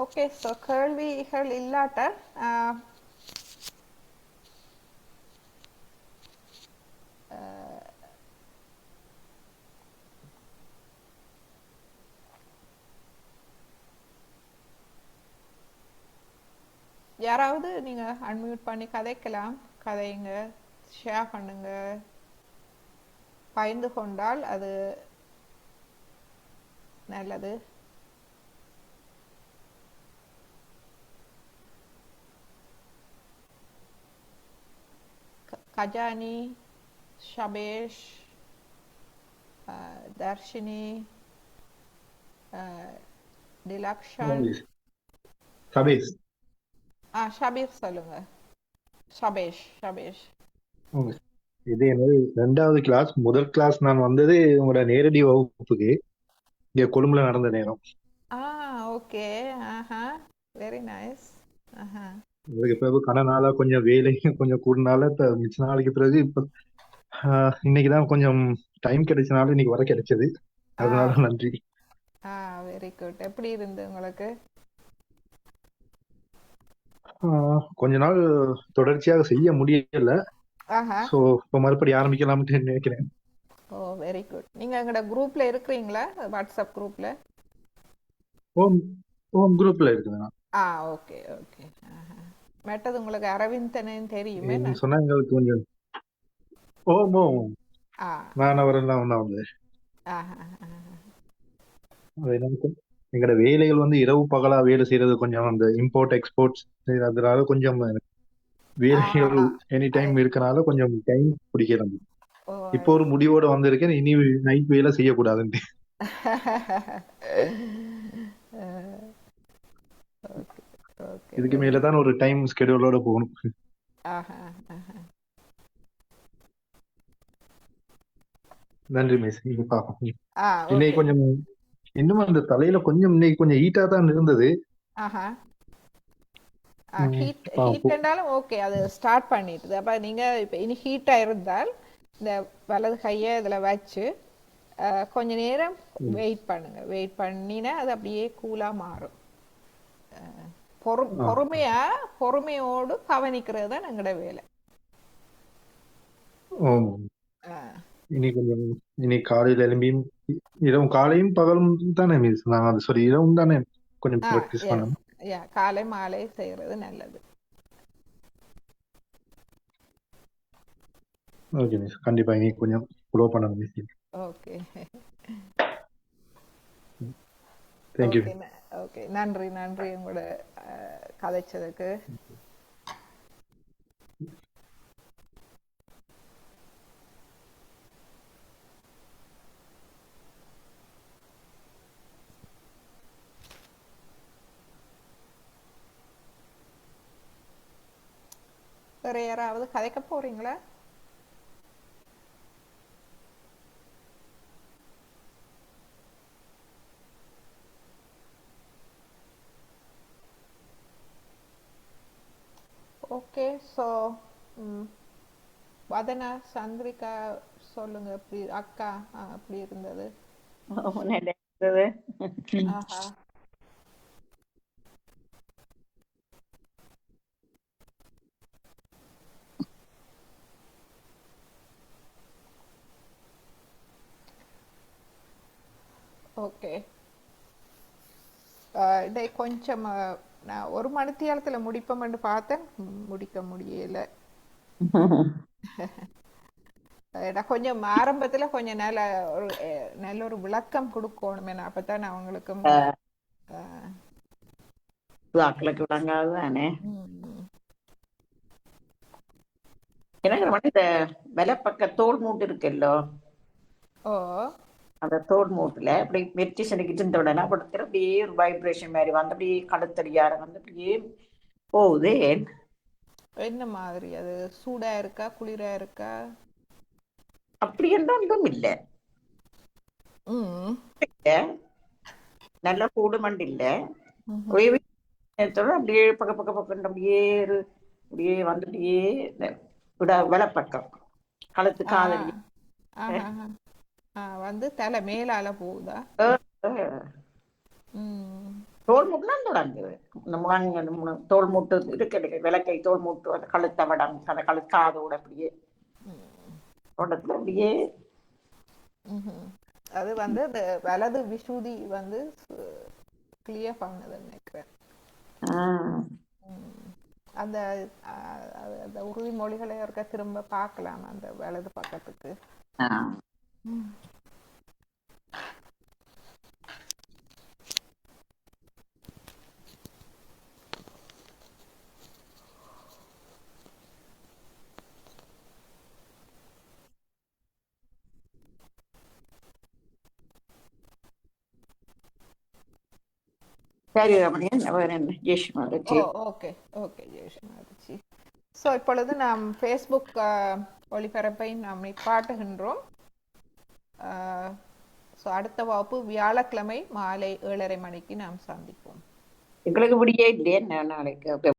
ஓகே, ஸோ கேள்விகள் இல்லாட்ட யாராவது நீங்க அன்மியூட் பண்ணி கதைக்கலாம், கதைங்க, ஷேர் பண்ணுங்க. பகிர்ந்து கொண்டால் அது நல்லது. கஜானி, ஷபேஷ், தர்ஷினி, டிலக்ஷன். சபேஷ். ஷபீர் சொல்லுங்க. ஷபேஷ். இது என்னது 2வது கிளாஸ். முதல் கிளாஸ் நான் வந்தது உங்களோட நேரடி வகுப்புக்கு இங்க கொழும்புல நடந்த நேரம். ஓகே. Very nice. உங்களுக்கு பிறகு கனநாளா கொஞ்சம் வேலை கொஞ்சம் கூடனால இப்ப மிச்ச நாளைக்கு பிறகு இப்ப இன்னைக்குதான் கொஞ்சம் டைம் கிடைச்சனால இன்னைக்கு வர கிடைச்சது. அதனால நன்றி. Very good. எப்படி இருந்து உங்களுக்கு? கொஞ்ச நாள் தொடர்ச்சியாக செய்ய முடியல. சோ இப்ப மறுபடி ஆரம்பிக்கலாம்னு நினைக்கிறேன். Very good. நீங்க எங்கட குரூப்ல இருக்கிறீங்களா? வாட்ஸ்அப் குரூப்ல? ஓம் குரூப்ல இருக்குங்க. Okay okay. மற்றது உங்களுக்கு அரவிந்தன் தெரியுமே சொன்னா எங்களுக்கு கொஞ்சம் நான் அவரெல்லாம் ஒண்ணா வந்து எங்களோட வேலைகள் வந்து இரவு பகலா வேலை செய்யறது, கொஞ்சம் அந்த இம்போர்ட் எக்ஸ்போர்ட்ஸ் அதனால கொஞ்சம் வேலைகள் எனி டைம் இருக்கனால கொஞ்சம் டைம் பிடிக்கிறது. இப்போ ஒரு முடிவோட வந்திருக்கேன், இனி நைட் வேலை செய்யக்கூடாதுன்னு. இதுக்கு மேலதான் ஒரு டைம் ஸ்கெடியூலோட போகணும். நன்றி மிஸ். இன்னைக்கு கொஞ்சம் இன்னும் அந்த தலையில கொஞ்சம் இன்னைக்கு கொஞ்சம் ஹீட்டா தான் இருந்தது. ஹீட் என்றாலும் ஓகே, அது ஸ்டார்ட் பண்ணிடுது. அப்ப நீங்க இப்ப இனி ஹீட்டா இருந்தால் இந்த வலது கையை இதுல வச்சு கொஞ்ச நேரம் வெயிட் பண்ணுங்க. வெயிட் பண்ணினா அது அப்படியே கூலா மாறும். பொறுமையோடு கவனிக்கிறது தான் எங்களோட வேலை. இனி காலையில எழும்பியும் இரவும் காலையும் பகலும் தானே மிஸ்? நான் அது சொல்லி இரவும் தானே கொஞ்சம் ப்ராக்டிஸ் எஸ் பண்ணணும். யா காலை மாலை செய்கிறது நல்லது. ஓகே மிஸ், கண்டிப்பா இனி கொஞ்சம் ஃபாலோ பண்ணணும் miss. Okay thank you. Okay okay, நன்றி உங்களோட கதைச்சதுக்கு. வேற யாராவது கதைக்க போறீங்களா? ஓகே, ஸோ வதனா, சந்திரிகா சொல்லுங்க. எப்படி அக்கா அப்படி இருந்தது? ஆஹா, ஓகே. இதை கொஞ்சம் நான் ஒரு மணித்தியாலத்தில் முடிப்போம்னு பார்த்தேன், முடிக்க முடியல. கொஞ்சம் ஆரம்பத்தில் கொஞ்சம் நல்ல ஒரு விளக்கம் கொடுக்கணுமே, அப்பதான் நான் அவங்களுக்கும் வாக்களுக்கு விளங்காது தானே. எனக்கு மட்டும் இந்த வலப்பக்க தோல் மூட்டு இருக்குல்லோ, ஓ அந்த தோல் மூட்டுல அப்படி மெடிடேஷனுக்கு இருந்த உடனே படுத்துற அப்படியே ஒரு வைப்ரேஷன் மாதிரி வந்து அப்படியே கழுத்தடியார வந்து அப்படியே போகுது. என்ன மாதிரி அது? சூடா இருக்கா, குளிரா இருக்கா? அப்படி எந்த ஒன்றும் இல்லை, நல்ல கூடு மண்டு இல்லை. அப்படியே பக்க பக்க பக்கம் அப்படியே அப்படியே வந்து அப்படியே வலப்பக்கம் கழுத்து காதலி வந்து தலை மேலால போகுதா? தோல் மூட்டுலாம் தொடங்குது. இந்த முழங்க தோல் மூட்டு இருக்கு, விளக்கை தோல் மூட்டு, அந்த கழுத்தை வடம், அந்த கழுத்து காதோட அப்படியே தோட்டத்துல அப்படியே. அது வந்து இந்த வலது விசுதி வந்து கிளியர் பண்ணுதுன்னு நினைக்கிறேன். அந்த அந்த உறுதிமொழிகளை இருக்க திரும்ப பார்க்கலாம் அந்த வலது பக்கத்துக்கு. சரி ரமணியன், ஜெயஸ்மாரிச்சி. ஓகே ஓகே ஜெயஸ்மாரிச்சி. ஸோ இப்பொழுது நாம் ஃபேஸ்புக் ஒளிபரப்பை நாம் நிப்பாட்டுகின்றோம். ஸோ அடுத்த வகுப்பு வியாழக்கிழமை மாலை 7:30 மணிக்கு நாம் சந்திப்போம். எங்களுக்கு முடியே இல்லையே நாளைக்கு.